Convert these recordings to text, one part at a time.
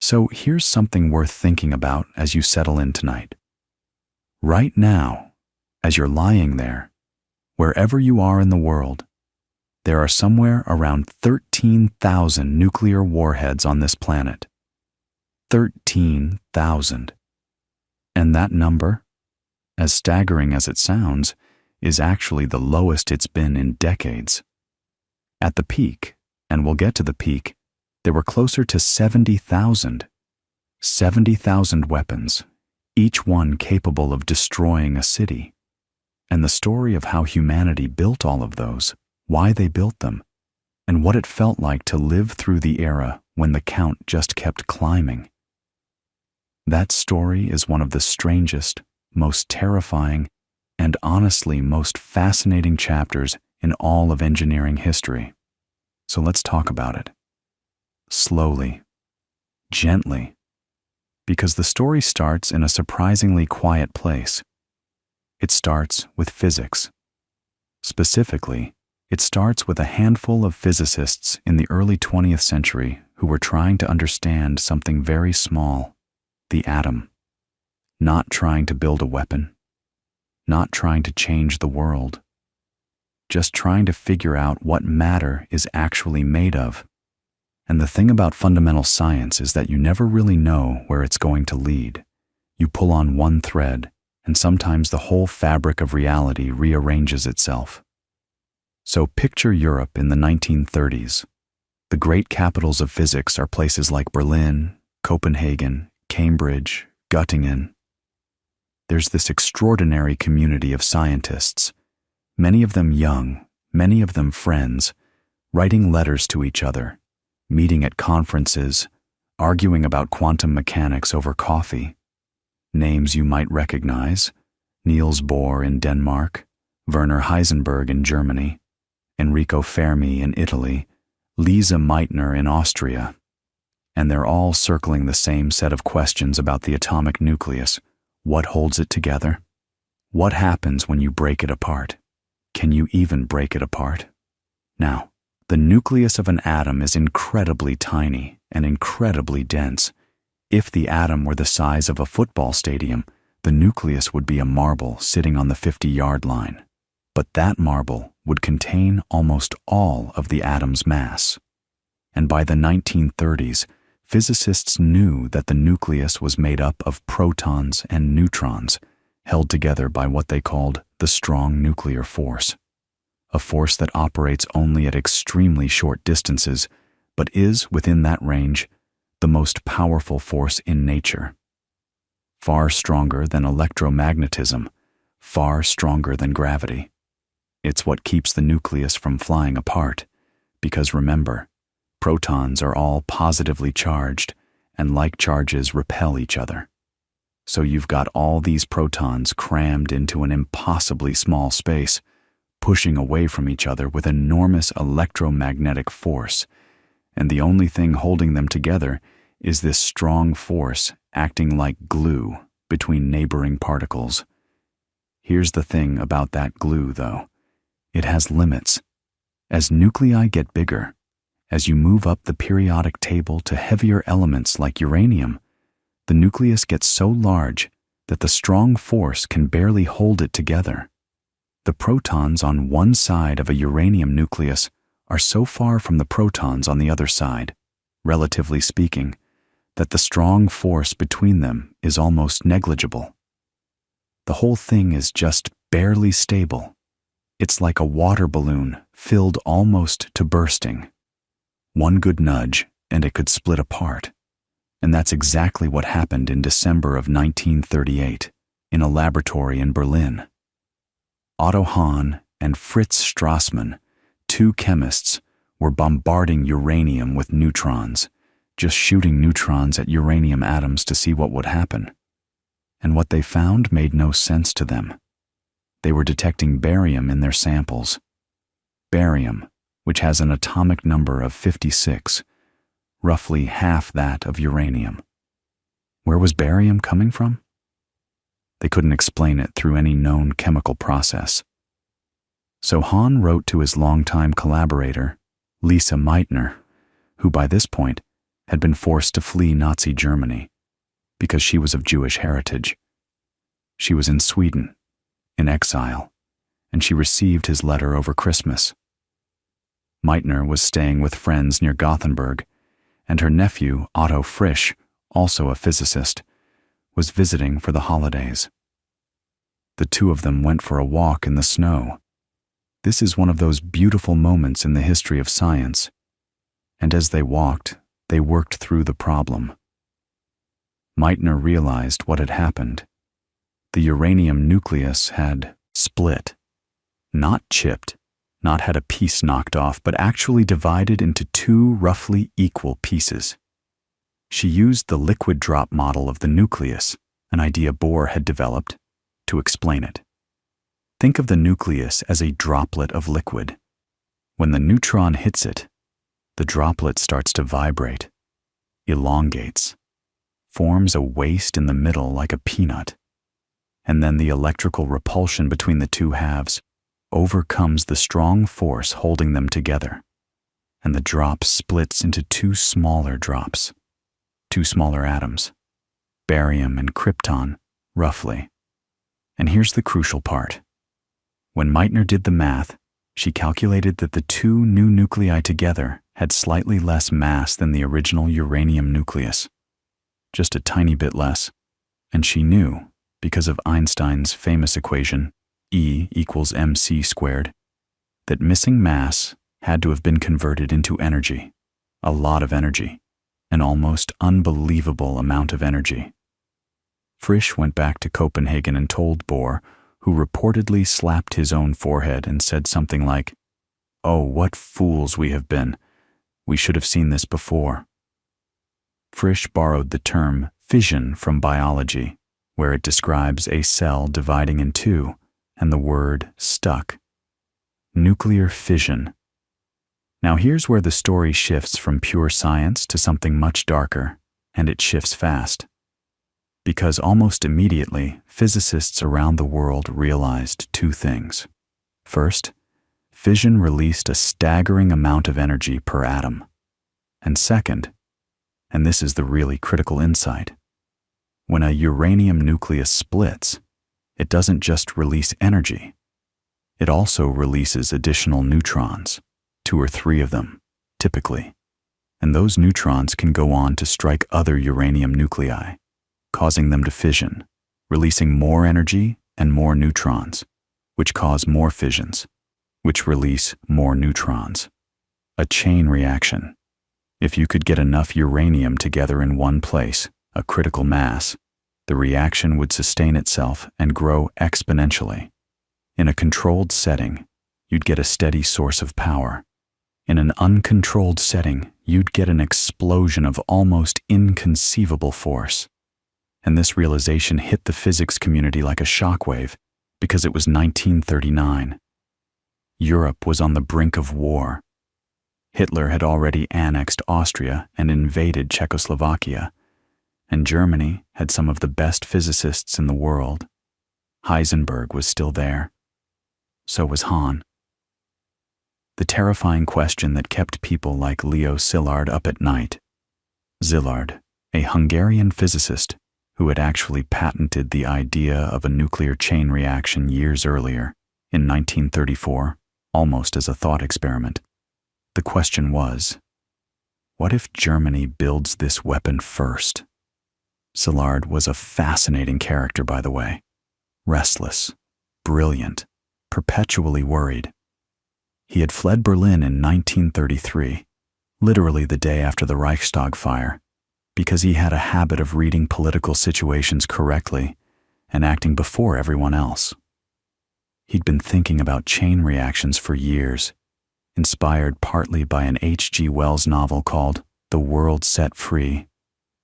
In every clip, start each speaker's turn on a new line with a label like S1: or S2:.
S1: So here's something worth thinking about as you settle in tonight. Right now, as you're lying there, wherever you are in the world, there are somewhere around 13,000 nuclear warheads on this planet. 13,000. And that number, as staggering as it sounds, is actually the lowest it's been in decades. At the peak, and we'll get to the peak, there were closer to 70,000. 70,000 weapons, each one capable of destroying a city. And the story of how humanity built all of those, why they built them, and what it felt like to live through the era when the count just kept climbing. That story is one of the strangest, most terrifying, and honestly most fascinating chapters in all of engineering history. So let's talk about it. Slowly, gently, because the story starts in a surprisingly quiet place. It starts with physics. Specifically, it starts with a handful of physicists in the early 20th century who were trying to understand something very small, the atom. Not trying to build a weapon, not trying to change the world, just trying to figure out what matter is actually made of. And the thing about fundamental science is that you never really know where it's going to lead. You pull on one thread, and sometimes the whole fabric of reality rearranges itself. So picture Europe in the 1930s. The great capitals of physics are places like Berlin, Copenhagen, Cambridge, Göttingen. There's this extraordinary community of scientists, many of them young, many of them friends, writing letters to each other, meeting at conferences, arguing about quantum mechanics over coffee. Names you might recognize: Niels Bohr in Denmark, Werner Heisenberg in Germany, Enrico Fermi in Italy, Lise Meitner in Austria. And they're all circling the same set of questions about the atomic nucleus. What holds it together? What happens when you break it apart? Can you even break it apart? Now, the nucleus of an atom is incredibly tiny and incredibly dense. If the atom were the size of a football stadium, the nucleus would be a marble sitting on the 50-yard line. But that marble would contain almost all of the atom's mass. And by the 1930s, physicists knew that the nucleus was made up of protons and neutrons, held together by what they called the strong nuclear force. A force that operates only at extremely short distances, but is, within that range, the most powerful force in nature. Far stronger than electromagnetism, far stronger than gravity. It's what keeps the nucleus from flying apart, because remember, protons are all positively charged, and like charges repel each other. So you've got all these protons crammed into an impossibly small space, pushing away from each other with enormous electromagnetic force, and the only thing holding them together is this strong force acting like glue between neighboring particles. Here's the thing about that glue, though. It has limits. As nuclei get bigger, as you move up the periodic table to heavier elements like uranium, the nucleus gets so large that the strong force can barely hold it together. The protons on one side of a uranium nucleus are so far from the protons on the other side, relatively speaking, that the strong force between them is almost negligible. The whole thing is just barely stable. It's like a water balloon filled almost to bursting. One good nudge and it could split apart. And that's exactly what happened in December of 1938 in a laboratory in Berlin. Otto Hahn and Fritz Strassmann, two chemists, were bombarding uranium with neutrons, just shooting neutrons at uranium atoms to see what would happen. And what they found made no sense to them. They were detecting barium in their samples. Barium, which has an atomic number of 56, roughly half that of uranium. Where was barium coming from? They couldn't explain it through any known chemical process. So Hahn wrote to his longtime collaborator, Lise Meitner, who by this point had been forced to flee Nazi Germany because she was of Jewish heritage. She was in Sweden, in exile, and she received his letter over Christmas. Meitner was staying with friends near Gothenburg, and her nephew, Otto Frisch, also a physicist, was visiting for the holidays. The two of them went for a walk in the snow. This is one of those beautiful moments in the history of science, and as they walked through the problem. Meitner realized what had happened. The uranium nucleus had split, not chipped, not had a piece knocked off, but actually divided into two roughly equal pieces. She used the liquid drop model of the nucleus, an idea Bohr had developed, to explain it. Think of the nucleus as a droplet of liquid. When the neutron hits it, the droplet starts to vibrate, elongates, forms a waist in the middle like a peanut, and then the electrical repulsion between the two halves overcomes the strong force holding them together, and the drop splits into two smaller drops, two smaller atoms, barium and krypton, roughly. And here's the crucial part. When Meitner did the math, she calculated that the two new nuclei together had slightly less mass than the original uranium nucleus, just a tiny bit less, and she knew, because of Einstein's famous equation, E equals mc squared, that missing mass had to have been converted into energy, a lot of energy, an almost unbelievable amount of energy. Frisch went back to Copenhagen and told Bohr, who reportedly slapped his own forehead and said something like, "Oh, what fools we have been. We should have seen this before." Frisch borrowed the term fission from biology, where it describes a cell dividing in two, and the word stuck. Nuclear fission. Now here's where the story shifts from pure science to something much darker, and it shifts fast. Because almost immediately, physicists around the world realized two things. First, fission released a staggering amount of energy per atom. And second, and this is the really critical insight, when a uranium nucleus splits, it doesn't just release energy. It also releases additional neutrons, 2 or 3 of them, typically. And those neutrons can go on to strike other uranium nuclei, causing them to fission, releasing more energy and more neutrons, which cause more fissions, which release more neutrons. A chain reaction. If you could get enough uranium together in one place, a critical mass, the reaction would sustain itself and grow exponentially. In a controlled setting, you'd get a steady source of power. In an uncontrolled setting, you'd get an explosion of almost inconceivable force. And this realization hit the physics community like a shockwave because it was 1939. Europe was on the brink of war. Hitler had already annexed Austria and invaded Czechoslovakia, and Germany had some of the best physicists in the world. Heisenberg was still there. So was Hahn. The terrifying question that kept people like Leo Szilard up at night. Szilard, a Hungarian physicist who had actually patented the idea of a nuclear chain reaction years earlier, in 1934, almost as a thought experiment. The question was, what if Germany builds this weapon first? Szilard was a fascinating character, by the way. Restless, brilliant, perpetually worried. He had fled Berlin in 1933, literally the day after the Reichstag fire, because he had a habit of reading political situations correctly and acting before everyone else. He'd been thinking about chain reactions for years, inspired partly by an H.G. Wells novel called The World Set Free,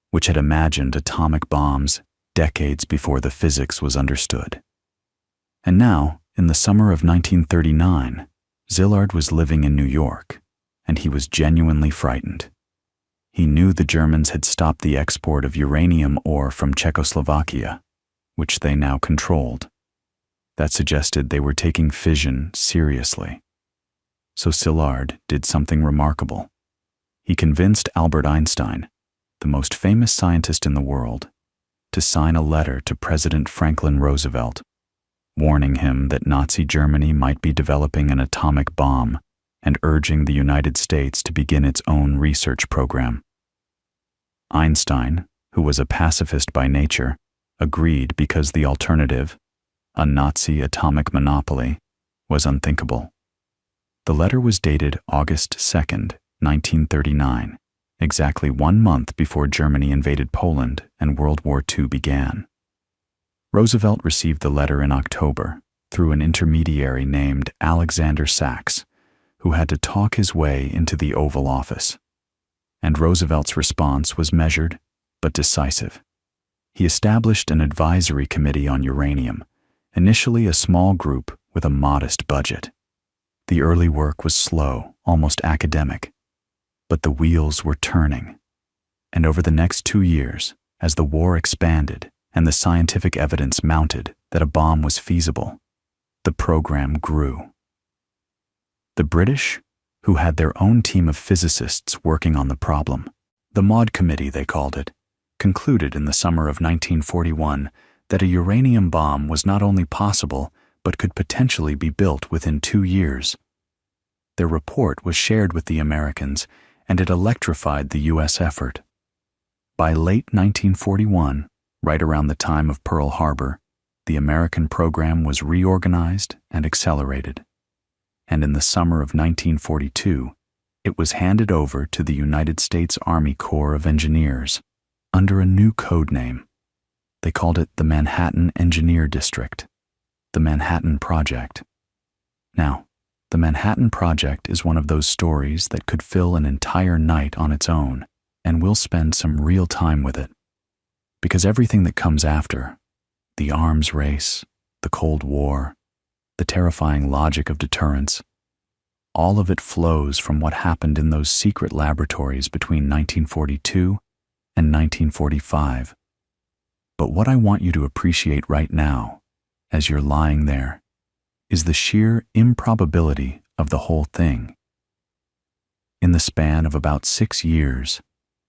S1: which had imagined atomic bombs decades before the physics was understood. And now, in the summer of 1939, Szilard was living in New York, and he was genuinely frightened. He knew the Germans had stopped the export of uranium ore from Czechoslovakia, which they now controlled. That suggested they were taking fission seriously. So Szilard did something remarkable. He convinced Albert Einstein, the most famous scientist in the world, to sign a letter to President Franklin Roosevelt, warning him that Nazi Germany might be developing an atomic bomb and urging the United States to begin its own research program. Einstein, who was a pacifist by nature, agreed because the alternative, a Nazi atomic monopoly, was unthinkable. The letter was dated August 2nd, 1939, exactly 1 month before Germany invaded Poland and World War II began. Roosevelt received the letter in October through an intermediary named Alexander Sachs, who had to talk his way into the Oval Office. And Roosevelt's response was measured but decisive. He established an advisory committee on uranium, initially a small group with a modest budget. The early work was slow, almost academic, but the wheels were turning. And over the next 2 years, as the war expanded and the scientific evidence mounted that a bomb was feasible, the program grew. The British, who had their own team of physicists working on the problem, the Maud Committee they called it, concluded in the summer of 1941 that a uranium bomb was not only possible but could potentially be built within 2 years. Their report was shared with the Americans, and it electrified the U.S. effort. By late 1941, right around the time of Pearl Harbor, the American program was reorganized and accelerated. And in the summer of 1942, it was handed over to the United States Army Corps of Engineers under a new code name. They called it the Manhattan Engineer District, the Manhattan Project. Now, the Manhattan Project is one of those stories that could fill an entire night on its own, and we'll spend some real time with it. Because everything that comes after, the arms race, the Cold War, the terrifying logic of deterrence, all of it flows from what happened in those secret laboratories between 1942 and 1945. But what I want you to appreciate right now, as you're lying there, is the sheer improbability of the whole thing. In the span of about 6 years,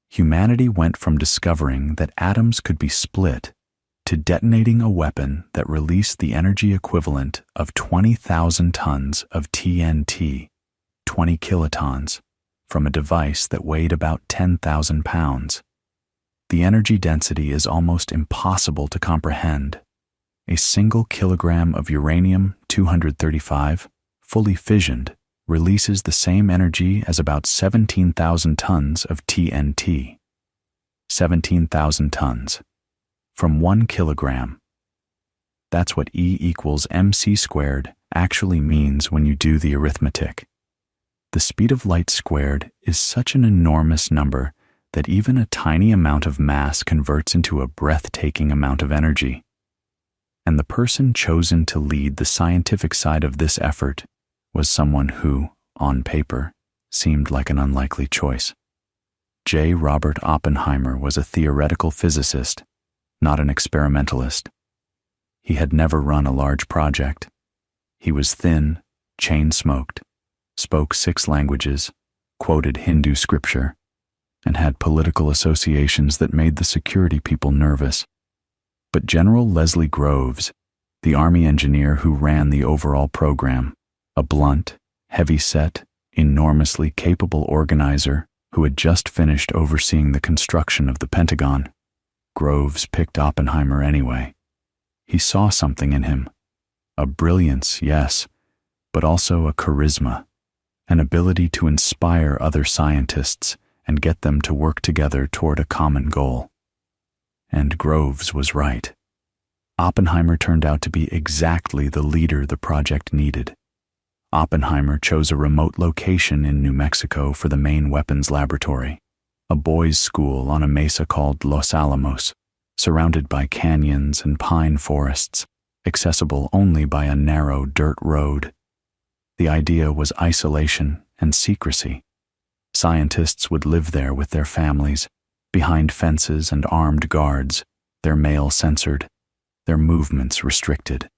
S1: humanity went from discovering that atoms could be split to detonating a weapon that released the energy equivalent of 20,000 tons of TNT, 20 kilotons, from a device that weighed about 10,000 pounds. The energy density is almost impossible to comprehend. A single kilogram of uranium-235, fully fissioned, releases the same energy as about 17,000 tons of TNT. 17,000 tons. From 1 kilogram. That's what E equals mc squared actually means when you do the arithmetic. The speed of light squared is such an enormous number that even a tiny amount of mass converts into a breathtaking amount of energy. And the person chosen to lead the scientific side of this effort was someone who, on paper, seemed like an unlikely choice. J. Robert Oppenheimer was a theoretical physicist, not an experimentalist. He had never run a large project. He was thin, chain-smoked, spoke 6 languages, quoted Hindu scripture, and had political associations that made the security people nervous. But General Leslie Groves, the Army engineer who ran the overall program, a blunt, heavy-set, enormously capable organizer who had just finished overseeing the construction of the Pentagon, Groves picked Oppenheimer anyway. He saw something in him. A brilliance, yes, but also a charisma, an ability to inspire other scientists and get them to work together toward a common goal. And Groves was right. Oppenheimer turned out to be exactly the leader the project needed. Oppenheimer chose a remote location in New Mexico for the main weapons laboratory, a boys' school on a mesa called Los Alamos, surrounded by canyons and pine forests, accessible only by a narrow dirt road. The idea was isolation and secrecy. Scientists would live there with their families, behind fences and armed guards, their mail censored, their movements restricted.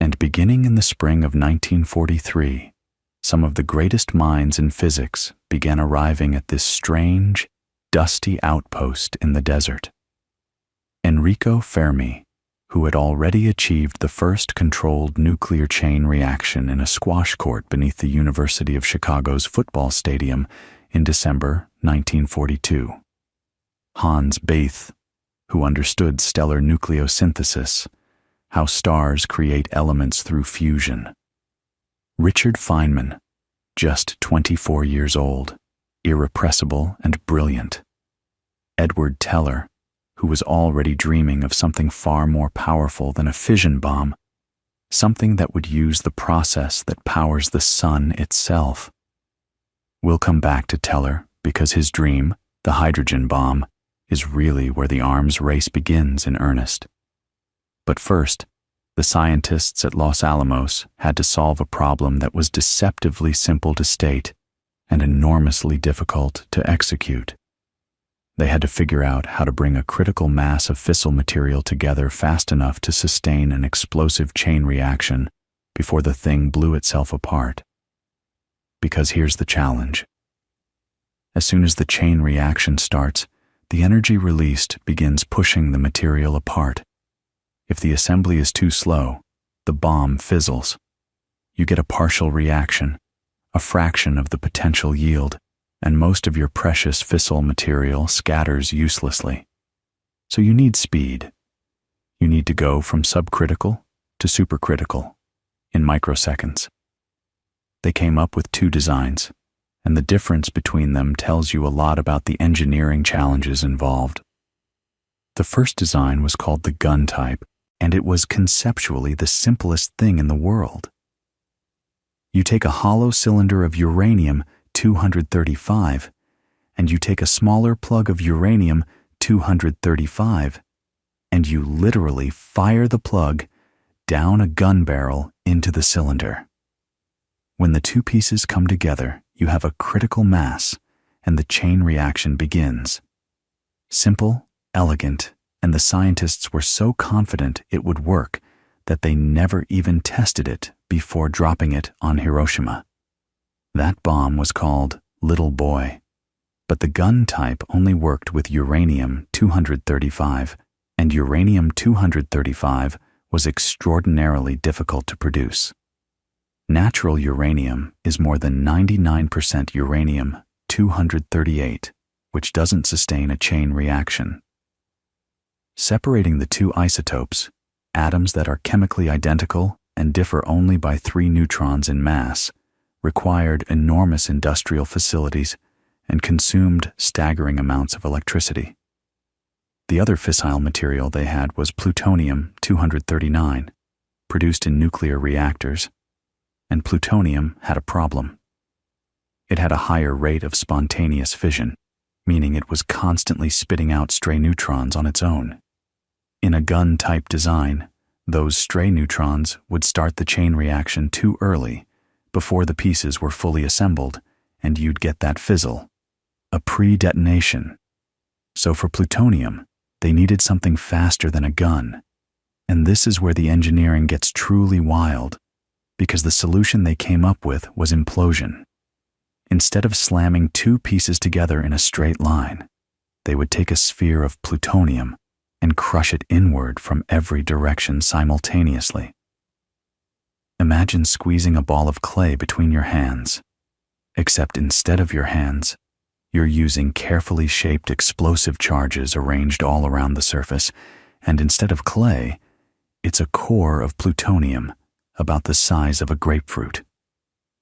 S1: And beginning in the spring of 1943, some of the greatest minds in physics began arriving at this strange, dusty outpost in the desert. Enrico Fermi, who had already achieved the first controlled nuclear chain reaction in a squash court beneath the University of Chicago's football stadium in December 1942. Hans Bethe, who understood stellar nucleosynthesis, how stars create elements through fusion. Richard Feynman, just 24 years old, irrepressible and brilliant. Edward Teller, who was already dreaming of something far more powerful than a fission bomb, something that would use the process that powers the sun itself. We'll come back to Teller because his dream, the hydrogen bomb, is really where the arms race begins in earnest. But first, the scientists at Los Alamos had to solve a problem that was deceptively simple to state and enormously difficult to execute. They had to figure out how to bring a critical mass of fissile material together fast enough to sustain an explosive chain reaction before the thing blew itself apart. Because here's the challenge. As soon as the chain reaction starts, the energy released begins pushing the material apart. If the assembly is too slow, the bomb fizzles. You get a partial reaction, a fraction of the potential yield, and most of your precious fissile material scatters uselessly. So you need speed. You need to go from subcritical to supercritical in microseconds. They came up with two designs, and the difference between them tells you a lot about the engineering challenges involved. The first design was called the gun type, and it was conceptually the simplest thing in the world. You take a hollow cylinder of uranium-235, and you take a smaller plug of uranium-235, and you literally fire the plug down a gun barrel into the cylinder. When the two pieces come together, you have a critical mass, and the chain reaction begins. Simple, elegant, and the scientists were so confident it would work that they never even tested it before dropping it on Hiroshima. That bomb was called Little Boy, but the gun type only worked with uranium-235, and uranium-235 was extraordinarily difficult to produce. Natural uranium is more than 99% uranium-238, which doesn't sustain a chain reaction. Separating the two isotopes, atoms that are chemically identical and differ only by 3 neutrons in mass, required enormous industrial facilities and consumed staggering amounts of electricity. The other fissile material they had was plutonium-239, produced in nuclear reactors, and plutonium had a problem. It had a higher rate of spontaneous fission, meaning it was constantly spitting out stray neutrons on its own. In a gun-type design, those stray neutrons would start the chain reaction too early, before the pieces were fully assembled, and you'd get that fizzle, a pre-detonation. So for plutonium, they needed something faster than a gun. And this is where the engineering gets truly wild, because the solution they came up with was implosion. Instead of slamming two pieces together in a straight line, they would take a sphere of plutonium and crush it inward from every direction simultaneously. Imagine squeezing a ball of clay between your hands, except instead of your hands, you're using carefully shaped explosive charges arranged all around the surface, and instead of clay, it's a core of plutonium about the size of a grapefruit.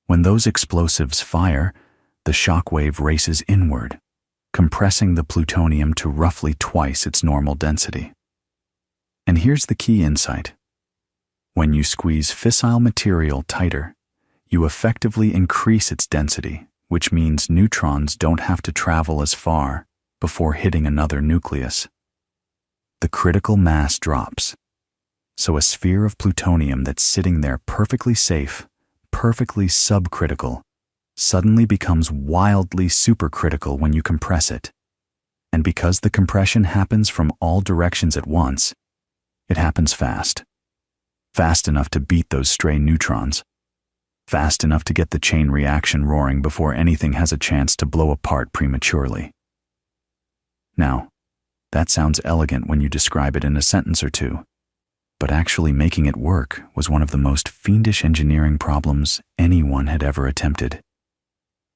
S1: When those explosives fire, the shock wave races inward, compressing the plutonium to roughly twice its normal density. And here's the key insight. When you squeeze fissile material tighter, you effectively increase its density, which means neutrons don't have to travel as far before hitting another nucleus. The critical mass drops. So a sphere of plutonium that's sitting there perfectly safe, perfectly subcritical, suddenly becomes wildly supercritical when you compress it. And because the compression happens from all directions at once, it happens fast. Fast enough to beat those stray neutrons. Fast enough to get the chain reaction roaring before anything has a chance to blow apart prematurely. Now, that sounds elegant when you describe it in a sentence or two, but actually making it work was one of the most fiendish engineering problems anyone had ever attempted.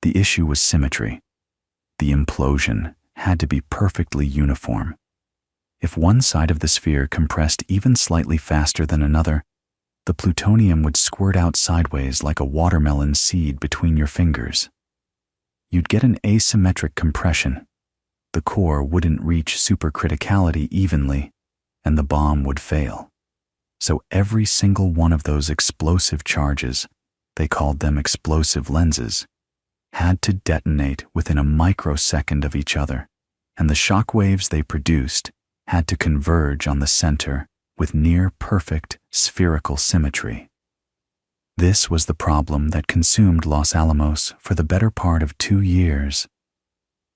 S1: The issue was symmetry. The implosion had to be perfectly uniform. If one side of the sphere compressed even slightly faster than another, the plutonium would squirt out sideways like a watermelon seed between your fingers. You'd get an asymmetric compression. The core wouldn't reach supercriticality evenly, and the bomb would fail. So every single one of those explosive charges, they called them explosive lenses, had to detonate within a microsecond of each other, and the shock waves they produced had to converge on the center with near-perfect spherical symmetry. This was the problem that consumed Los Alamos for the better part of 2 years.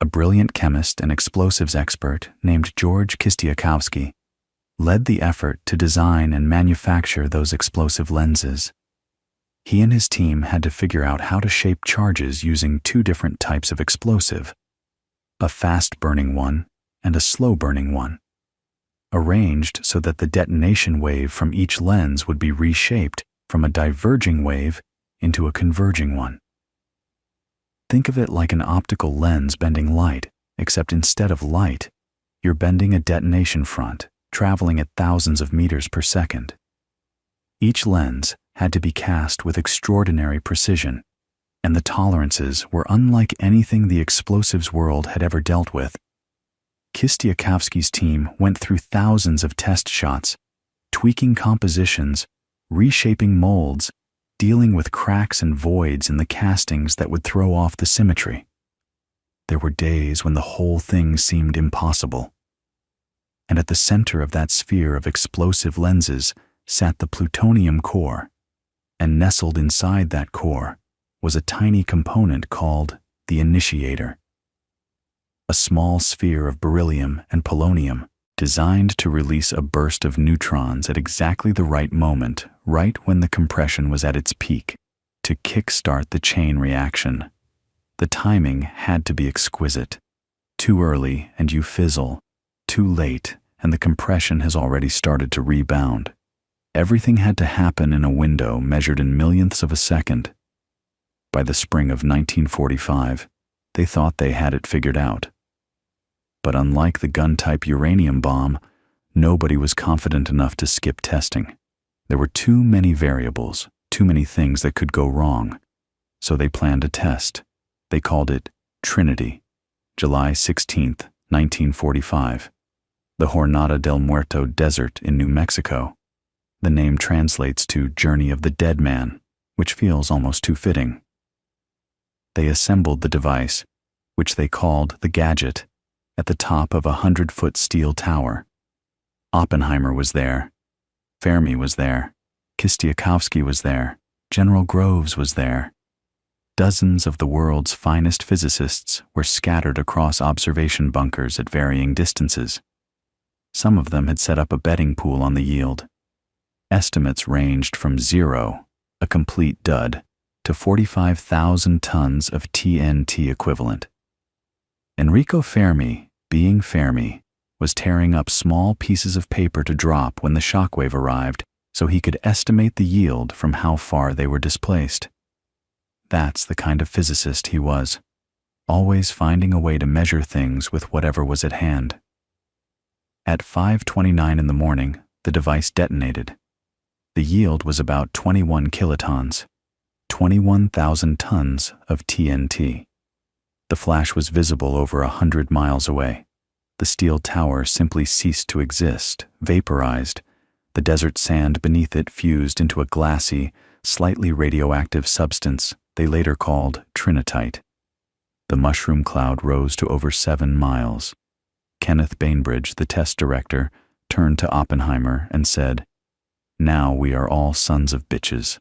S1: A brilliant chemist and explosives expert named George Kistiakowsky led the effort to design and manufacture those explosive lenses. He and his team had to figure out how to shape charges using 2 different types of explosive, a fast-burning one and a slow-burning one, arranged so that the detonation wave from each lens would be reshaped from a diverging wave into a converging one. Think of it like an optical lens bending light, except instead of light, you're bending a detonation front, traveling at thousands of meters per second. Each lens had to be cast with extraordinary precision, and the tolerances were unlike anything the explosives world had ever dealt with. Kistiakowsky's team went through thousands of test shots, tweaking compositions, reshaping molds, dealing with cracks and voids in the castings that would throw off the symmetry. There were days when the whole thing seemed impossible. And at the center of that sphere of explosive lenses sat the plutonium core, and nestled inside that core was a tiny component called the initiator. A small sphere of beryllium and polonium designed to release a burst of neutrons at exactly the right moment, right when the compression was at its peak, to kickstart the chain reaction. The timing had to be exquisite. Too early and you fizzle. Too late and the compression has already started to rebound. Everything had to happen in a window measured in millionths of a second. By the spring of 1945, they thought they had it figured out. But unlike the gun-type uranium bomb, nobody was confident enough to skip testing. There were too many variables, too many things that could go wrong. So they planned a test. They called it Trinity, July 16th, 1945. The Jornada del Muerto Desert in New Mexico. The name translates to Journey of the Dead Man, which feels almost too fitting. They assembled the device, which they called the Gadget, at the top of a 100-foot steel tower. Oppenheimer was there. Fermi was there. Kistiakowsky was there. General Groves was there. Dozens of the world's finest physicists were scattered across observation bunkers at varying distances. Some of them had set up a betting pool on the yield. Estimates ranged from 0, a complete dud, to 45,000 tons of TNT equivalent. Enrico Fermi, being Fermi, was tearing up small pieces of paper to drop when the shockwave arrived so he could estimate the yield from how far they were displaced. That's the kind of physicist he was, always finding a way to measure things with whatever was at hand. At 5:29 in the morning, the device detonated. The yield was about 21 kilotons, 21,000 tons of TNT. The flash was visible over 100 miles away. The steel tower simply ceased to exist, vaporized. The desert sand beneath it fused into a glassy, slightly radioactive substance they later called trinitite. The mushroom cloud rose to over 7 miles. Kenneth Bainbridge, the test director, turned to Oppenheimer and said, "Now we are all sons of bitches."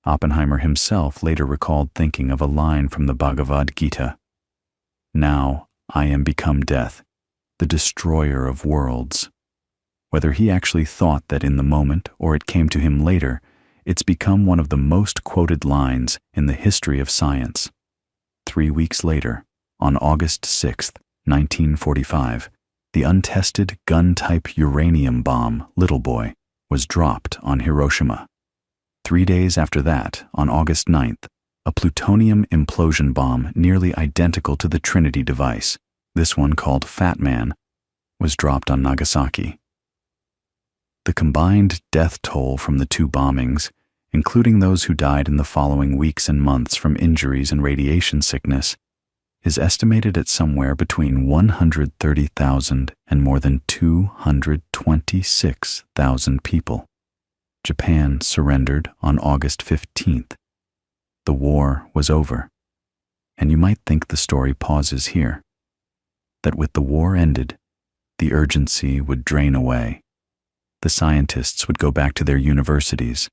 S1: Oppenheimer himself later recalled thinking of a line from the Bhagavad Gita. "Now I am become death, the destroyer of worlds." Whether he actually thought that in the moment or it came to him later, it's become one of the most quoted lines in the history of science. 3 weeks later, on August 6, 1945, the untested gun-type uranium bomb, Little Boy, was dropped on Hiroshima. 3 days after that, on August 9th, a plutonium implosion bomb nearly identical to the Trinity device, this one called Fat Man, was dropped on Nagasaki. The combined death toll from the two bombings, including those who died in the following weeks and months from injuries and radiation sickness, is estimated at somewhere between 130,000 and more than 226,000 people. Japan surrendered on August 15th. The war was over. And you might think the story pauses here. That with the war ended, the urgency would drain away. The scientists would go back to their universities,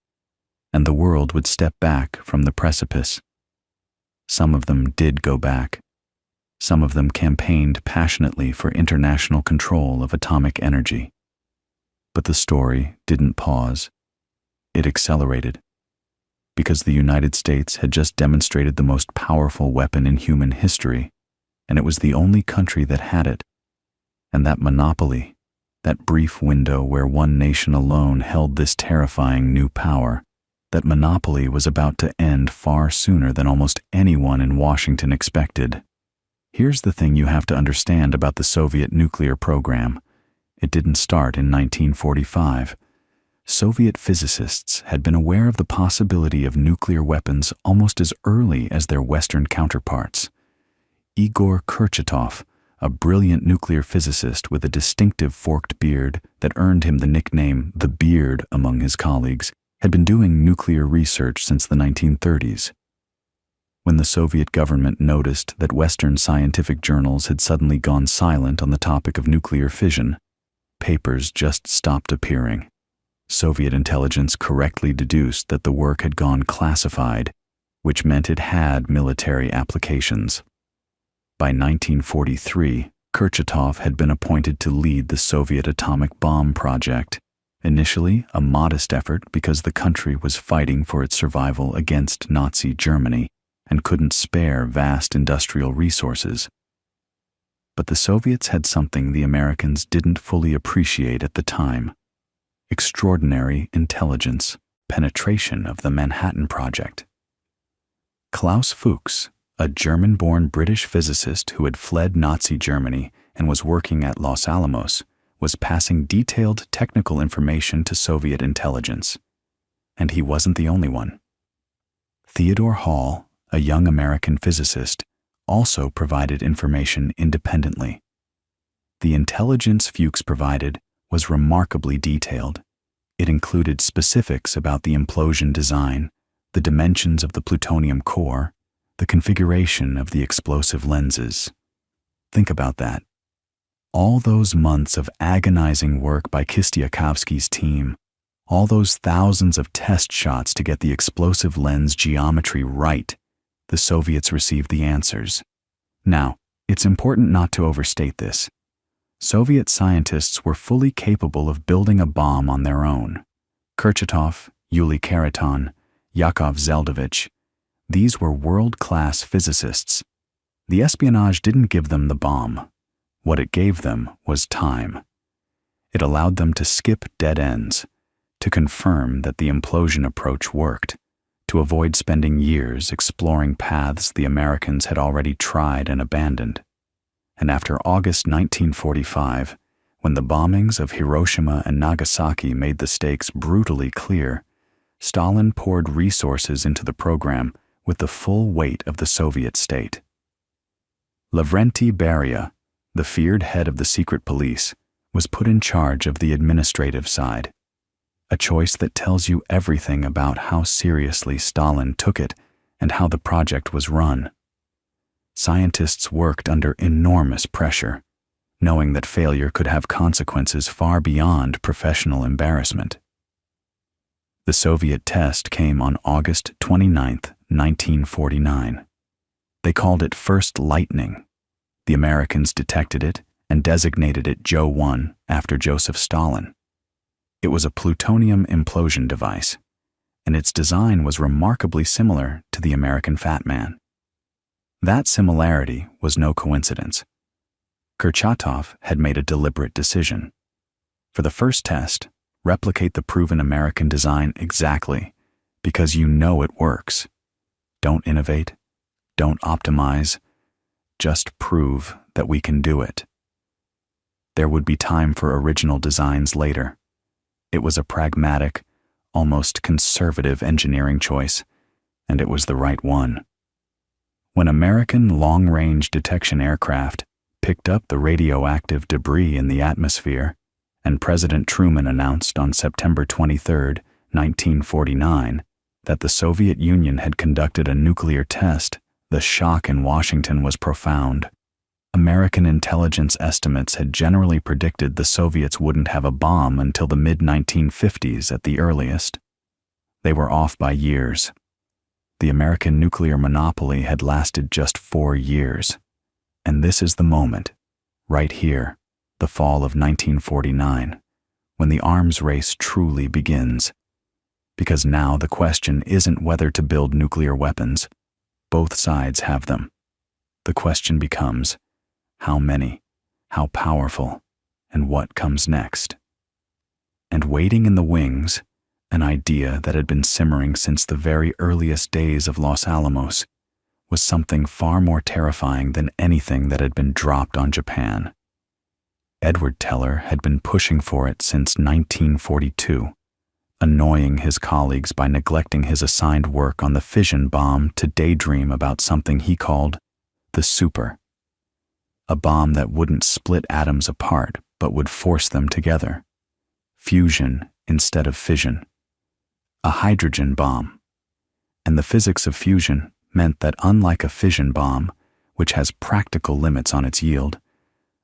S1: and the world would step back from the precipice. Some of them did go back. Some of them campaigned passionately for international control of atomic energy. But the story didn't pause. It accelerated. Because the United States had just demonstrated the most powerful weapon in human history, and it was the only country that had it. And that monopoly, that brief window where one nation alone held this terrifying new power, that monopoly was about to end far sooner than almost anyone in Washington expected. Here's the thing you have to understand about the Soviet nuclear program. It didn't start in 1945. Soviet physicists had been aware of the possibility of nuclear weapons almost as early as their Western counterparts. Igor Kurchatov, a brilliant nuclear physicist with a distinctive forked beard that earned him the nickname the Beard among his colleagues, had been doing nuclear research since the 1930s. When the Soviet government noticed that Western scientific journals had suddenly gone silent on the topic of nuclear fission, papers just stopped appearing. Soviet intelligence correctly deduced that the work had gone classified, which meant it had military applications. By 1943, Kurchatov had been appointed to lead the Soviet atomic bomb project, initially a modest effort because the country was fighting for its survival against Nazi Germany and couldn't spare vast industrial resources. But the Soviets had something the Americans didn't fully appreciate at the time: extraordinary intelligence, penetration of the Manhattan Project. Klaus Fuchs, a German-born British physicist who had fled Nazi Germany and was working at Los Alamos, was passing detailed technical information to Soviet intelligence. And he wasn't the only one. Theodore Hall, a young American physicist, also provided information independently. The intelligence Fuchs provided was remarkably detailed. It included specifics about the implosion design, the dimensions of the plutonium core, the configuration of the explosive lenses. Think about that. All those months of agonizing work by Kistiakowsky's team, all those thousands of test shots to get the explosive lens geometry right, the Soviets received the answers. Now, it's important not to overstate this. Soviet scientists were fully capable of building a bomb on their own. Kurchatov, Yuli Khariton, Yakov Zeldovich, these were world-class physicists. The espionage didn't give them the bomb. What it gave them was time. It allowed them to skip dead ends, to confirm that the implosion approach worked, to avoid spending years exploring paths the Americans had already tried and abandoned. And after August 1945, when the bombings of Hiroshima and Nagasaki made the stakes brutally clear, Stalin poured resources into the program with the full weight of the Soviet state. Lavrenti Beria, the feared head of the secret police, was put in charge of the administrative side, a choice that tells you everything about how seriously Stalin took it and how the project was run. Scientists worked under enormous pressure, knowing that failure could have consequences far beyond professional embarrassment. The Soviet test came on August 29, 1949. They called it First Lightning. The Americans detected it and designated it Joe 1 after Joseph Stalin. It was a plutonium implosion device, and its design was remarkably similar to the American Fat Man. That similarity was no coincidence. Kurchatov had made a deliberate decision. For the first test, replicate the proven American design exactly, because you know it works. Don't innovate, don't optimize, just prove that we can do it. There would be time for original designs later. It was a pragmatic, almost conservative engineering choice, and it was the right one. When American long-range detection aircraft picked up the radioactive debris in the atmosphere, and President Truman announced on September 23, 1949, that the Soviet Union had conducted a nuclear test, the shock in Washington was profound. American intelligence estimates had generally predicted the Soviets wouldn't have a bomb until the mid-1950s at the earliest. They were off by years. The American nuclear monopoly had lasted just 4 years. And this is the moment, right here, the fall of 1949, when the arms race truly begins. Because now the question isn't whether to build nuclear weapons. Both sides have them. The question becomes, how many, how powerful, and what comes next? And waiting in the wings, an idea that had been simmering since the very earliest days of Los Alamos, was something far more terrifying than anything that had been dropped on Japan. Edward Teller had been pushing for it since 1942, annoying his colleagues by neglecting his assigned work on the fission bomb to daydream about something he called the super. A bomb that wouldn't split atoms apart but would force them together. Fusion instead of fission. A hydrogen bomb. And the physics of fusion meant that unlike a fission bomb, which has practical limits on its yield,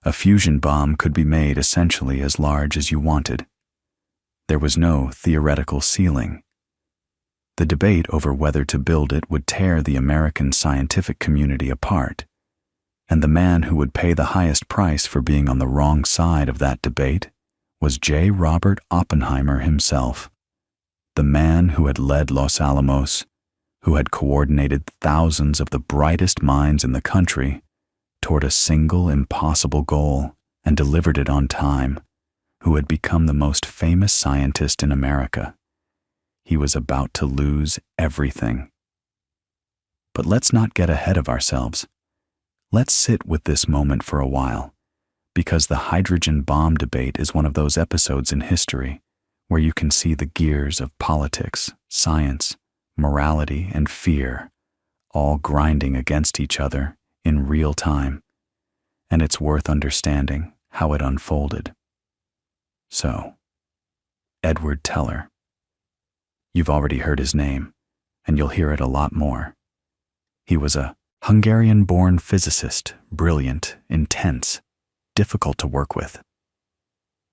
S1: a fusion bomb could be made essentially as large as you wanted. There was no theoretical ceiling. The debate over whether to build it would tear the American scientific community apart. And the man who would pay the highest price for being on the wrong side of that debate was J. Robert Oppenheimer himself, the man who had led Los Alamos, who had coordinated thousands of the brightest minds in the country toward a single impossible goal and delivered it on time, who had become the most famous scientist in America. He was about to lose everything. But let's not get ahead of ourselves. Let's sit with this moment for a while, because the hydrogen bomb debate is one of those episodes in history where you can see the gears of politics, science, morality, and fear all grinding against each other in real time, and it's worth understanding how it unfolded. So, Edward Teller. You've already heard his name, and you'll hear it a lot more. He was a Hungarian-born physicist, brilliant, intense, difficult to work with.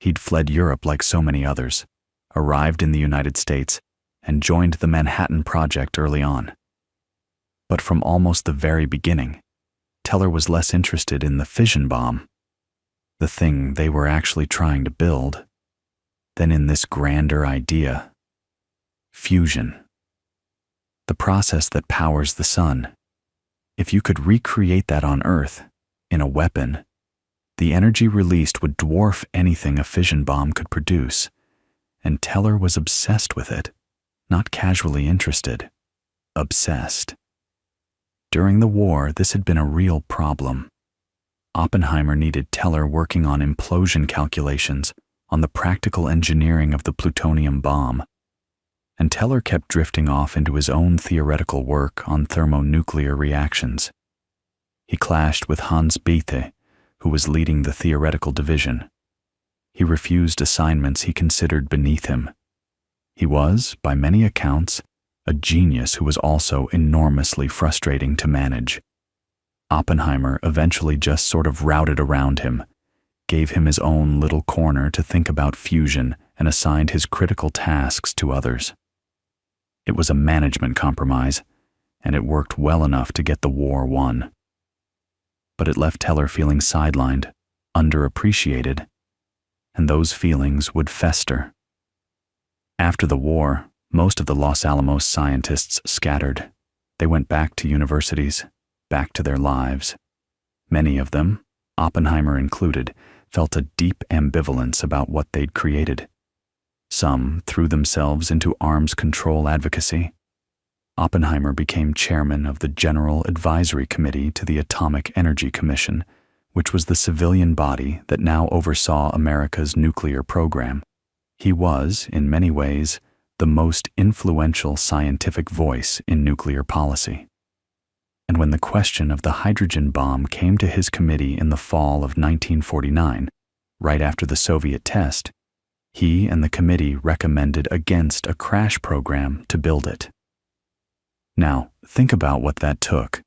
S1: He'd fled Europe like so many others, arrived in the United States, and joined the Manhattan Project early on. But from almost the very beginning, Teller was less interested in the fission bomb, the thing they were actually trying to build, than in this grander idea: fusion. The process that powers the sun. If you could recreate that on Earth, in a weapon, the energy released would dwarf anything a fission bomb could produce, and Teller was obsessed with it, not casually interested, obsessed. During the war, this had been a real problem. Oppenheimer needed Teller working on implosion calculations, on the practical engineering of the plutonium bomb, and Teller kept drifting off into his own theoretical work on thermonuclear reactions. He clashed with Hans Bethe, who was leading the theoretical division. He refused assignments he considered beneath him. He was, by many accounts, a genius who was also enormously frustrating to manage. Oppenheimer eventually just sort of routed around him, gave him his own little corner to think about fusion, and assigned his critical tasks to others. It was a management compromise, and it worked well enough to get the war won. But it left Teller feeling sidelined, underappreciated, and those feelings would fester. After the war, most of the Los Alamos scientists scattered. They went back to universities, back to their lives. Many of them, Oppenheimer included, felt a deep ambivalence about what they'd created. Some threw themselves into arms control advocacy. Oppenheimer became chairman of the General Advisory Committee to the Atomic Energy Commission, which was the civilian body that now oversaw America's nuclear program. He was, in many ways, the most influential scientific voice in nuclear policy. And when the question of the hydrogen bomb came to his committee in the fall of 1949, right after the Soviet test, he and the committee recommended against a crash program to build it. Now, think about what that took.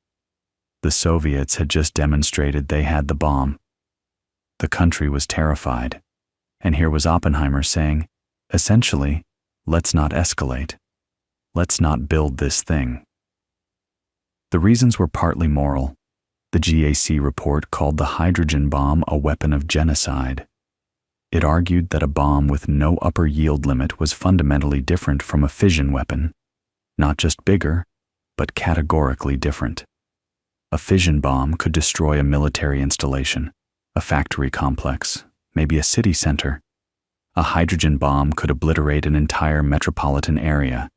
S1: The Soviets had just demonstrated they had the bomb. The country was terrified, and here was Oppenheimer saying, essentially, let's not escalate. Let's not build this thing. The reasons were partly moral. The GAC report called the hydrogen bomb a weapon of genocide. It argued that a bomb with no upper yield limit was fundamentally different from a fission weapon, not just bigger, but categorically different. A fission bomb could destroy a military installation, a factory complex, maybe a city center. A hydrogen bomb could obliterate an entire metropolitan area.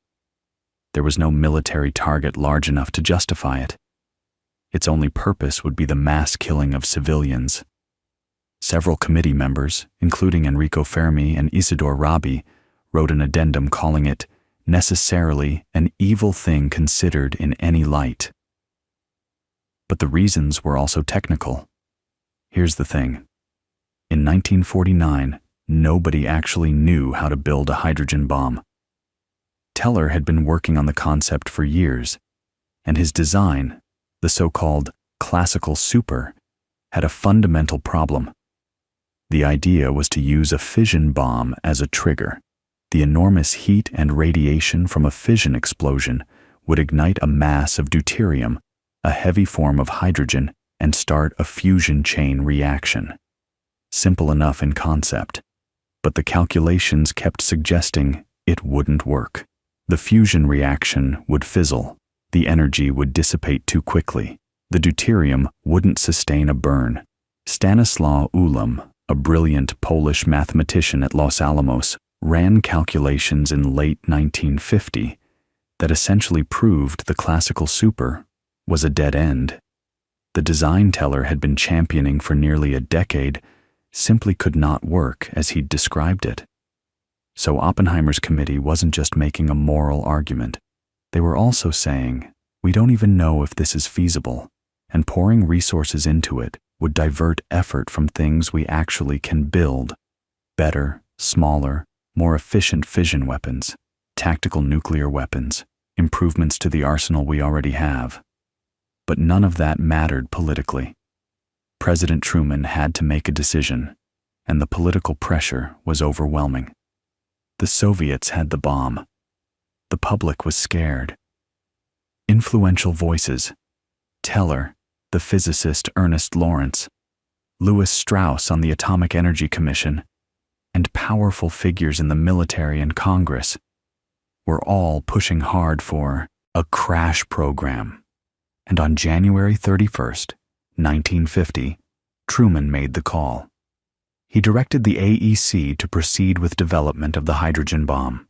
S1: There was no military target large enough to justify it. Its only purpose would be the mass killing of civilians. Several committee members, including Enrico Fermi and Isidore Rabi, wrote an addendum calling it necessarily an evil thing considered in any light. But the reasons were also technical. Here's the thing. In 1949, nobody actually knew how to build a hydrogen bomb. Teller had been working on the concept for years, and his design, the so-called classical super, had a fundamental problem. The idea was to use a fission bomb as a trigger. The enormous heat and radiation from a fission explosion would ignite a mass of deuterium, a heavy form of hydrogen, and start a fusion chain reaction. Simple enough in concept, but the calculations kept suggesting it wouldn't work. The fusion reaction would fizzle, the energy would dissipate too quickly, the deuterium wouldn't sustain a burn. Stanislaw Ulam, a brilliant Polish mathematician at Los Alamos, ran calculations in late 1950 that essentially proved the classical super was a dead end. The design Teller had been championing for nearly a decade simply could not work as he'd described it. So Oppenheimer's committee wasn't just making a moral argument. They were also saying, we don't even know if this is feasible, and pouring resources into it would divert effort from things we actually can build: better, smaller, more efficient fission weapons, tactical nuclear weapons, improvements to the arsenal we already have. But none of that mattered politically. President Truman had to make a decision, and the political pressure was overwhelming. The Soviets had the bomb. The public was scared. Influential voices: Teller, the physicist Ernest Lawrence, Lewis Strauss on the Atomic Energy Commission, and powerful figures in the military and Congress were all pushing hard for a crash program. And on January 31st, 1950, Truman made the call. He directed the AEC to proceed with development of the hydrogen bomb.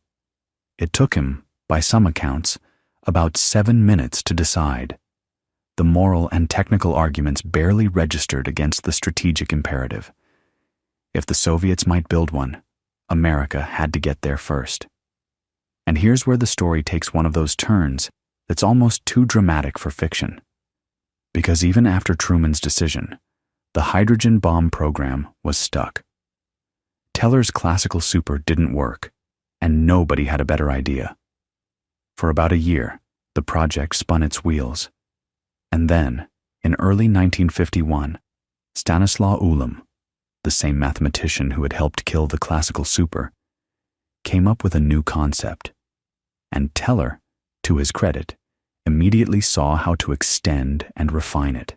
S1: It took him, by some accounts, about 7 minutes to decide. The moral and technical arguments barely registered against the strategic imperative. If the Soviets might build one, America had to get there first. And here's where the story takes one of those turns that's almost too dramatic for fiction. Because even after Truman's decision, the hydrogen bomb program was stuck. Teller's classical super didn't work, and nobody had a better idea. For about a year, the project spun its wheels. And then, in early 1951, Stanislaw Ulam, the same mathematician who had helped kill the classical super, came up with a new concept. And Teller, to his credit, immediately saw how to extend and refine it.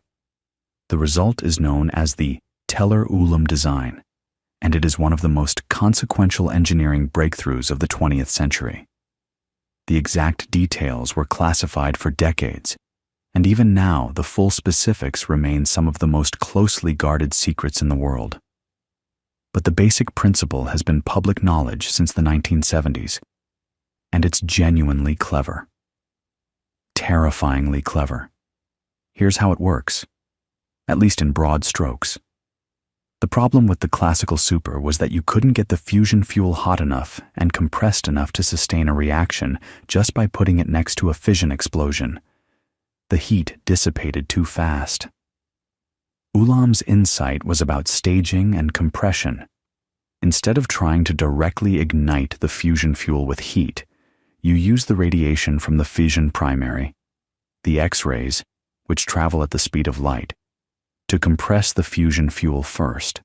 S1: The result is known as the Teller-Ulam design, and it is one of the most consequential engineering breakthroughs of the 20th century. The exact details were classified for decades, And even now, the full specifics remain some of the most closely guarded secrets in the world. But the basic principle has been public knowledge since the 1970s, and it's genuinely clever. Terrifyingly clever. Here's how it works, at least in broad strokes. The problem with the classical super was that you couldn't get the fusion fuel hot enough and compressed enough to sustain a reaction just by putting it next to a fission explosion. The heat dissipated too fast. Ulam's insight was about staging and compression. Instead of trying to directly ignite the fusion fuel with heat, you use the radiation from the fission primary, the X-rays, which travel at the speed of light, to compress the fusion fuel first.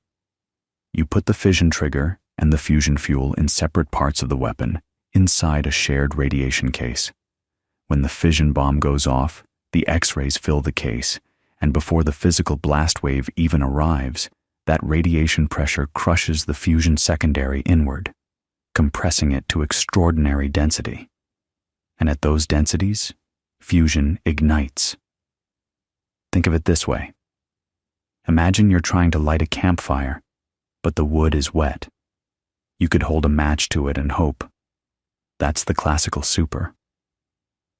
S1: You put the fission trigger and the fusion fuel in separate parts of the weapon inside a shared radiation case. When the fission bomb goes off, the X-rays fill the case, and before the physical blast wave even arrives, that radiation pressure crushes the fusion secondary inward, compressing it to extraordinary density. And at those densities, fusion ignites. Think of it this way. Imagine you're trying to light a campfire, but the wood is wet. You could hold a match to it and hope. That's the classical super.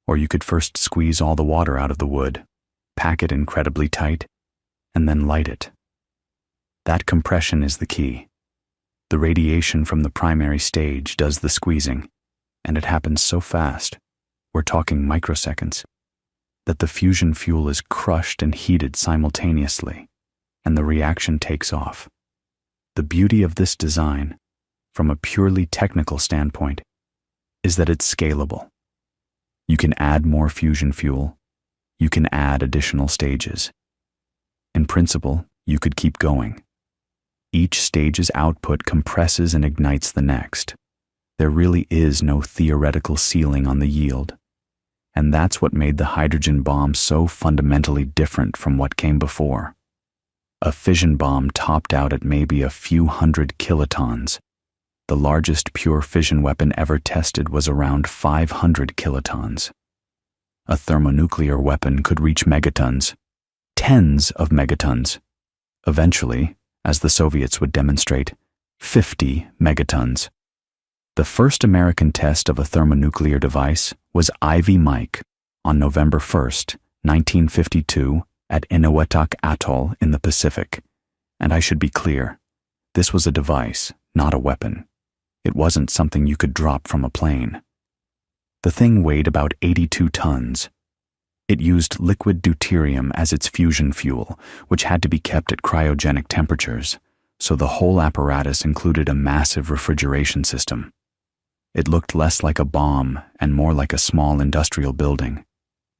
S1: Or you could first squeeze all the water out of the wood, pack it incredibly tight, and then light it. That compression is the key. The radiation from the primary stage does the squeezing, and it happens so fast, we're talking microseconds, that the fusion fuel is crushed and heated simultaneously, and the reaction takes off. The beauty of this design, from a purely technical standpoint, is that it's scalable. You can add more fusion fuel. You can add additional stages. In principle, you could keep going. Each stage's output compresses and ignites the next. There really is no theoretical ceiling on the yield. And that's what made the hydrogen bomb so fundamentally different from what came before. A fission bomb topped out at maybe a few hundred kilotons. The largest pure fission weapon ever tested was around 500 kilotons. A thermonuclear weapon could reach megatons, tens of megatons. Eventually, as the Soviets would demonstrate, 50 megatons. The first American test of a thermonuclear device was Ivy Mike on November 1st, 1952, at Eniwetok Atoll in the Pacific. And I should be clear, this was a device, not a weapon. It wasn't something you could drop from a plane. The thing weighed about 82 tons. It used liquid deuterium as its fusion fuel, which had to be kept at cryogenic temperatures, so the whole apparatus included a massive refrigeration system. It looked less like a bomb and more like a small industrial building,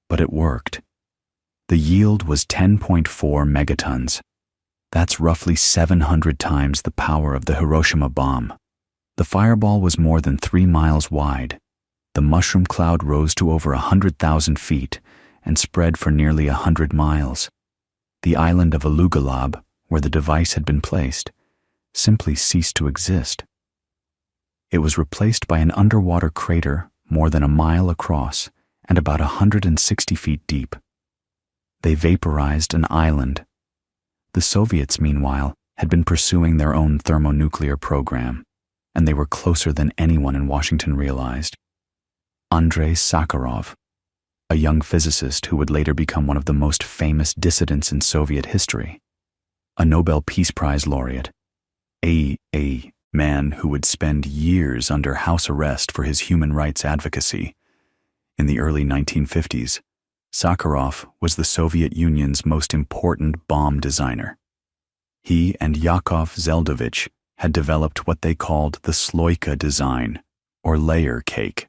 S1: but it worked. The yield was 10.4 megatons. That's roughly 700 times the power of the Hiroshima bomb. The fireball was more than 3 miles wide. The mushroom cloud rose to over 100,000 feet and spread for nearly 100 miles. The island of Alugalab, where the device had been placed, simply ceased to exist. It was replaced by an underwater crater more than a mile across and about 160 feet deep. They vaporized an island. The Soviets, meanwhile, had been pursuing their own thermonuclear program, and they were closer than anyone in Washington realized. Andrei Sakharov, a young physicist who would later become one of the most famous dissidents in Soviet history, a Nobel Peace Prize laureate, a man who would spend years under house arrest for his human rights advocacy. In the early 1950s, Sakharov was the Soviet Union's most important bomb designer. He and Yakov Zeldovich had developed what they called the Sloika design, or layer cake.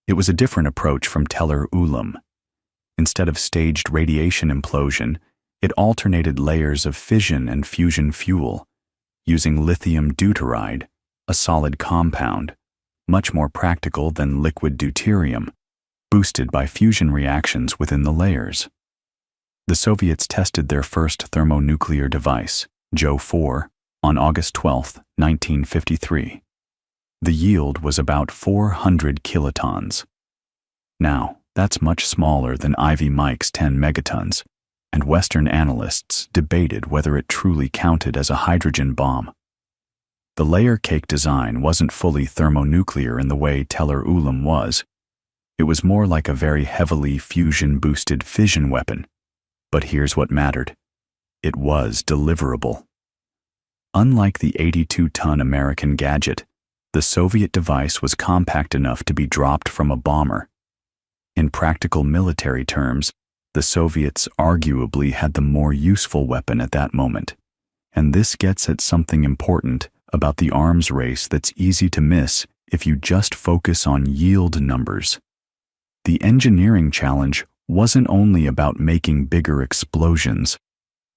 S1: It was a different approach from Teller Ulam. Instead of staged radiation implosion, it alternated layers of fission and fusion fuel, using lithium deuteride, a solid compound, much more practical than liquid deuterium, boosted by fusion reactions within the layers. The Soviets tested their first thermonuclear device, Jo-4, on August 12, 1953. The yield was about 400 kilotons. Now, That's much smaller than Ivy Mike's 10 megatons, and Western analysts debated whether it truly counted as a hydrogen bomb. The layer cake design wasn't fully thermonuclear in the way Teller Ulam was. It was more like a very heavily fusion-boosted fission weapon. But here's what mattered. It was deliverable. Unlike the 82-ton American gadget, the Soviet device was compact enough to be dropped from a bomber. In practical military terms, the Soviets arguably had the more useful weapon at that moment. And this gets at something important about the arms race that's easy to miss if you just focus on yield numbers. The engineering challenge wasn't only about making bigger explosions.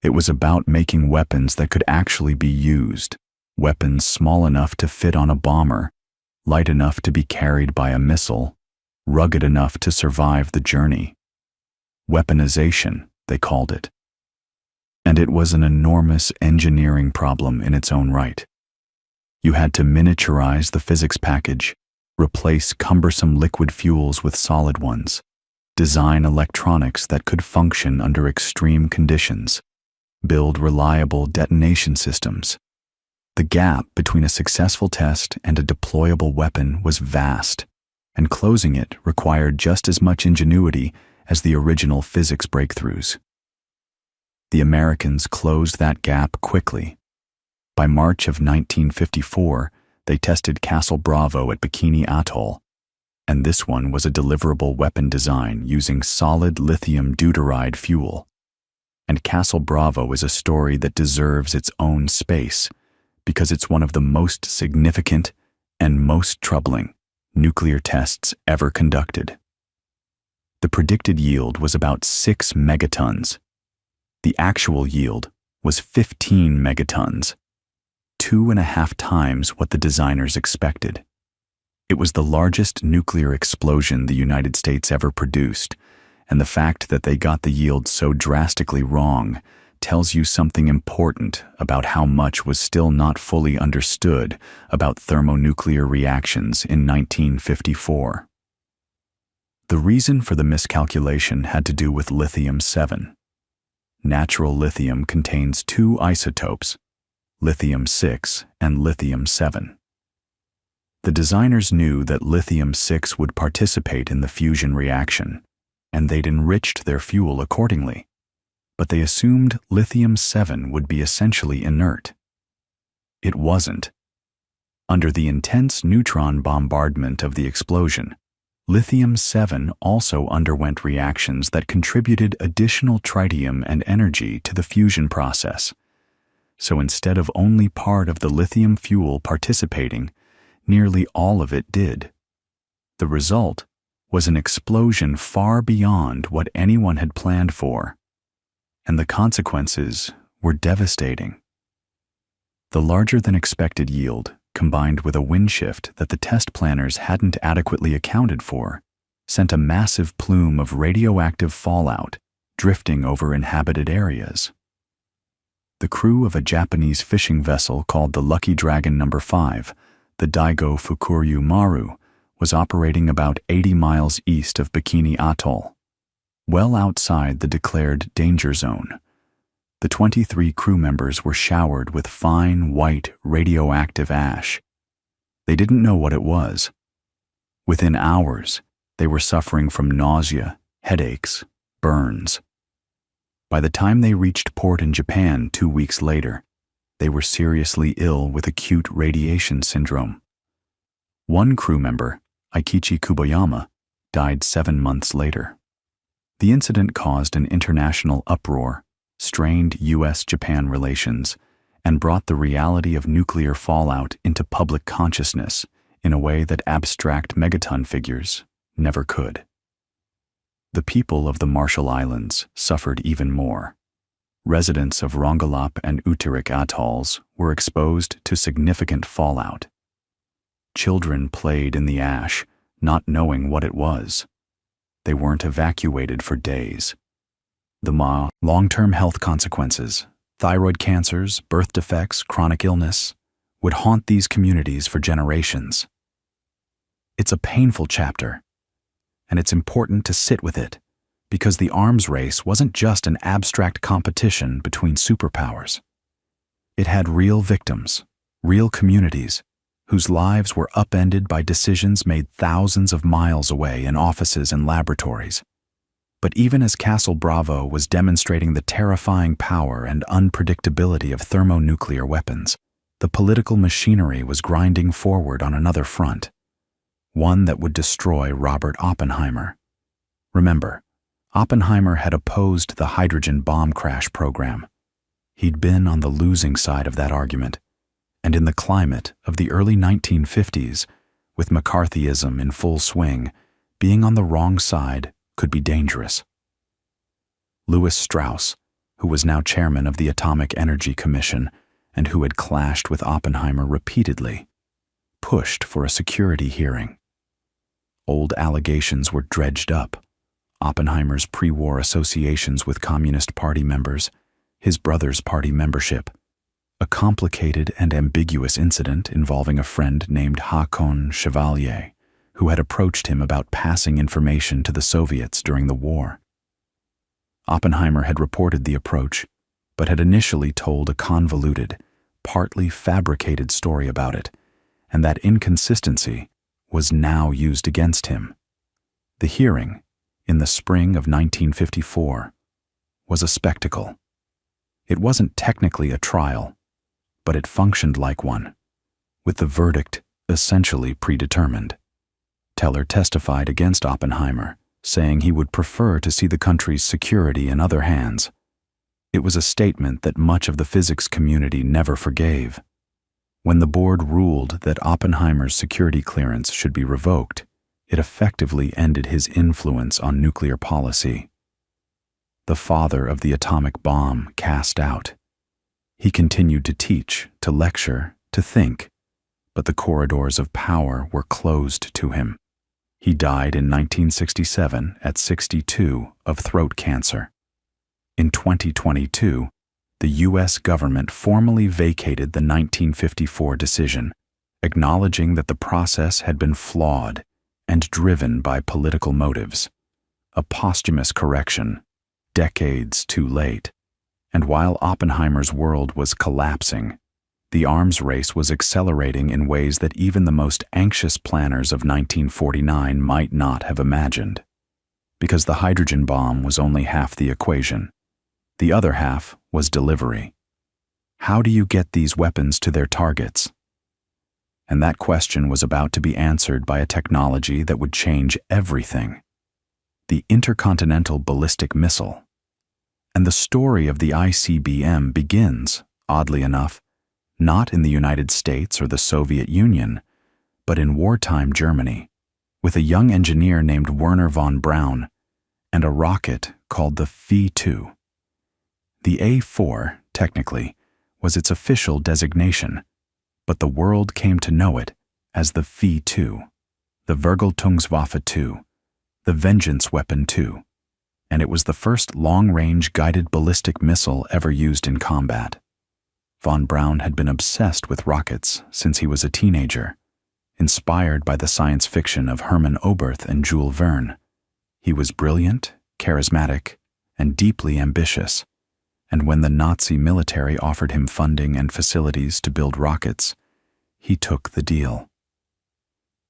S1: It was about making weapons that could actually be used, weapons small enough to fit on a bomber, light enough to be carried by a missile, rugged enough to survive the journey. Weaponization, they called it. And it was an enormous engineering problem in its own right. You had to miniaturize the physics package, replace cumbersome liquid fuels with solid ones, design electronics that could function under extreme conditions, build reliable detonation systems. The gap between a successful test and a deployable weapon was vast, and closing it required just as much ingenuity as the original physics breakthroughs. The Americans closed that gap quickly. By March of 1954, they tested Castle Bravo at Bikini Atoll, and this one was a deliverable weapon design using solid lithium deuteride fuel. And Castle Bravo is a story that deserves its own space because it's one of the most significant and most troubling nuclear tests ever conducted. The predicted yield was about 6 megatons. The actual yield was 15 megatons, 2.5 times what the designers expected. It was the largest nuclear explosion the United States ever produced, and the fact that they got the yield so drastically wrong tells you something important about how much was still not fully understood about thermonuclear reactions in 1954. The reason for the miscalculation had to do with lithium-7. Natural lithium contains 2 isotopes, lithium-6 and lithium-7. The designers knew that lithium-6 would participate in the fusion reaction, and they'd enriched their fuel accordingly, but they assumed lithium-7 would be essentially inert. It wasn't. Under the intense neutron bombardment of the explosion, lithium-7 also underwent reactions that contributed additional tritium and energy to the fusion process. So instead of only part of the lithium fuel participating, nearly all of it did. The result was an explosion far beyond what anyone had planned for, and the consequences were devastating. The larger-than-expected yield, combined with a wind shift that the test planners hadn't adequately accounted for, sent a massive plume of radioactive fallout drifting over inhabited areas. The crew of a Japanese fishing vessel called the Lucky Dragon No. 5, the Daigo Fukuryu Maru, was operating about 80 miles east of Bikini Atoll, well outside the declared danger zone. The 23 crew members were showered with fine, white, radioactive ash. They didn't know what it was. Within hours, they were suffering from nausea, headaches, burns. By the time they reached port in Japan 2 weeks later, they were seriously ill with acute radiation syndrome. One crew member, Aikichi Kuboyama, died 7 months later. The incident caused an international uproar, strained U.S.-Japan relations, and brought the reality of nuclear fallout into public consciousness in a way that abstract megaton figures never could. The people of the Marshall Islands suffered even more. Residents of Rongelap and Uterik atolls were exposed to significant fallout. Children played in the ash, not knowing what it was. They weren't evacuated for days. The long-term health consequences, thyroid cancers, birth defects, chronic illness, would haunt these communities for generations. It's a painful chapter, and it's important to sit with it, because the arms race wasn't just an abstract competition between superpowers. It had real victims, real communities, whose lives were upended by decisions made thousands of miles away in offices and laboratories. But even as Castle Bravo was demonstrating the terrifying power and unpredictability of thermonuclear weapons, the political machinery was grinding forward on another front, one that would destroy Robert Oppenheimer. Remember, Oppenheimer had opposed the hydrogen bomb crash program. He'd been on the losing side of that argument, and in the climate of the early 1950s, with McCarthyism in full swing, being on the wrong side could be dangerous. Lewis Strauss, who was now chairman of the Atomic Energy Commission and who had clashed with Oppenheimer repeatedly, pushed for a security hearing. Old allegations were dredged up. Oppenheimer's pre-war associations with Communist Party members, his brother's party membership, a complicated and ambiguous incident involving a friend named Hakon Chevalier, who had approached him about passing information to the Soviets during the war. Oppenheimer had reported the approach, but had initially told a convoluted, partly fabricated story about it, and that inconsistency was now used against him. The hearing, in the spring of 1954, was a spectacle. It wasn't technically a trial, but it functioned like one, with the verdict essentially predetermined. Teller testified against Oppenheimer, saying he would prefer to see the country's security in other hands. It was a statement that much of the physics community never forgave. When the board ruled that Oppenheimer's security clearance should be revoked, it effectively ended his influence on nuclear policy. The father of the atomic bomb cast out. He continued to teach, to lecture, to think, but the corridors of power were closed to him. He died in 1967 at 62 of throat cancer. In 2022, the U.S. government formally vacated the 1954 decision, acknowledging that the process had been flawed and driven by political motives. A posthumous correction, decades too late. And while Oppenheimer's world was collapsing, the arms race was accelerating in ways that even the most anxious planners of 1949 might not have imagined. Because the hydrogen bomb was only half the equation. The other half was delivery. How do you get these weapons to their targets? And that question was about to be answered by a technology that would change everything: the intercontinental ballistic missile. And the story of the ICBM begins, oddly enough, not in the United States or the Soviet Union, but in wartime Germany, with a young engineer named Wernher von Braun and a rocket called the V-2. The A-4, technically, was its official designation, but the world came to know it as the V-2, the Vergeltungswaffe 2, the Vengeance Weapon 2, and it was the first long-range guided ballistic missile ever used in combat. Von Braun had been obsessed with rockets since he was a teenager, inspired by the science fiction of Hermann Oberth and Jules Verne. He was brilliant, charismatic, and deeply ambitious, and when the Nazi military offered him funding and facilities to build rockets, he took the deal.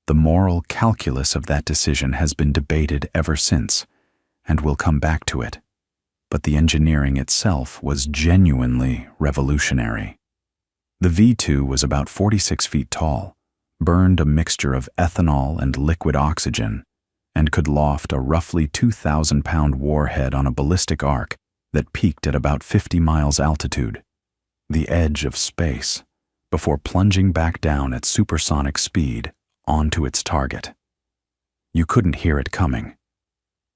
S1: The moral calculus of that decision has been debated ever since, and we'll come back to it. But the engineering itself was genuinely revolutionary. The V-2 was about 46 feet tall, burned a mixture of ethanol and liquid oxygen, and could loft a roughly 2,000-pound warhead on a ballistic arc that peaked at about 50 miles altitude, the edge of space, before plunging back down at supersonic speed onto its target. You couldn't hear it coming.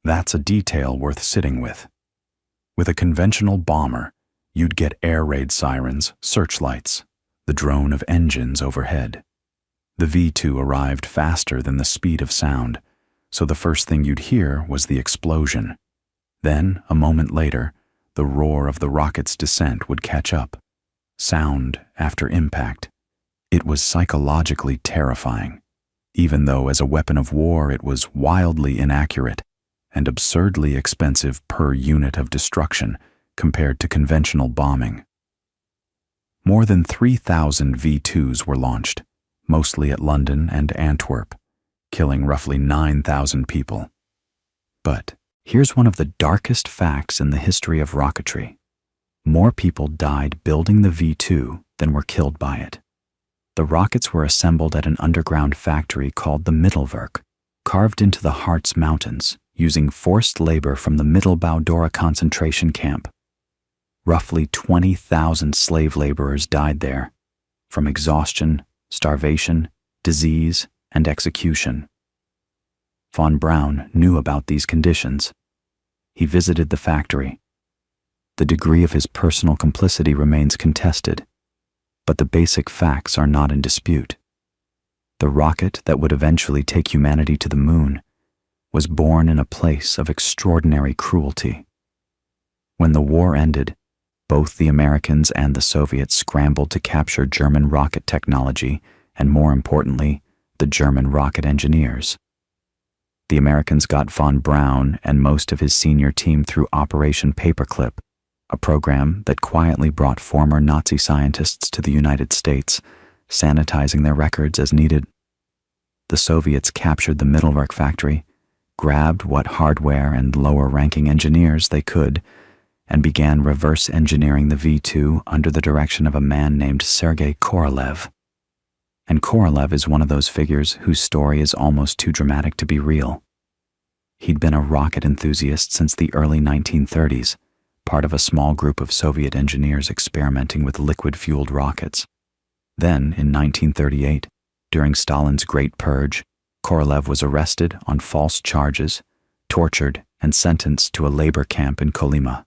S1: That's a detail worth sitting with. With a conventional bomber, you'd get air raid sirens, searchlights, the drone of engines overhead. The V-2 arrived faster than the speed of sound, so the first thing you'd hear was the explosion. Then, a moment later, the roar of the rocket's descent would catch up. Sound after impact. It was psychologically terrifying. even though as a weapon of war it was wildly inaccurate and absurdly expensive per unit of destruction compared to conventional bombing. More than 3,000 V-2s were launched, mostly at London and Antwerp, killing roughly 9,000 people. But here's one of the darkest facts in the history of rocketry. More people died building the V-2 than were killed by it. The rockets were assembled at an underground factory called the Mittelwerk, carved into the Harz Mountains, using forced labor from the Mittelbau-Dora concentration camp. Roughly 20,000 slave laborers died there, from exhaustion, starvation, disease, and execution. Von Braun knew about these conditions. He visited the factory. The degree of his personal complicity remains contested, but the basic facts are not in dispute. The rocket that would eventually take humanity to the moon was born in a place of extraordinary cruelty. When the war ended, both the Americans and the Soviets scrambled to capture German rocket technology and, more importantly, the German rocket engineers. The Americans got von Braun and most of his senior team through Operation Paperclip, a program that quietly brought former Nazi scientists to the United States, sanitizing their records as needed. The Soviets captured the Mittelwerk factory, grabbed what hardware and lower-ranking engineers they could, and began reverse engineering the V-2 under the direction of a man named Sergei Korolev. And Korolev is one of those figures whose story is almost too dramatic to be real. He'd been a rocket enthusiast since the early 1930s, part of a small group of Soviet engineers experimenting with liquid-fueled rockets. Then, in 1938, during Stalin's Great Purge, Korolev was arrested on false charges, tortured, and sentenced to a labor camp in Kolyma,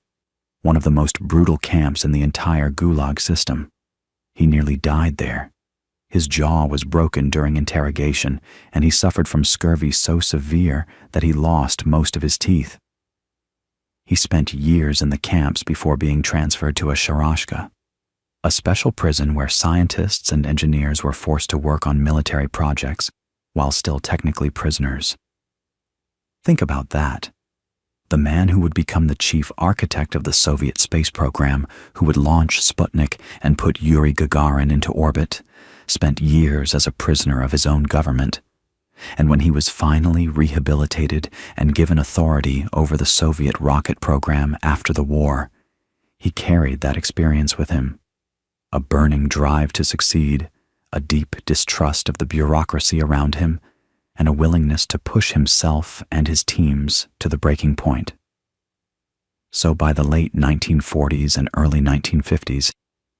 S1: one of the most brutal camps in the entire Gulag system. He nearly died there. His jaw was broken during interrogation, and he suffered from scurvy so severe that he lost most of his teeth. He spent years in the camps before being transferred to a Sharashka, a special prison where scientists and engineers were forced to work on military projects while still technically prisoners. Think about that. The man who would become the chief architect of the Soviet space program, who would launch Sputnik and put Yuri Gagarin into orbit, spent years as a prisoner of his own government. And when he was finally rehabilitated and given authority over the Soviet rocket program after the war, he carried that experience with him. A burning drive to succeed, a deep distrust of the bureaucracy around him, and a willingness to push himself and his teams to the breaking point. So by the late 1940s and early 1950s,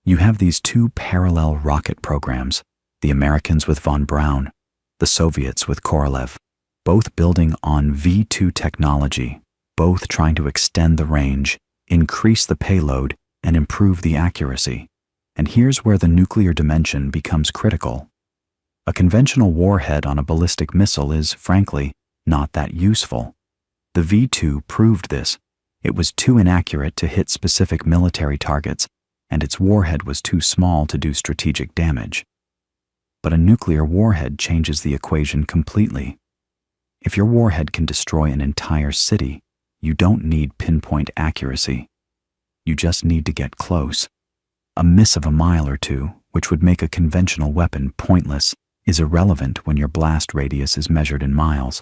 S1: you have these two parallel rocket programs, the Americans with von Braun, the Soviets with Korolev, both building on V-2 technology, both trying to extend the range, increase the payload, and improve the accuracy. And here's where the nuclear dimension becomes critical. A conventional warhead on a ballistic missile is, frankly, not that useful. The V-2 proved this. It was too inaccurate to hit specific military targets, and its warhead was too small to do strategic damage. But a nuclear warhead changes the equation completely. If your warhead can destroy an entire city, you don't need pinpoint accuracy. You just need to get close. A miss of a mile or two, which would make a conventional weapon pointless, is irrelevant when your blast radius is measured in miles.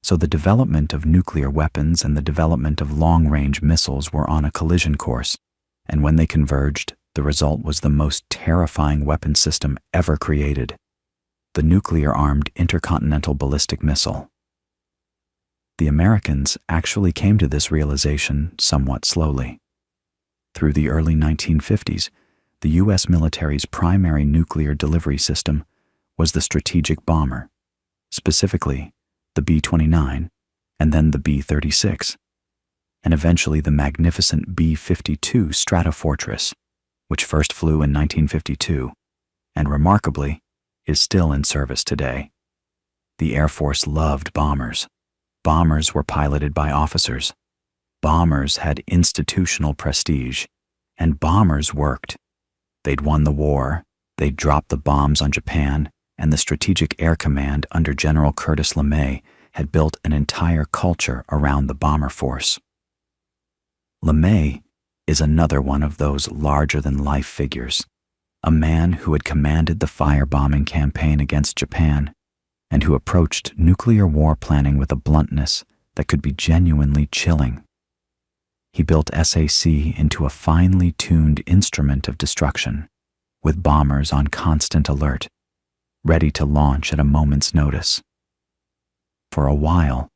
S1: So the development of nuclear weapons and the development of long-range missiles were on a collision course, and when they converged, the result was the most terrifying weapon system ever created, the nuclear-armed intercontinental ballistic missile. The Americans actually came to this realization somewhat slowly. Through the early 1950s, the U.S. military's primary nuclear delivery system was the strategic bomber, specifically the B-29, and then the B-36, and eventually the magnificent B-52 Stratofortress, which first flew in 1952, and remarkably, is still in service today. The Air Force loved bombers. Bombers were piloted by officers. Bombers had institutional prestige, and bombers worked. They'd won the war, they'd dropped the bombs on Japan, and the Strategic Air Command under General Curtis LeMay had built an entire culture around the bomber force. LeMay is another one of those larger-than-life figures, a man who had commanded the firebombing campaign against Japan and who approached nuclear war planning with a bluntness that could be genuinely chilling. He built SAC into a finely tuned instrument of destruction, with bombers on constant alert, ready to launch at a moment's notice. For a while,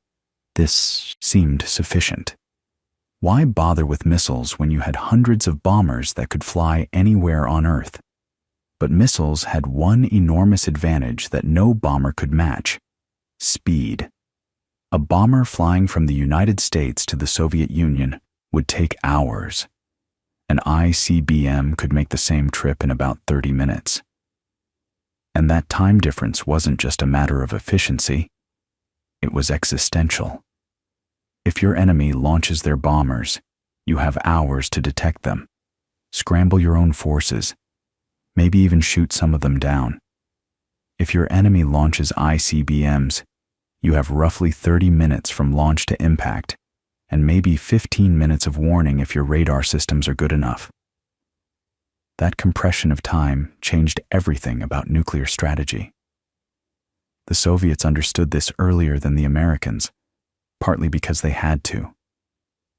S1: this seemed sufficient. Why bother with missiles when you had hundreds of bombers that could fly anywhere on Earth? But missiles had one enormous advantage that no bomber could match: speed. A bomber flying from the United States to the Soviet Union would take hours. An ICBM could make the same trip in about 30 minutes. And that time difference wasn't just a matter of efficiency, it was existential. If your enemy launches their bombers, you have hours to detect them, scramble your own forces, maybe even shoot some of them down. If your enemy launches ICBMs, you have roughly 30 minutes from launch to impact, and maybe 15 minutes of warning if your radar systems are good enough. That compression of time changed everything about nuclear strategy. The Soviets understood this earlier than the Americans, partly because they had to.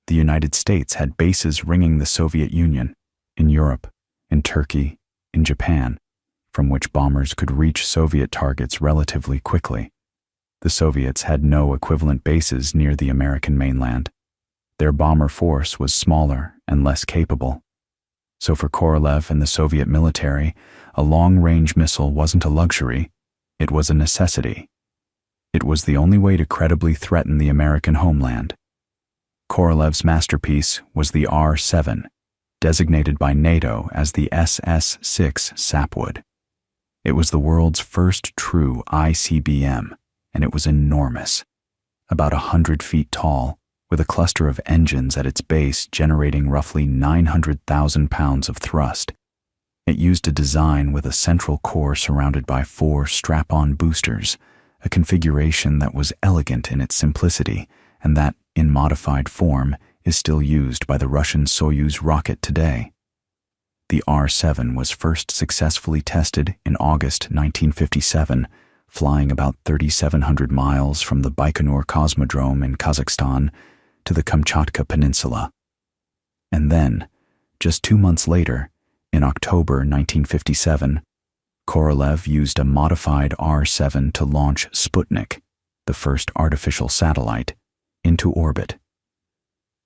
S1: The United States had bases ringing the Soviet Union, in Europe, in Turkey, in Japan, from which bombers could reach Soviet targets relatively quickly. The Soviets had no equivalent bases near the American mainland. Their bomber force was smaller and less capable. So for Korolev and the Soviet military, a long-range missile wasn't a luxury, it was a necessity. It was the only way to credibly threaten the American homeland. Korolev's masterpiece was the R-7, designated by NATO as the SS-6 Sapwood. It was the world's first true ICBM, and it was enormous, about 100 feet tall, with a cluster of engines at its base generating roughly 900,000 pounds of thrust. It used a design with a central core surrounded by 4 strap-on boosters, a configuration that was elegant in its simplicity and that, in modified form, is still used by the Russian Soyuz rocket today. The R-7 was first successfully tested in August 1957, flying about 3,700 miles from the Baikonur Cosmodrome in Kazakhstan to the Kamchatka Peninsula. And then, just 2 months later, in October 1957, Korolev used a modified R-7 to launch Sputnik, the first artificial satellite, into orbit.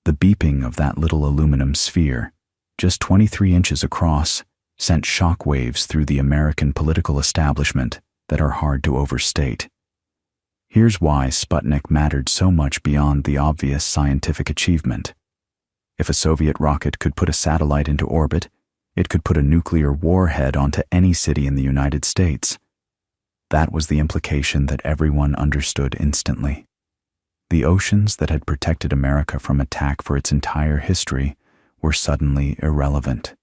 S1: The beeping of that little aluminum sphere, just 23 inches across, sent shock waves through the American political establishment that are hard to overstate. Here's why Sputnik mattered so much beyond the obvious scientific achievement. If a Soviet rocket could put a satellite into orbit, it could put a nuclear warhead onto any city in the United States. That was the implication that everyone understood instantly. The oceans that had protected America from attack for its entire history were suddenly irrelevant.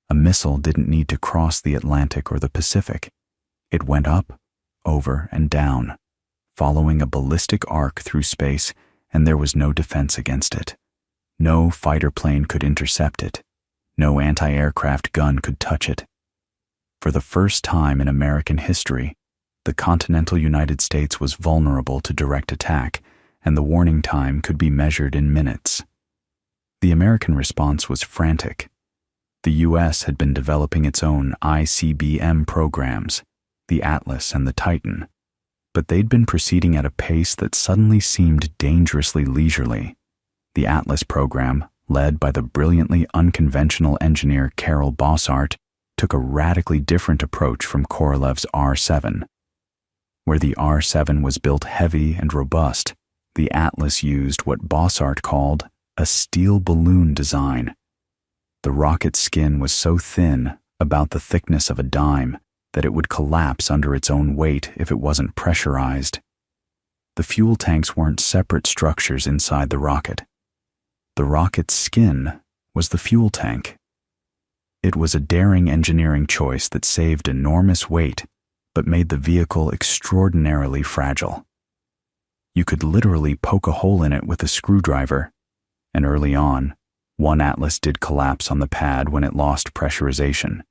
S1: A missile didn't need to cross the Atlantic or the Pacific. It went up, over, and down, following a ballistic arc through space, and there was no defense against it. No fighter plane could intercept it. No anti-aircraft gun could touch it. For the first time in American history, the continental United States was vulnerable to direct attack, and the warning time could be measured in minutes. The American response was frantic. The U.S. had been developing its own ICBM programs, the Atlas and the Titan, but they'd been proceeding at a pace that suddenly seemed dangerously leisurely. The Atlas program, led by the brilliantly unconventional engineer Carol Bossart, took a radically different approach from Korolev's R-7. Where the R-7 was built heavy and robust, the Atlas used what Bossart called a steel balloon design. The rocket's skin was so thin, about the thickness of a dime, that it would collapse under its own weight if it wasn't pressurized. The fuel tanks weren't separate structures inside the rocket. The rocket's skin was the fuel tank. It was a daring engineering choice that saved enormous weight, but made the vehicle extraordinarily fragile. You could literally poke a hole in it with a screwdriver, and early on, one Atlas did collapse on the pad when it lost pressurization.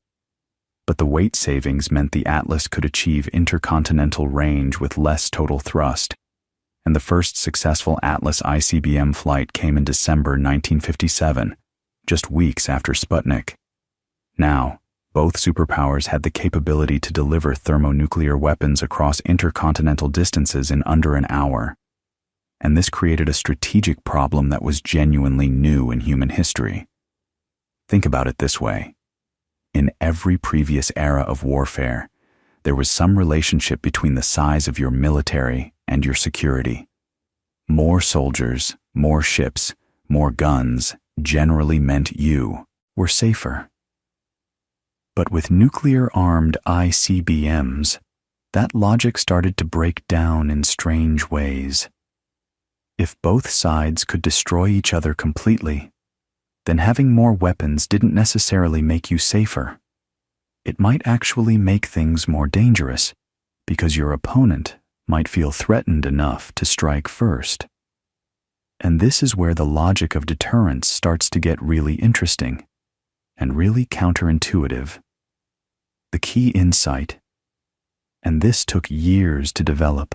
S1: But the weight savings meant the Atlas could achieve intercontinental range with less total thrust, and the first successful Atlas ICBM flight came in December 1957, just weeks after Sputnik. Now, both superpowers had the capability to deliver thermonuclear weapons across intercontinental distances in under an hour. And this created a strategic problem that was genuinely new in human history. Think about it this way. In every previous era of warfare, there was some relationship between the size of your military and your security. More soldiers, more ships, more guns generally meant you were safer. But with nuclear-armed ICBMs, that logic started to break down in strange ways. If both sides could destroy each other completely, then having more weapons didn't necessarily make you safer. It might actually make things more dangerous, because your opponent might feel threatened enough to strike first. And this is where the logic of deterrence starts to get really interesting and really counterintuitive. The key insight, and this took years to develop,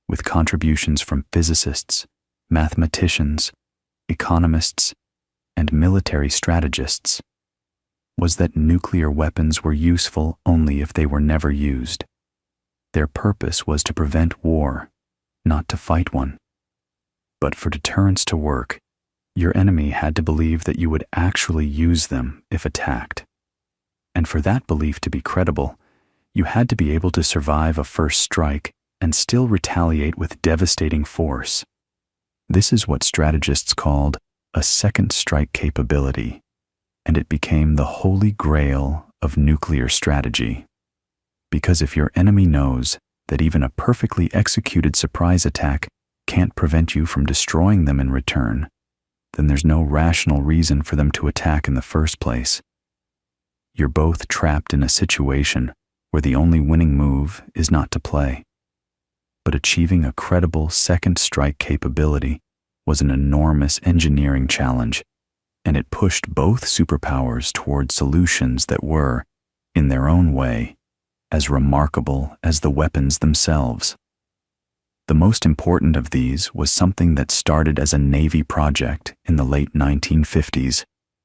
S1: with contributions from physicists, mathematicians, economists, and military strategists, was that nuclear weapons were useful only if they were never used. Their purpose was to prevent war, not to fight one. But for deterrence to work, your enemy had to believe that you would actually use them if attacked. And for that belief to be credible, you had to be able to survive a first strike and still retaliate with devastating force. This is what strategists called a second strike capability, and it became the holy grail of nuclear strategy. Because if your enemy knows that even a perfectly executed surprise attack can't prevent you from destroying them in return, then there's no rational reason for them to attack in the first place. You're both trapped in a situation where the only winning move is not to play. But achieving a credible second strike capability was an enormous engineering challenge, and it pushed both superpowers toward solutions that were, in their own way, as remarkable as the weapons themselves. The most important of these was something that started as a Navy project in the late 1950s,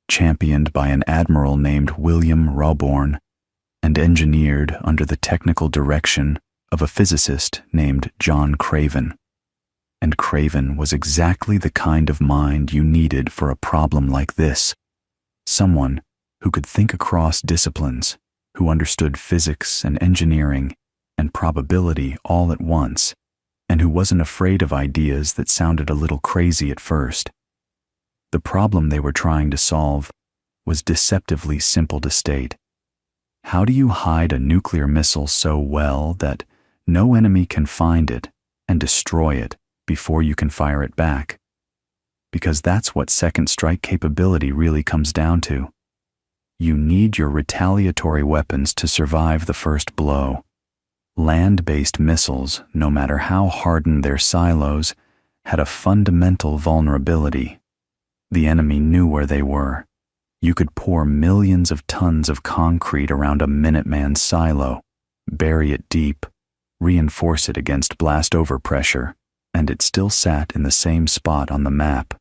S1: championed by an admiral named William Rawborn, and engineered under the technical direction of a physicist named John Craven. And Craven was exactly the kind of mind you needed for a problem like this. Someone who could think across disciplines, who understood physics and engineering and probability all at once, and who wasn't afraid of ideas that sounded a little crazy at first. The problem they were trying to solve was deceptively simple to state. How do you hide a nuclear missile so well that no enemy can find it and destroy it before you can fire it back? Because that's what second strike capability really comes down to. You need your retaliatory weapons to survive the first blow. Land-based missiles, no matter how hardened their silos, had a fundamental vulnerability. The enemy knew where they were. You could pour millions of tons of concrete around a Minuteman silo, bury it deep, reinforce it against blast-over pressure, and it still sat in the same spot on the map,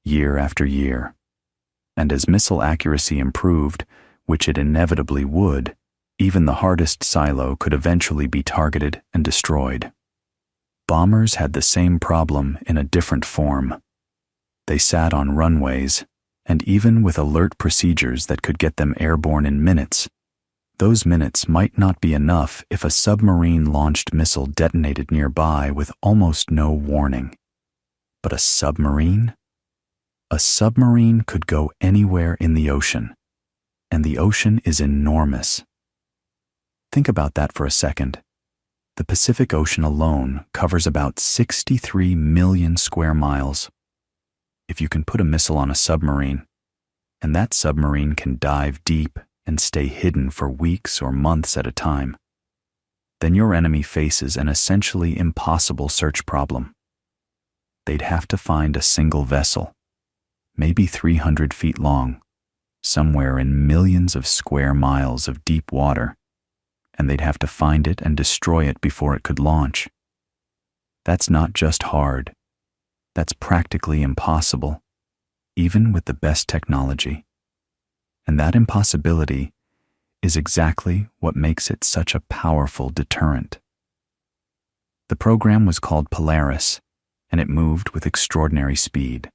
S1: year after year. And as missile accuracy improved, which it inevitably would, even the hardest silo could eventually be targeted and destroyed. Bombers had the same problem in a different form. They sat on runways, and even with alert procedures that could get them airborne in minutes, those minutes might not be enough if a submarine-launched missile detonated nearby with almost no warning. But a submarine? A submarine could go anywhere in the ocean, and the ocean is enormous. Think about that for a second. The Pacific Ocean alone covers about 63 million square miles. If you can put a missile on a submarine, and that submarine can dive deep and stay hidden for weeks or months at a time, then your enemy faces an essentially impossible search problem. They'd have to find a single vessel, maybe 300 feet long, somewhere in millions of square miles of deep water, and they'd have to find it and destroy it before it could launch. That's not just hard. That's practically impossible, even with the best technology. And that impossibility is exactly what makes it such a powerful deterrent. The program was called Polaris, and it moved with extraordinary speed.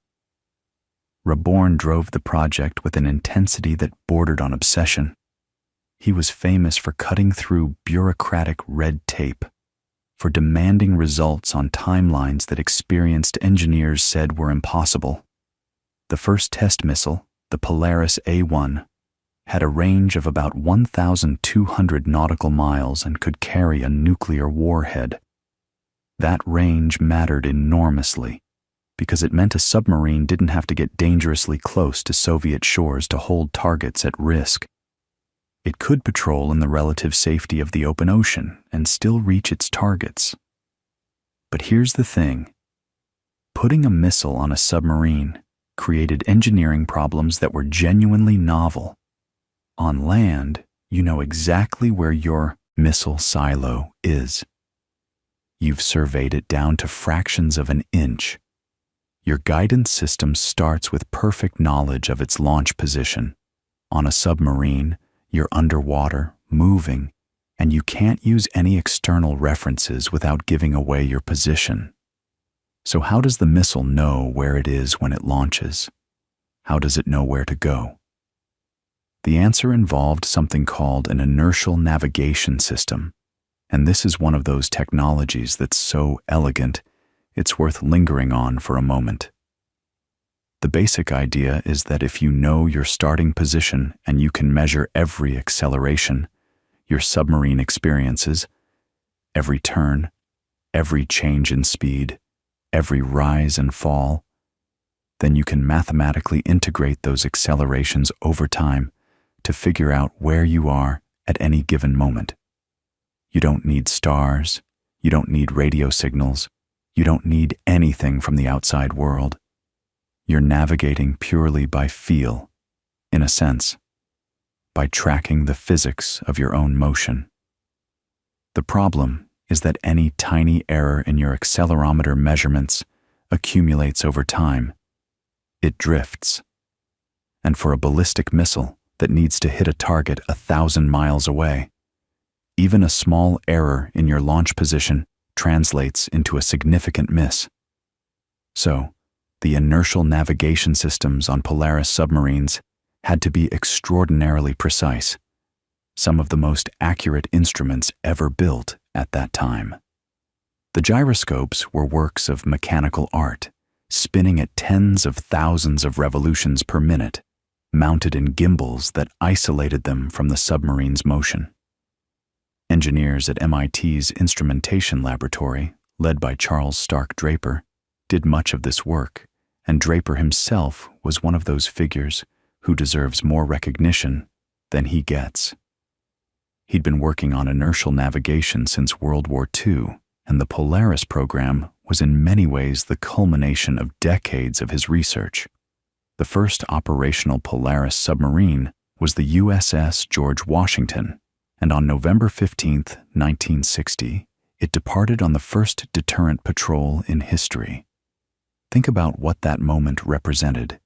S1: Reborn drove the project with an intensity that bordered on obsession. He was famous for cutting through bureaucratic red tape, for demanding results on timelines that experienced engineers said were impossible. The first test missile, the Polaris A-1, had a range of about 1,200 nautical miles and could carry a nuclear warhead. That range mattered enormously, because it meant a submarine didn't have to get dangerously close to Soviet shores to hold targets at risk. It could patrol in the relative safety of the open ocean and still reach its targets. But here's the thing. Putting a missile on a submarine created engineering problems that were genuinely novel. On land, you know exactly where your missile silo is. You've surveyed it down to fractions of an inch. Your guidance system starts with perfect knowledge of its launch position. On a submarine, you're underwater, moving, and you can't use any external references without giving away your position. So how does the missile know where it is when it launches? How does it know where to go? The answer involved something called an inertial navigation system, and this is one of those technologies that's so elegant, it's worth lingering on for a moment. The basic idea is that if you know your starting position and you can measure every acceleration your submarine experiences, every turn, every change in speed, every rise and fall, then you can mathematically integrate those accelerations over time to figure out where you are at any given moment. You don't need stars, you don't need radio signals, you don't need anything from the outside world. You're navigating purely by feel, in a sense, by tracking the physics of your own motion. The problem is that any tiny error in your accelerometer measurements accumulates over time. It drifts. And for a ballistic missile that needs to hit a target 1,000 miles away, even a small error in your launch position translates into a significant miss. So, the inertial navigation systems on Polaris submarines had to be extraordinarily precise, some of the most accurate instruments ever built at that time. The gyroscopes were works of mechanical art, spinning at tens of thousands of revolutions per minute, mounted in gimbals that isolated them from the submarine's motion. Engineers at MIT's instrumentation laboratory, led by Charles Stark Draper, did much of this work, and Draper himself was one of those figures who deserves more recognition than he gets. He'd been working on inertial navigation since World War II, and the Polaris program was in many ways the culmination of decades of his research. The first operational Polaris submarine was the USS George Washington, and on November 15, 1960, it departed on the first deterrent patrol in history. Think about what that moment represented.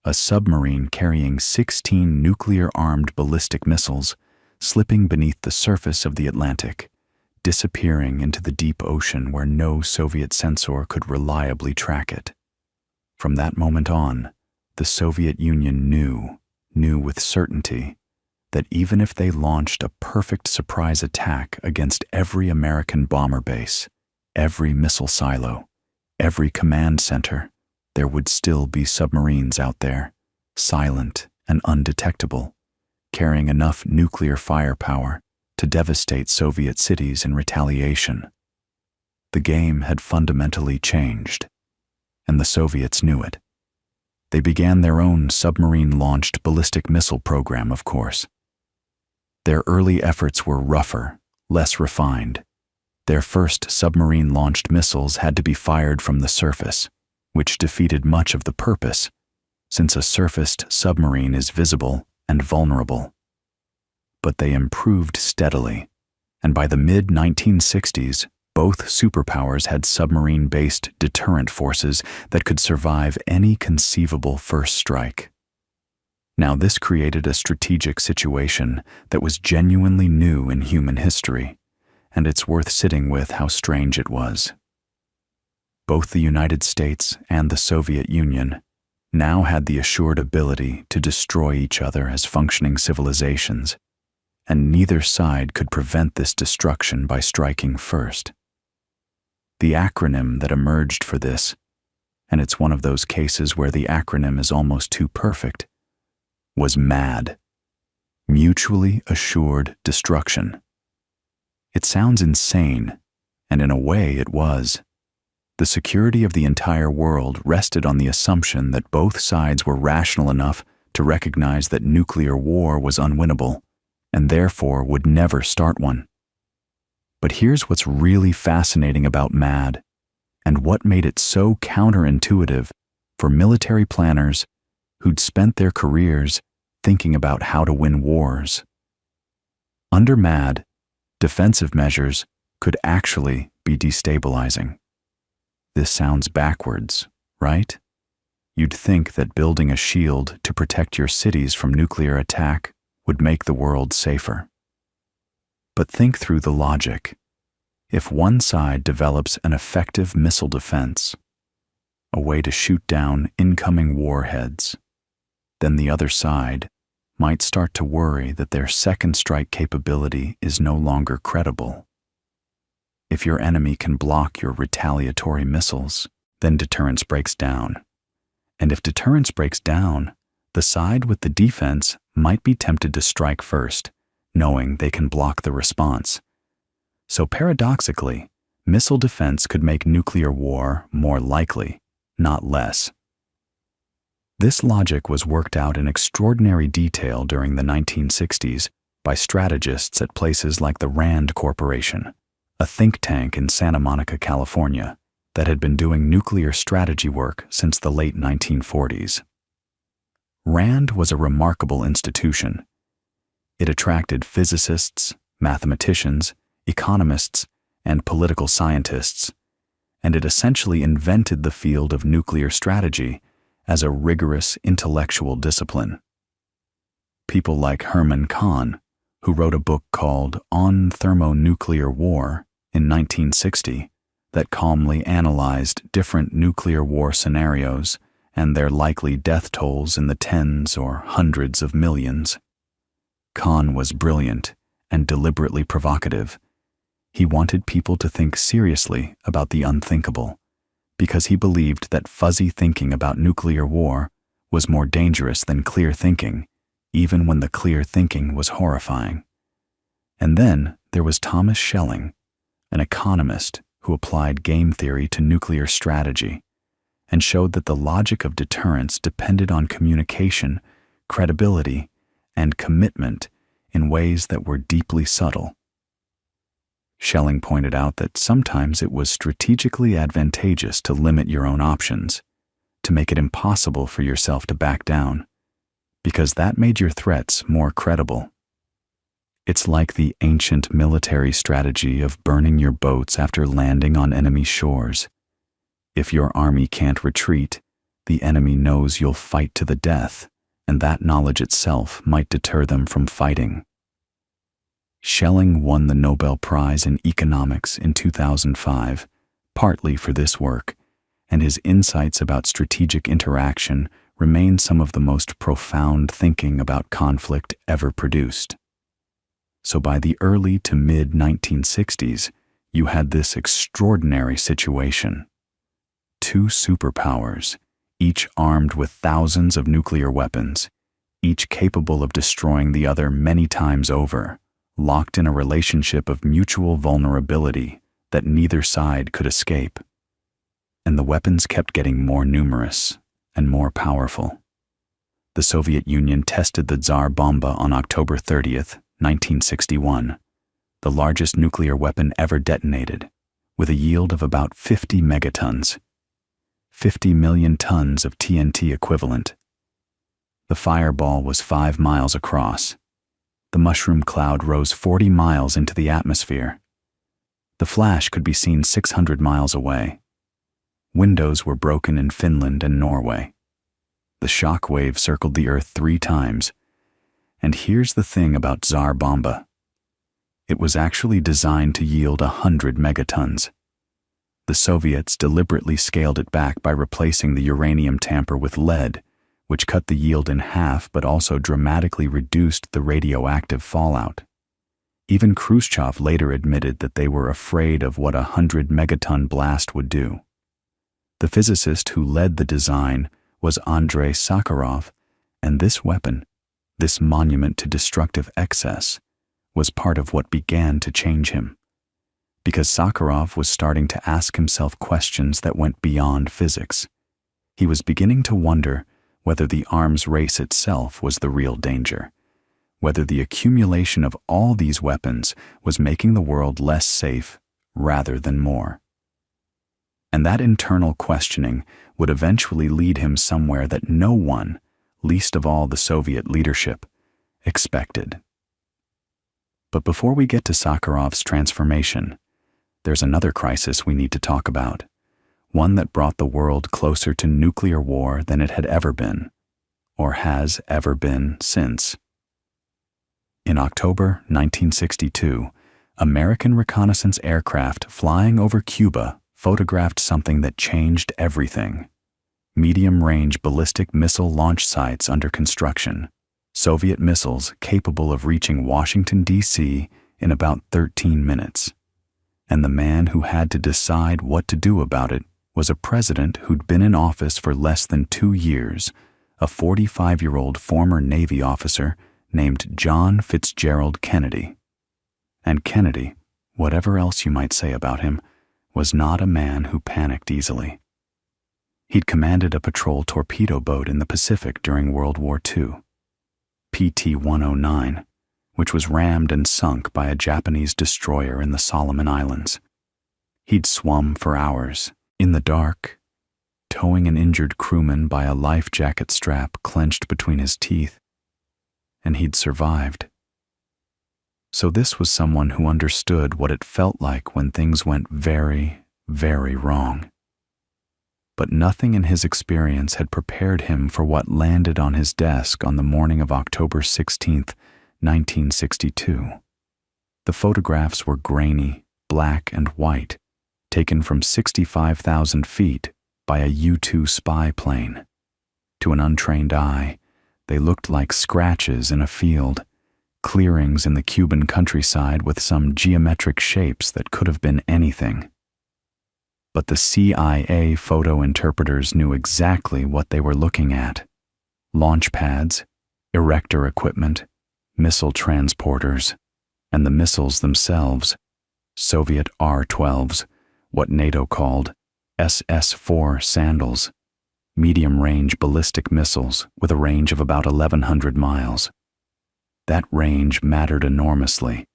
S1: A submarine carrying 16 nuclear-armed ballistic missiles slipping beneath the surface of the Atlantic, disappearing into the deep ocean where no Soviet sensor could reliably track it. From that moment on, the Soviet Union knew with certainty that even if they launched a perfect surprise attack against every American bomber base, every missile silo, every command center, there would still be submarines out there, silent and undetectable, carrying enough nuclear firepower to devastate Soviet cities in retaliation. The game had fundamentally changed, and the Soviets knew it. They began their own submarine-launched ballistic missile program, of course. Their early efforts were rougher, less refined. Their first submarine-launched missiles had to be fired from the surface, which defeated much of the purpose, since a surfaced submarine is visible and vulnerable. But they improved steadily, and by the mid-1960s, both superpowers had submarine-based deterrent forces that could survive any conceivable first strike. Now, this created a strategic situation that was genuinely new in human history, and it's worth sitting with how strange it was. Both the United States and the Soviet Union now had the assured ability to destroy each other as functioning civilizations, and neither side could prevent this destruction by striking first. The acronym that emerged for this, and it's one of those cases where the acronym is almost too perfect, was MAD, Mutually Assured Destruction. It sounds insane, and in a way it was. The security of the entire world rested on the assumption that both sides were rational enough to recognize that nuclear war was unwinnable, and therefore would never start one. But here's what's really fascinating about MAD, and what made it so counterintuitive for military planners who'd spent their careers thinking about how to win wars. Under MAD, defensive measures could actually be destabilizing. This sounds backwards, right? You'd think that building a shield to protect your cities from nuclear attack would make the world safer. But think through the logic. If one side develops an effective missile defense, a way to shoot down incoming warheads, then the other side might start to worry that their second strike capability is no longer credible. If your enemy can block your retaliatory missiles, then deterrence breaks down. And if deterrence breaks down, the side with the defense might be tempted to strike first, knowing they can block the response. So paradoxically, missile defense could make nuclear war more likely, not less. This logic was worked out in extraordinary detail during the 1960s by strategists at places like the RAND Corporation, a think tank in Santa Monica, California, that had been doing nuclear strategy work since the late 1940s. RAND was a remarkable institution. It attracted physicists, mathematicians, economists, and political scientists, and it essentially invented the field of nuclear strategy as a rigorous intellectual discipline. People like Herman Kahn, who wrote a book called On Thermonuclear War in 1960 that calmly analyzed different nuclear war scenarios and their likely death tolls in the tens or hundreds of millions. Kahn was brilliant and deliberately provocative. He wanted people to think seriously about the unthinkable, because he believed that fuzzy thinking about nuclear war was more dangerous than clear thinking, even when the clear thinking was horrifying. And then there was Thomas Schelling, an economist who applied game theory to nuclear strategy and showed that the logic of deterrence depended on communication, credibility, and commitment in ways that were deeply subtle. Schelling pointed out that sometimes it was strategically advantageous to limit your own options, to make it impossible for yourself to back down, because that made your threats more credible. It's like the ancient military strategy of burning your boats after landing on enemy shores. If your army can't retreat, the enemy knows you'll fight to the death, and that knowledge itself might deter them from fighting. Schelling won the Nobel Prize in Economics in 2005, partly for this work, and his insights about strategic interaction remain some of the most profound thinking about conflict ever produced. So by the early to mid-1960s, you had this extraordinary situation. Two superpowers, each armed with thousands of nuclear weapons, each capable of destroying the other many times over, locked in a relationship of mutual vulnerability that neither side could escape. And the weapons kept getting more numerous and more powerful. The Soviet Union tested the Tsar Bomba on October 30th, 1961, the largest nuclear weapon ever detonated, with a yield of about 50 megatons. 50 million tons of TNT equivalent. The fireball was 5 miles across. The mushroom cloud rose 40 miles into the atmosphere. The flash could be seen 600 miles away. Windows were broken in Finland and Norway. The shock wave circled the Earth 3 times. And here's the thing about Tsar Bomba. It was actually designed to yield 100 megatons. The Soviets deliberately scaled it back by replacing the uranium tamper with lead, which cut the yield in half but also dramatically reduced the radioactive fallout. Even Khrushchev later admitted that they were afraid of what a 100 megaton blast would do. The physicist who led the design was Andrei Sakharov, and this weapon, this monument to destructive excess, was part of what began to change him. Because Sakharov was starting to ask himself questions that went beyond physics. He was beginning to wonder whether the arms race itself was the real danger, whether the accumulation of all these weapons was making the world less safe rather than more. And that internal questioning would eventually lead him somewhere that no one, least of all the Soviet leadership, expected. But before we get to Sakharov's transformation, there's another crisis we need to talk about, one that brought the world closer to nuclear war than it had ever been, or has ever been since. In October 1962, American reconnaissance aircraft flying over Cuba photographed something that changed everything. Medium-range ballistic missile launch sites under construction, Soviet missiles capable of reaching Washington, D.C. in about 13 minutes. And the man who had to decide what to do about it was a president who'd been in office for less than 2 years, a 45-year-old former Navy officer named John Fitzgerald Kennedy. And Kennedy, whatever else you might say about him, was not a man who panicked easily. He'd commanded a patrol torpedo boat in the Pacific during World War II, PT-109, which was rammed and sunk by a Japanese destroyer in the Solomon Islands. He'd swum for hours, in the dark, towing an injured crewman by a life jacket strap clenched between his teeth, and he'd survived. So this was someone who understood what it felt like when things went very, very wrong. But nothing in his experience had prepared him for what landed on his desk on the morning of October 16th, 1962. The photographs were grainy, black and white, taken from 65,000 feet by a U-2 spy plane. To an untrained eye, they looked like scratches in a field, clearings in the Cuban countryside with some geometric shapes that could have been anything. But the CIA photo interpreters knew exactly what they were looking at. Launch pads, erector equipment, missile transporters, and the missiles themselves, Soviet R-12s, what NATO called SS-4 Sandals, medium-range ballistic missiles with a range of about 1,100 miles. That range mattered enormously,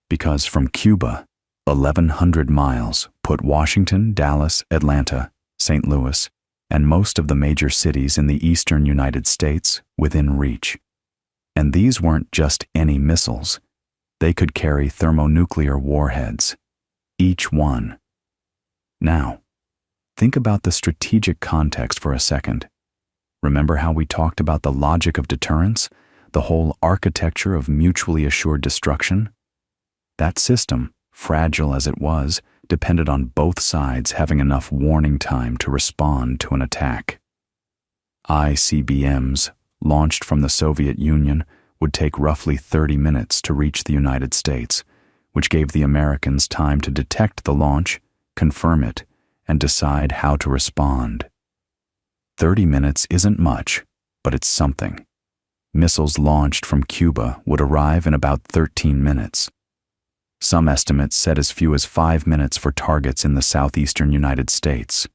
S1: because from Cuba, 1,100 miles put Washington, Dallas, Atlanta, St. Louis, and most of the major cities in the eastern United States within reach. And these weren't just any missiles. They could carry thermonuclear warheads, each one. Now, think about the strategic context for a second. Remember how we talked about the logic of deterrence, the whole architecture of mutually assured destruction? That system, fragile as it was, depended on both sides having enough warning time to respond to an attack. ICBMs, launched from the Soviet Union, would take roughly 30 minutes to reach the United States, which gave the Americans time to detect the launch, confirm it, and decide how to respond. 30 minutes isn't much, but it's something. Missiles launched from Cuba would arrive in about 13 minutes. Some estimates said as few as 5 minutes for targets in the southeastern United States.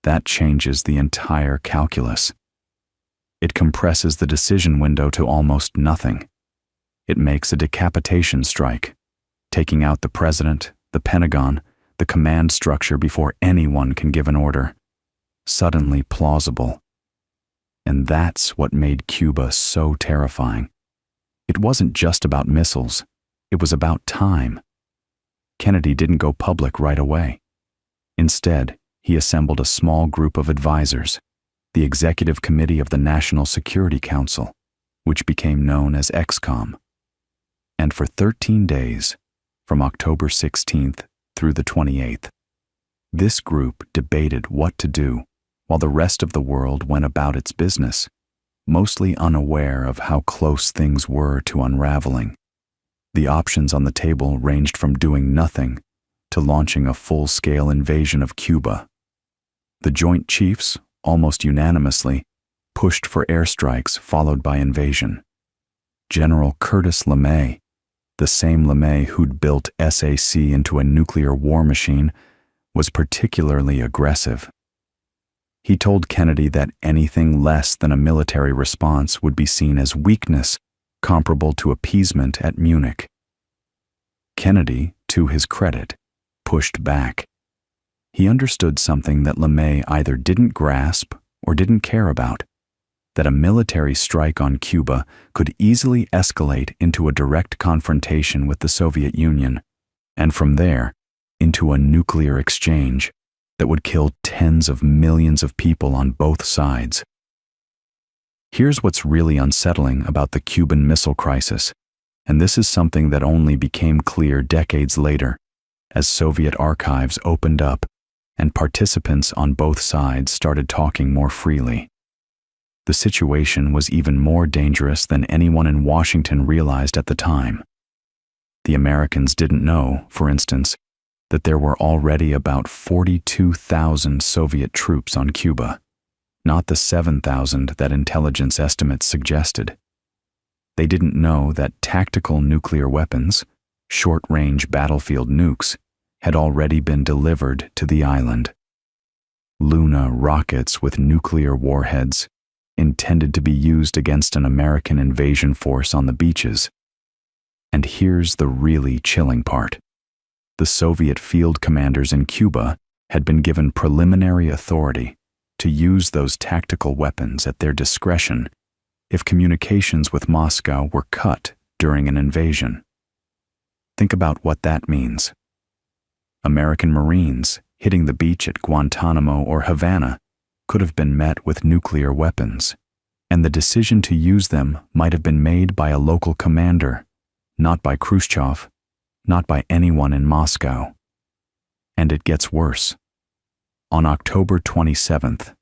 S1: That changes the entire calculus. It compresses the decision window to almost nothing. It makes a decapitation strike. taking out the president, the Pentagon, the command structure before anyone can give an order. Suddenly plausible. And that's what made Cuba so terrifying. It wasn't just about missiles. It was about time. Kennedy didn't go public right away. Instead, he assembled a small group of advisors, the Executive Committee of the National Security Council, which became known as EXCOM. And for 13 days, from October 16th through the 28th, this group debated what to do while the rest of the world went about its business, mostly unaware of how close things were to unraveling. The options on the table ranged from doing nothing to launching a full-scale invasion of Cuba. The Joint Chiefs, almost unanimously, pushed for airstrikes followed by invasion. General Curtis LeMay, the same LeMay who'd built SAC into a nuclear war machine, was particularly aggressive. He told Kennedy that anything less than a military response would be seen as weakness, comparable to appeasement at Munich. Kennedy, to his credit, pushed back. He understood something that LeMay either didn't grasp or didn't care about, that a military strike on Cuba could easily escalate into a direct confrontation with the Soviet Union, and from there, into a nuclear exchange that would kill tens of millions of people on both sides. Here's what's really unsettling about the Cuban Missile Crisis, and this is something that only became clear decades later, as Soviet archives opened up and participants on both sides started talking more freely. The situation was even more dangerous than anyone in Washington realized at the time. The Americans didn't know, for instance, that there were already about 42,000 Soviet troops on Cuba, not the 7,000 that intelligence estimates suggested. They didn't know that tactical nuclear weapons, short-range battlefield nukes, had already been delivered to the island. Luna rockets with nuclear warheads, intended to be used against an American invasion force on the beaches. And here's the really chilling part. The Soviet field commanders in Cuba had been given preliminary authority to use those tactical weapons at their discretion if communications with Moscow were cut during an invasion. Think about what that means. American Marines hitting the beach at Guantanamo or Havana could have been met with nuclear weapons, and the decision to use them might have been made by a local commander, not by Khrushchev, not by anyone in Moscow. And it gets worse. On October 27th,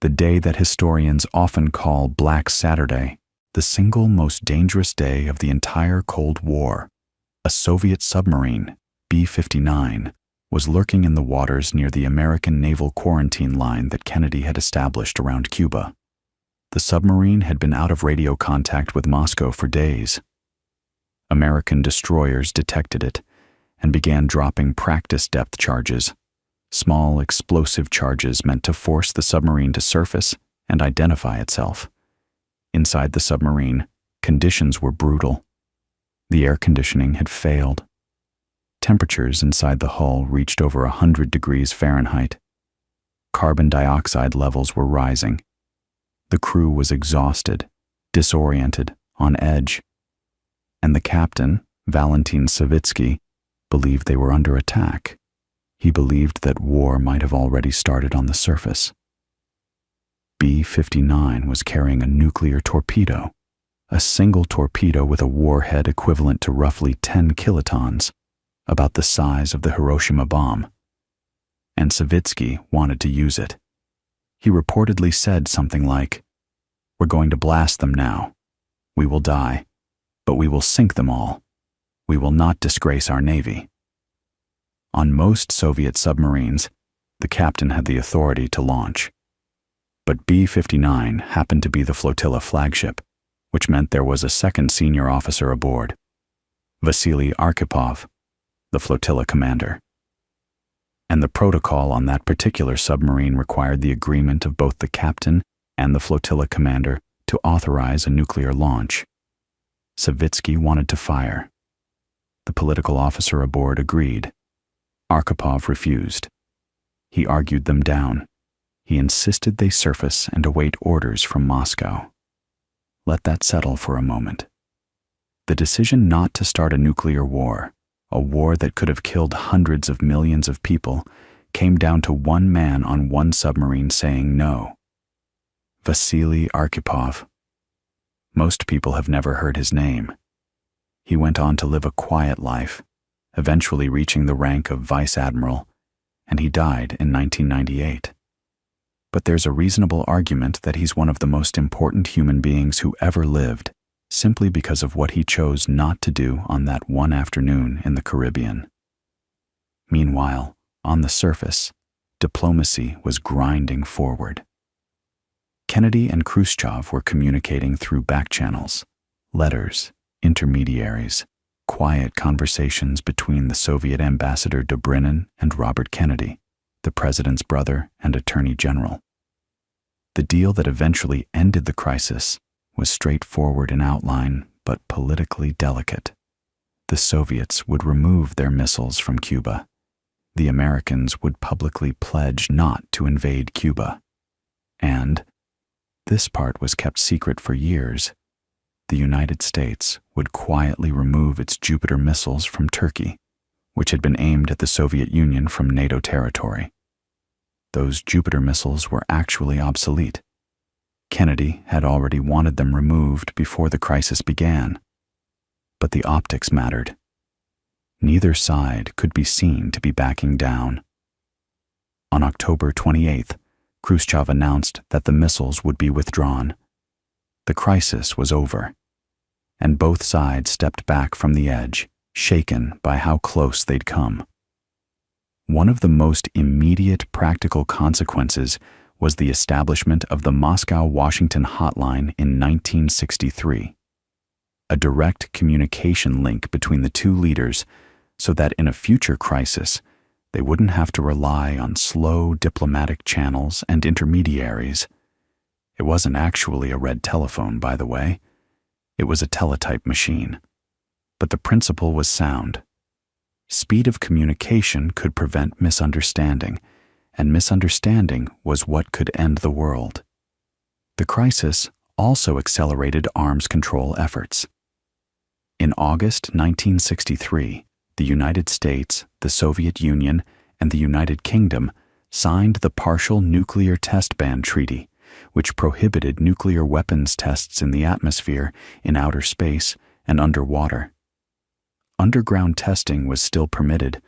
S1: the day that historians often call Black Saturday, the single most dangerous day of the entire Cold War, a Soviet submarine, B-59, was lurking in the waters near the American naval quarantine line that Kennedy had established around Cuba. The submarine had been out of radio contact with Moscow for days. American destroyers detected it and began dropping practice depth charges, small explosive charges meant to force the submarine to surface and identify itself. Inside the submarine, conditions were brutal. The air conditioning had failed. Temperatures inside the hull reached over 100 degrees Fahrenheit. Carbon dioxide levels were rising. The crew was exhausted, disoriented, on edge. And the captain, Valentin Savitsky, believed they were under attack. He believed that war might have already started on the surface. B-59 was carrying a nuclear torpedo, a single torpedo with a warhead equivalent to roughly 10 kilotons, about the size of the Hiroshima bomb. And Savitsky wanted to use it. He reportedly said something like, "We're going to blast them now. We will die, but we will sink them all. We will not disgrace our Navy." On most Soviet submarines, the captain had the authority to launch. But B-59 happened to be the flotilla flagship, which meant there was a second senior officer aboard, Vasily Arkhipov, the flotilla commander. And the protocol on that particular submarine required the agreement of both the captain and the flotilla commander to authorize a nuclear launch. Savitsky wanted to fire. The political officer aboard agreed. Arkhipov refused. He argued them down. He insisted they surface and await orders from Moscow. Let that settle for a moment. The decision not to start a nuclear war, a war that could have killed hundreds of millions of people, came down to one man on one submarine saying no. Vasily Arkhipov. Most people have never heard his name. He went on to live a quiet life, eventually reaching the rank of vice admiral, and he died in 1998. But there's a reasonable argument that he's one of the most important human beings who ever lived, simply because of what he chose not to do on that one afternoon in the Caribbean. Meanwhile, on the surface, diplomacy was grinding forward. Kennedy and Khrushchev were communicating through back channels, letters, intermediaries, quiet conversations between the Soviet ambassador Dobrynin and Robert Kennedy, the president's brother and attorney general. The deal that eventually ended the crisis was straightforward in outline but politically delicate. The Soviets would remove their missiles from Cuba. The Americans would publicly pledge not to invade Cuba. And, this part was kept secret for years, the United States would quietly remove its Jupiter missiles from Turkey, which had been aimed at the Soviet Union from NATO territory. Those Jupiter missiles were actually obsolete. Kennedy had already wanted them removed before the crisis began. But the optics mattered. Neither side could be seen to be backing down. On October 28th, Khrushchev announced that the missiles would be withdrawn. The crisis was over, and both sides stepped back from the edge, shaken by how close they'd come. One of the most immediate practical consequences was the establishment of the Moscow-Washington hotline in 1963, a direct communication link between the two leaders so that in a future crisis, they wouldn't have to rely on slow diplomatic channels and intermediaries. It wasn't actually a red telephone, by the way. It was a teletype machine. But the principle was sound. Speed of communication could prevent misunderstanding, and misunderstanding was what could end the world. The crisis also accelerated arms control efforts. In August 1963, the United States, the Soviet Union, and the United Kingdom signed the Partial Nuclear Test Ban Treaty, which prohibited nuclear weapons tests in the atmosphere, in outer space, and underwater. Underground testing was still permitted,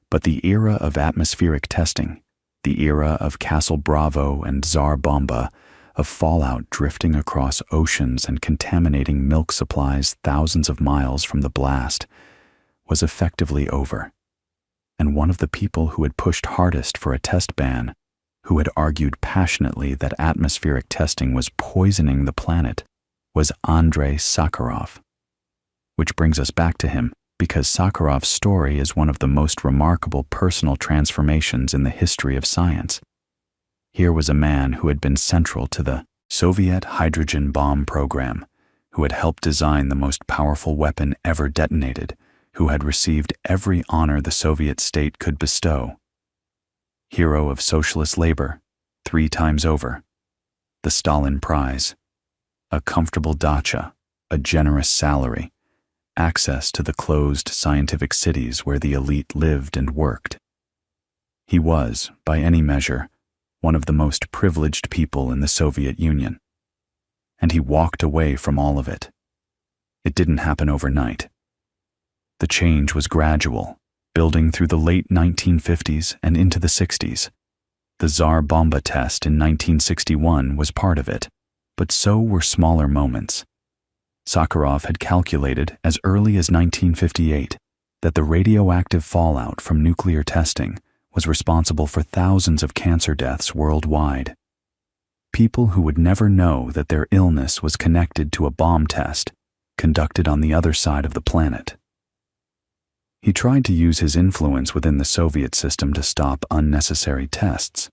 S1: but the era of atmospheric testing, the era of Castle Bravo and Tsar Bomba, of fallout drifting across oceans and contaminating milk supplies thousands of miles from the blast, was effectively over. And one of the people who had pushed hardest for a test ban, who had argued passionately that atmospheric testing was poisoning the planet, was Andrei Sakharov. Which brings us back to him, because Sakharov's story is one of the most remarkable personal transformations in the history of science. Here was a man who had been central to the Soviet hydrogen bomb program, who had helped design the most powerful weapon ever detonated, who had received every honor the Soviet state could bestow. Hero of socialist labor, 3 times over, the Stalin Prize, a comfortable dacha, a generous salary, access to the closed scientific cities where the elite lived and worked. He was, by any measure, one of the most privileged people in the Soviet Union. And he walked away from all of it. It didn't happen overnight. The change was gradual, building through the late 1950s and into the 60s. The Tsar Bomba test in 1961 was part of it, but so were smaller moments. Sakharov had calculated as early as 1958 that the radioactive fallout from nuclear testing was responsible for thousands of cancer deaths worldwide. People who would never know that their illness was connected to a bomb test conducted on the other side of the planet. He tried to use his influence within the Soviet system to stop unnecessary tests.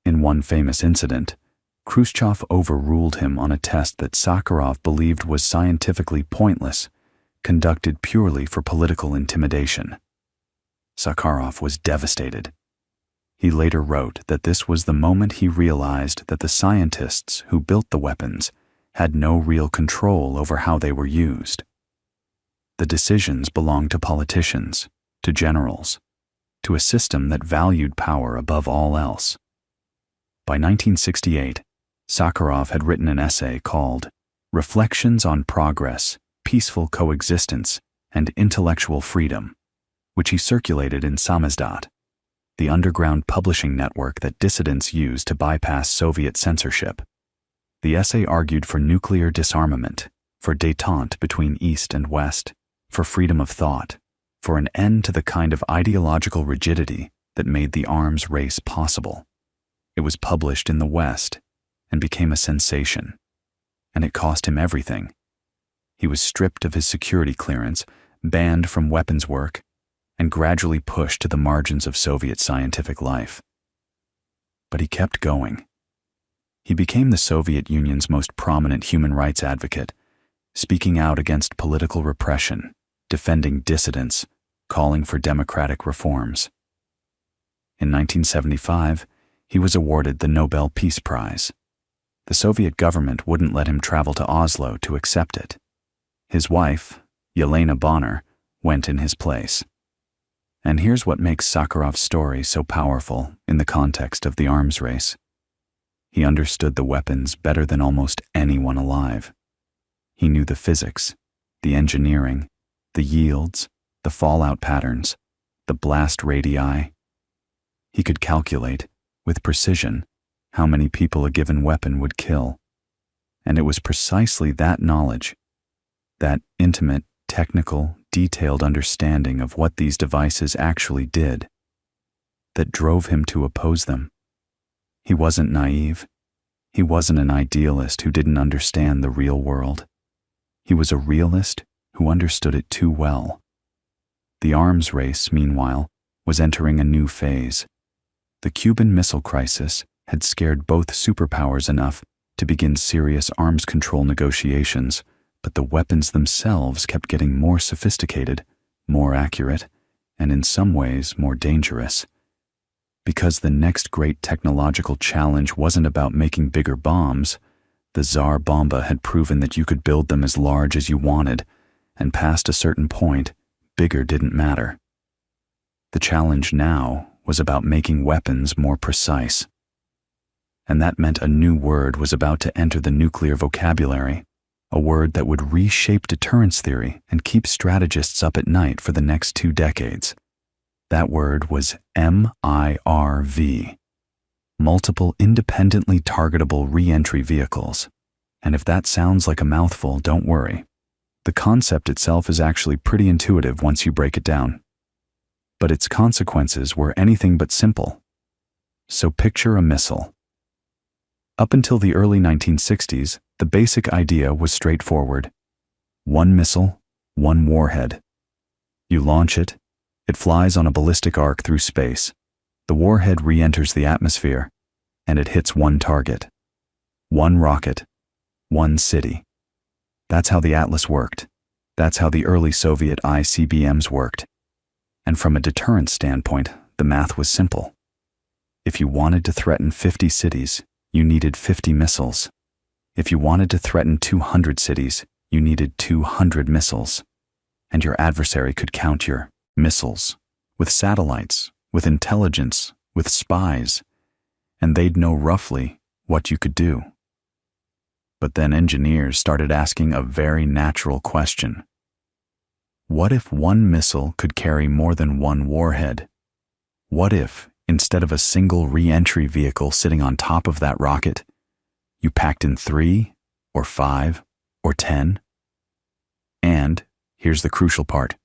S1: In one famous incident, Khrushchev overruled him on a test that Sakharov believed was scientifically pointless, conducted purely for political intimidation. Sakharov was devastated. He later wrote that this was the moment he realized that the scientists who built the weapons had no real control over how they were used. The decisions belonged to politicians, to generals, to a system that valued power above all else. By 1968, Sakharov had written an essay called Reflections on Progress, Peaceful Coexistence, and Intellectual Freedom, which he circulated in Samizdat, the underground publishing network that dissidents used to bypass Soviet censorship. The essay argued for nuclear disarmament, for détente between East and West, for freedom of thought, for an end to the kind of ideological rigidity that made the arms race possible. It was published in the West and became a sensation, and it cost him everything. He was stripped of his security clearance, banned from weapons work, and gradually pushed to the margins of Soviet scientific life. But he kept going. He became the Soviet Union's most prominent human rights advocate, speaking out against political repression, defending dissidents, calling for democratic reforms. In 1975, he was awarded the Nobel Peace Prize. The Soviet government wouldn't let him travel to Oslo to accept it. His wife, Yelena Bonner, went in his place. And here's what makes Sakharov's story so powerful in the context of the arms race. He understood the weapons better than almost anyone alive. He knew the physics, the engineering, the yields, the fallout patterns, the blast radii. He could calculate, with precision, how many people a given weapon would kill. And it was precisely that knowledge, that intimate, technical, detailed understanding of what these devices actually did, that drove him to oppose them. He wasn't naive. He wasn't an idealist who didn't understand the real world. He was a realist who understood it too well. The arms race, meanwhile, was entering a new phase. The Cuban Missile Crisis had scared both superpowers enough to begin serious arms control negotiations, but the weapons themselves kept getting more sophisticated, more accurate, and in some ways more dangerous. Because the next great technological challenge wasn't about making bigger bombs, the Tsar Bomba had proven that you could build them as large as you wanted, and past a certain point, bigger didn't matter. The challenge now was about making weapons more precise. And that meant a new word was about to enter the nuclear vocabulary, a word that would reshape deterrence theory and keep strategists up at night for the next 2 decades. That word was MIRV, Multiple Independently Targetable Re-Entry Vehicles. And if that sounds like a mouthful, don't worry. The concept itself is actually pretty intuitive once you break it down. But its consequences were anything but simple. So picture a missile. Up until the early 1960s, the basic idea was straightforward. One missile, one warhead. You launch it, it flies on a ballistic arc through space. The warhead re-enters the atmosphere, and it hits one target. One rocket, one city. That's how the Atlas worked. That's how the early Soviet ICBMs worked. And from a deterrence standpoint, the math was simple. If you wanted to threaten 50 cities, you needed 50 missiles. If you wanted to threaten 200 cities, you needed 200 missiles. And your adversary could count your missiles with satellites, with intelligence, with spies, and they'd know roughly what you could do. But then engineers started asking a very natural question. What if one missile could carry more than one warhead? What if, instead of a single re-entry vehicle sitting on top of that rocket, you packed in 3, or 5, or 10? And, here's the crucial part,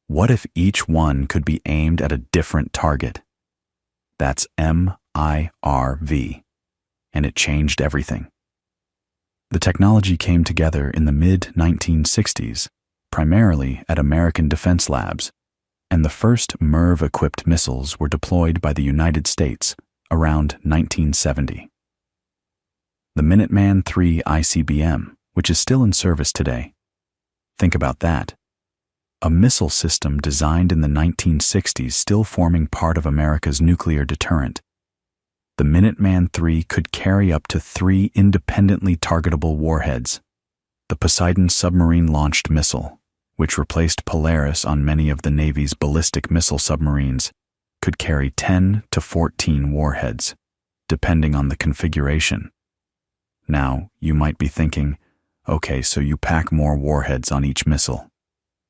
S1: what if each one could be aimed at a different target? That's MIRV, and it changed everything. The technology came together in the mid-1960s, primarily at American defense labs, and the first MIRV-equipped missiles were deployed by the United States around 1970. The Minuteman III ICBM, which is still in service today, Think about that. A missile system designed in the 1960s still forming part of America's nuclear deterrent. The Minuteman III could carry up to 3 independently targetable warheads. The Poseidon submarine-launched missile, which replaced Polaris on many of the Navy's ballistic missile submarines, could carry 10 to 14 warheads, depending on the configuration. Now, you might be thinking, okay, so you pack more warheads on each missile.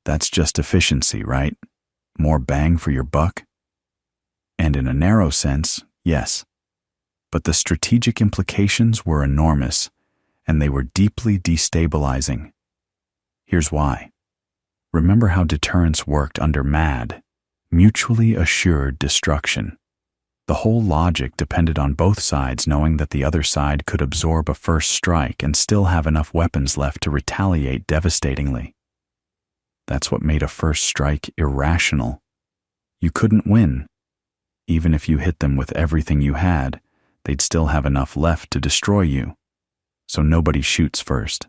S1: That's just efficiency, right? More bang for your buck? And in a narrow sense, yes. But the strategic implications were enormous, and they were deeply destabilizing. Here's why. Remember how deterrence worked under MAD, mutually assured destruction. The whole logic depended on both sides knowing that the other side could absorb a first strike and still have enough weapons left to retaliate devastatingly. That's what made a first strike irrational. You couldn't win. Even if you hit them with everything you had, they'd still have enough left to destroy you. So nobody shoots first.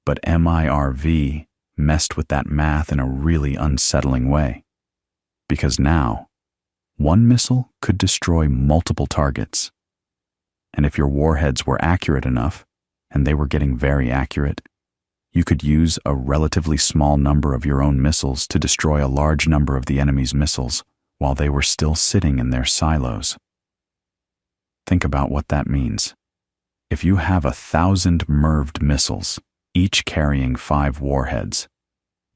S1: But MIRV messed with that math in a really unsettling way. Because now, one missile could destroy multiple targets. And if your warheads were accurate enough, and they were getting very accurate, you could use a relatively small number of your own missiles to destroy a large number of the enemy's missiles while they were still sitting in their silos. Think about what that means. If you have 1,000 MIRVed missiles, each carrying 5 warheads,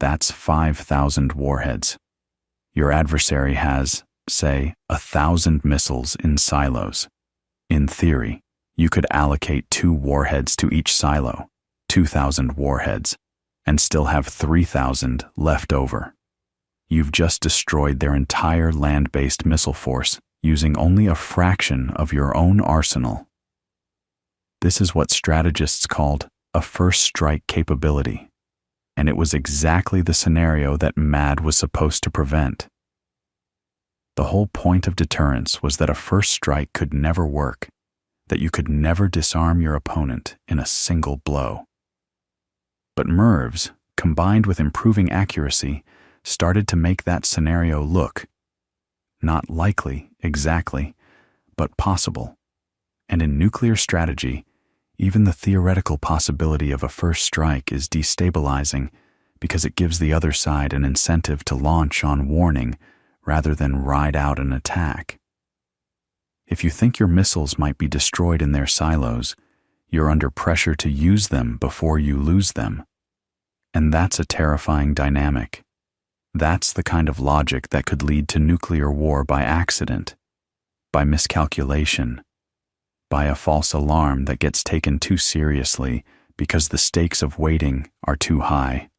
S1: that's 5,000 warheads. Your adversary has, say, 1,000 missiles in silos. In theory, you could allocate 2 warheads to each silo, 2,000 warheads, and still have 3,000 left over. You've just destroyed their entire land-based missile force using only a fraction of your own arsenal. This is what strategists called a first strike capability, and it was exactly the scenario that MAD was supposed to prevent. The whole point of deterrence was that a first strike could never work, that you could never disarm your opponent in a single blow. But MIRVs, combined with improving accuracy, started to make that scenario look not likely exactly, but possible. And in nuclear strategy, even the theoretical possibility of a first strike is destabilizing because it gives the other side an incentive to launch on warning rather than ride out an attack. If you think your missiles might be destroyed in their silos, you're under pressure to use them before you lose them. And that's a terrifying dynamic. That's the kind of logic that could lead to nuclear war by accident, by miscalculation, by a false alarm that gets taken too seriously because the stakes of waiting are too high.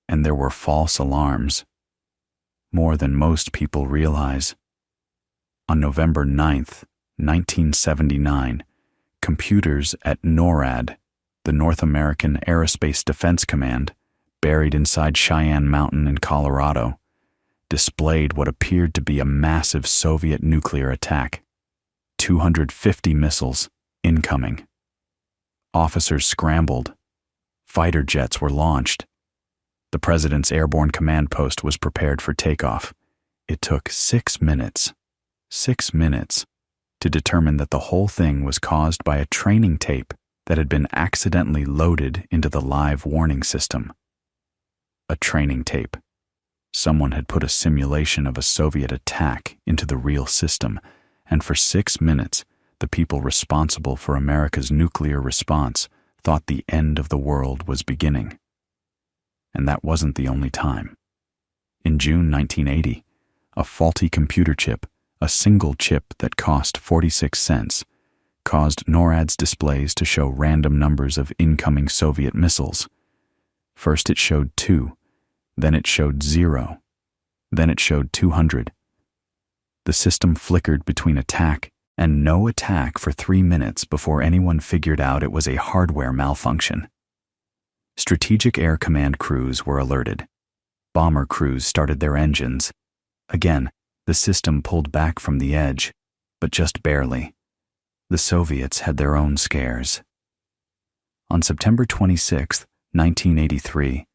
S1: And there were false alarms, more than most people realize. On November 9th, 1979, computers at NORAD, the North American Aerospace Defense Command, buried inside Cheyenne Mountain in Colorado, displayed what appeared to be a massive Soviet nuclear attack. 250 missiles incoming. Officers scrambled. Fighter jets were launched. The president's airborne command post was prepared for takeoff. It took 6 minutes, to determine that the whole thing was caused by a training tape that had been accidentally loaded into the live warning system. A training tape. Someone had put a simulation of a Soviet attack into the real system, and for 6 minutes, the people responsible for America's nuclear response thought the end of the world was beginning. And that wasn't the only time. In June 1980, a faulty computer chip, a single chip that cost 46 cents, caused NORAD's displays to show random numbers of incoming Soviet missiles. First it showed 2, then it showed 0, then it showed 200. The system flickered between attack and no attack for 3 minutes before anyone figured out it was a hardware malfunction. Strategic Air Command crews were alerted. Bomber crews started their engines. Again, the system pulled back from the edge, but just barely. The Soviets had their own scares. On September 26, 1983,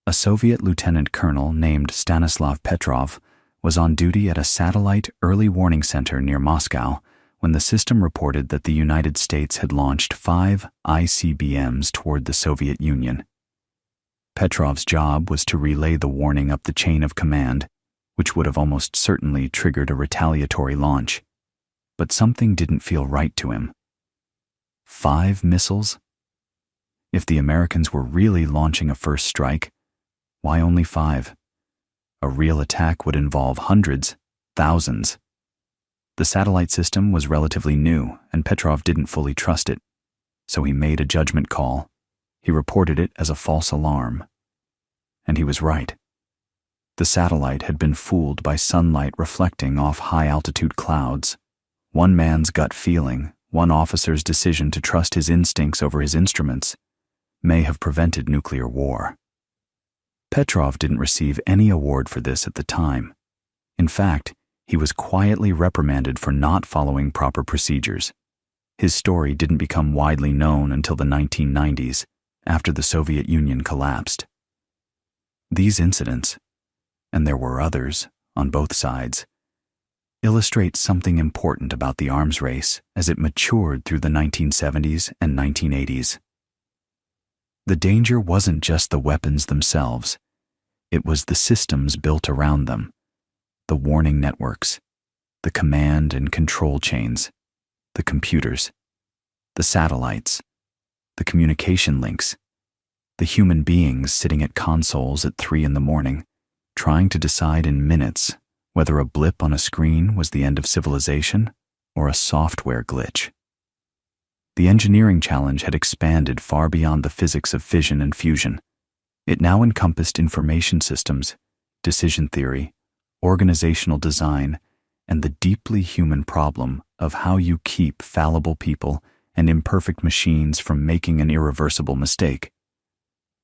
S1: a Soviet lieutenant colonel named Stanislav Petrov was on duty at a satellite early warning center near Moscow when the system reported that the United States had launched 5 ICBMs toward the Soviet Union. Petrov's job was to relay the warning up the chain of command, which would have almost certainly triggered a retaliatory launch. But something didn't feel right to him. 5 missiles? If the Americans were really launching a first strike, why only 5? A real attack would involve hundreds, thousands. The satellite system was relatively new, and Petrov didn't fully trust it, so he made a judgment call. He reported it as a false alarm. And he was right. The satellite had been fooled by sunlight reflecting off high-altitude clouds. One man's gut feeling, one officer's decision to trust his instincts over his instruments, may have prevented nuclear war. Petrov didn't receive any award for this at the time. In fact, he was quietly reprimanded for not following proper procedures. His story didn't become widely known until the 1990s, after the Soviet Union collapsed. These incidents, and there were others on both sides, illustrate something important about the arms race as it matured through the 1970s and 1980s. The danger wasn't just the weapons themselves, it was the systems built around them, the warning networks, the command and control chains, the computers, the satellites, the communication links, the human beings sitting at consoles at 3 a.m, trying to decide in minutes whether a blip on a screen was the end of civilization or a software glitch. The engineering challenge had expanded far beyond the physics of fission and fusion. It now encompassed information systems, decision theory, organizational design, and the deeply human problem of how you keep fallible people and imperfect machines from making an irreversible mistake.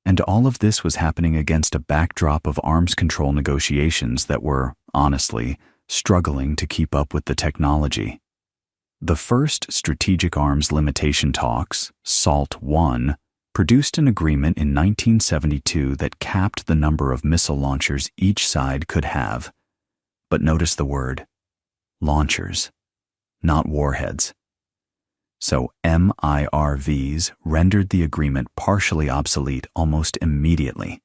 S1: And all of this was happening against a backdrop of arms control negotiations that were, honestly, struggling to keep up with the technology. The first Strategic Arms Limitation Talks, SALT I, produced an agreement in 1972 that capped the number of missile launchers each side could have. But notice the word, launchers, not warheads. So MIRVs rendered the agreement partially obsolete almost immediately,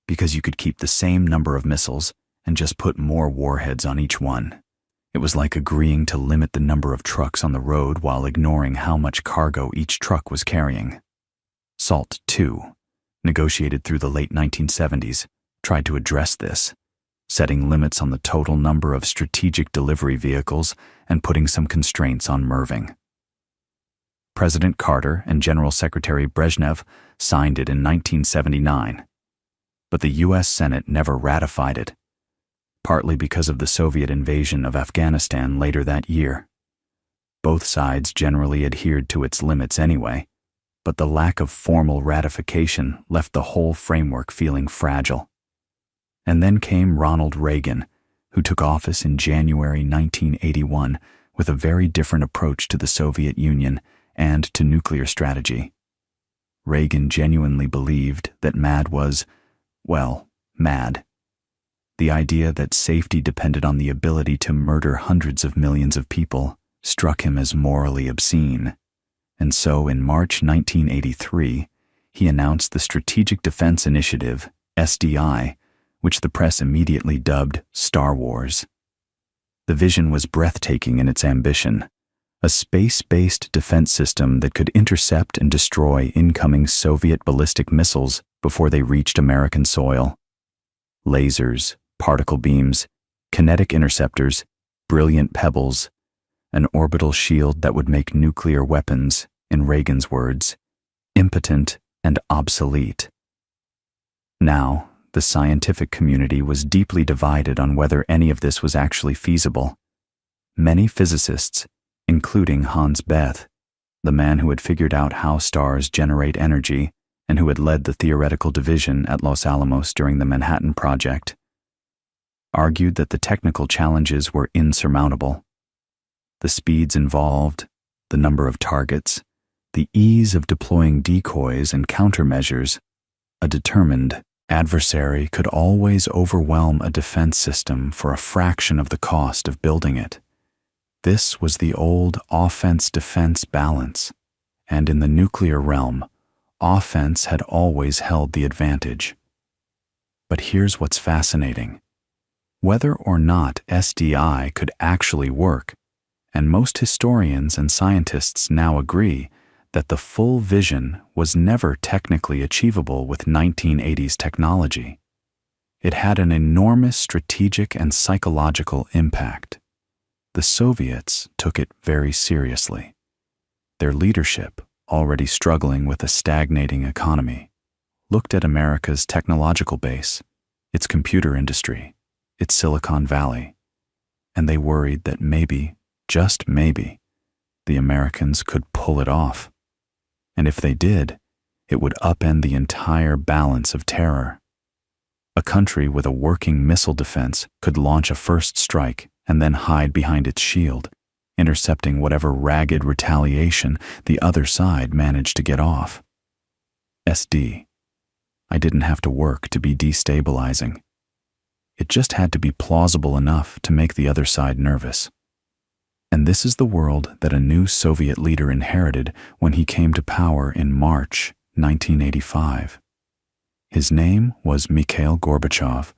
S1: because you could keep the same number of missiles and just put more warheads on each one. It was like agreeing to limit the number of trucks on the road while ignoring how much cargo each truck was carrying. SALT II, negotiated through the late 1970s, tried to address this, setting limits on the total number of strategic delivery vehicles and putting some constraints on MIRVing. President Carter and General Secretary Brezhnev signed it in 1979, but the U.S. Senate never ratified it, partly because of the Soviet invasion of Afghanistan later that year. Both sides generally adhered to its limits anyway, but the lack of formal ratification left the whole framework feeling fragile. And then came Ronald Reagan, who took office in January 1981 with a very different approach to the Soviet Union and to nuclear strategy. Reagan genuinely believed that MAD was, well, mad. The idea that safety depended on the ability to murder hundreds of millions of people struck him as morally obscene. And so in March 1983, he announced the Strategic Defense Initiative, SDI, which the press immediately dubbed Star Wars. The vision was breathtaking in its ambition, a space-based defense system that could intercept and destroy incoming Soviet ballistic missiles before they reached American soil. Lasers, particle beams, kinetic interceptors, brilliant pebbles, an orbital shield that would make nuclear weapons, in Reagan's words, impotent and obsolete. Now, the scientific community was deeply divided on whether any of this was actually feasible. Many physicists, including Hans Bethe, the man who had figured out how stars generate energy and who had led the theoretical division at Los Alamos during the Manhattan Project, argued that the technical challenges were insurmountable. The speeds involved, the number of targets, the ease of deploying decoys and countermeasures, a determined, adversary could always overwhelm a defense system for a fraction of the cost of building it. This was the old offense-defense balance, and in the nuclear realm, offense had always held the advantage. But here's what's fascinating. Whether or not SDI could actually work, and most historians and scientists now agree that the full vision was never technically achievable with 1980s technology. It had an enormous strategic and psychological impact. The Soviets took it very seriously. Their leadership, already struggling with a stagnating economy, looked at America's technological base, its computer industry, its Silicon Valley, and they worried that maybe, just maybe, the Americans could pull it off. And if they did, it would upend the entire balance of terror. A country with a working missile defense could launch a first strike and then hide behind its shield, intercepting whatever ragged retaliation the other side managed to get off. SD. I didn't have to work to be destabilizing. It just had to be plausible enough to make the other side nervous. And this is the world that a new Soviet leader inherited when he came to power in March 1985. His name was Mikhail Gorbachev,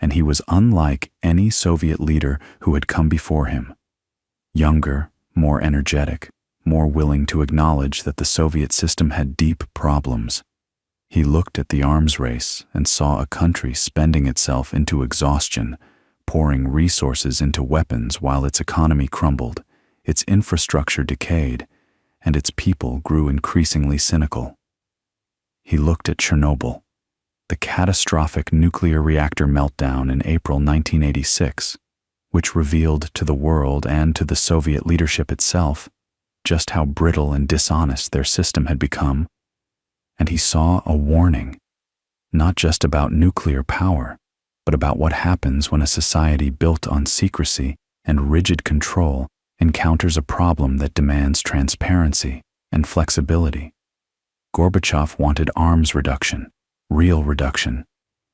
S1: and he was unlike any Soviet leader who had come before him. Younger, more energetic, more willing to acknowledge that the Soviet system had deep problems. He looked at the arms race and saw a country spending itself into exhaustion, pouring resources into weapons while its economy crumbled, its infrastructure decayed, and its people grew increasingly cynical. He looked at Chernobyl, the catastrophic nuclear reactor meltdown in April 1986, which revealed to the world and to the Soviet leadership itself just how brittle and dishonest their system had become. And he saw a warning, not just about nuclear power, but about what happens when a society built on secrecy and rigid control encounters a problem that demands transparency and flexibility. Gorbachev wanted arms reduction, real reduction,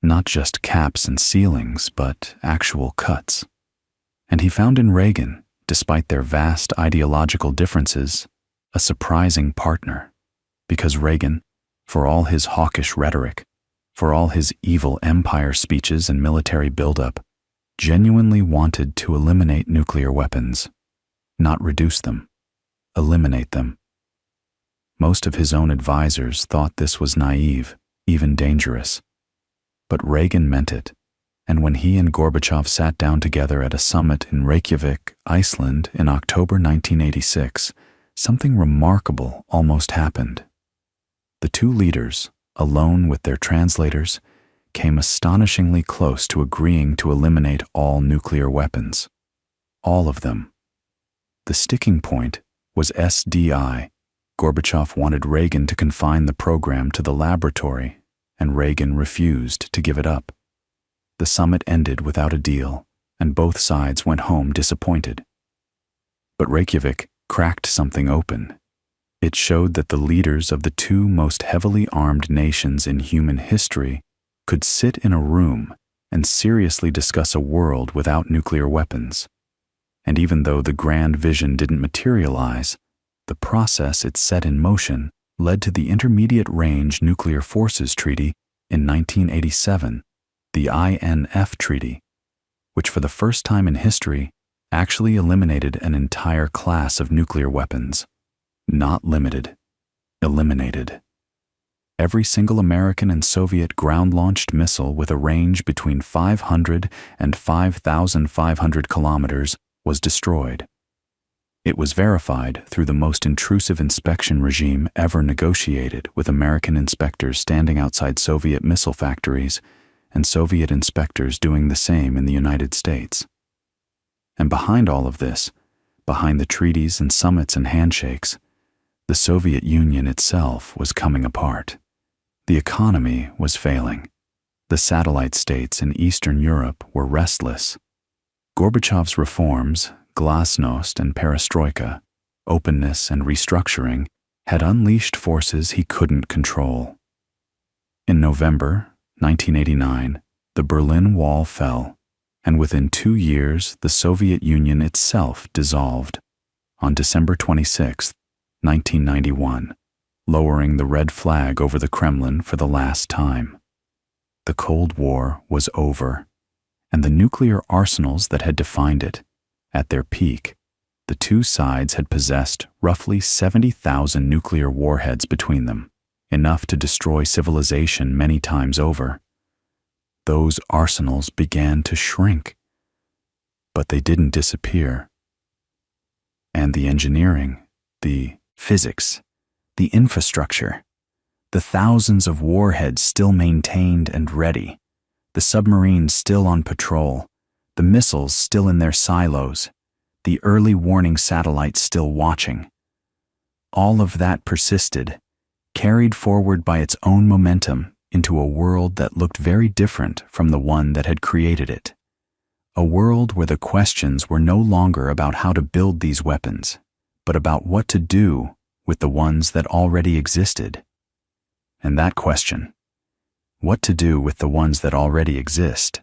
S1: not just caps and ceilings, but actual cuts. And he found in Reagan, despite their vast ideological differences, a surprising partner, because Reagan, for all his hawkish rhetoric, for all his evil empire speeches and military buildup, genuinely wanted to eliminate nuclear weapons, not reduce them, eliminate them. Most of his own advisors thought this was naive, even dangerous. But Reagan meant it, and when he and Gorbachev sat down together at a summit in Reykjavik, Iceland, in October 1986, something remarkable almost happened. The two leaders, alone with their translators, came astonishingly close to agreeing to eliminate all nuclear weapons. All of them. The sticking point was SDI. Gorbachev wanted Reagan to confine the program to the laboratory, and Reagan refused to give it up. The summit ended without a deal, and both sides went home disappointed. But Reykjavik cracked something open. It showed that the leaders of the two most heavily armed nations in human history could sit in a room and seriously discuss a world without nuclear weapons. And even though the grand vision didn't materialize, the process it set in motion led to the Intermediate Range Nuclear Forces Treaty in 1987, the INF Treaty, which for the first time in history actually eliminated an entire class of nuclear weapons. Not limited, eliminated. Every single American and Soviet ground-launched missile with a range between 500 and 5,500 kilometers was destroyed. It was verified through the most intrusive inspection regime ever negotiated, with American inspectors standing outside Soviet missile factories and Soviet inspectors doing the same in the United States. And behind all of this, behind the treaties and summits and handshakes, the Soviet Union itself was coming apart. The economy was failing. The satellite states in Eastern Europe were restless. Gorbachev's reforms, glasnost and perestroika, openness and restructuring, had unleashed forces he couldn't control. In November, 1989, the Berlin Wall fell, and within 2 years the Soviet Union itself dissolved on December 26, 1991, lowering the red flag over the Kremlin for the last time. The Cold War was over, and the nuclear arsenals that had defined it, at their peak, the two sides had possessed roughly 70,000 nuclear warheads between them, enough to destroy civilization many times over. Those arsenals began to shrink, but they didn't disappear. And the engineering, the physics, the infrastructure, the thousands of warheads still maintained and ready, the submarines still on patrol, the missiles still in their silos, the early warning satellites still watching. All of that persisted, carried forward by its own momentum into a world that looked very different from the one that had created it. A world where the questions were no longer about how to build these weapons, but about what to do with the ones that already existed. And that question, what to do with the ones that already exist,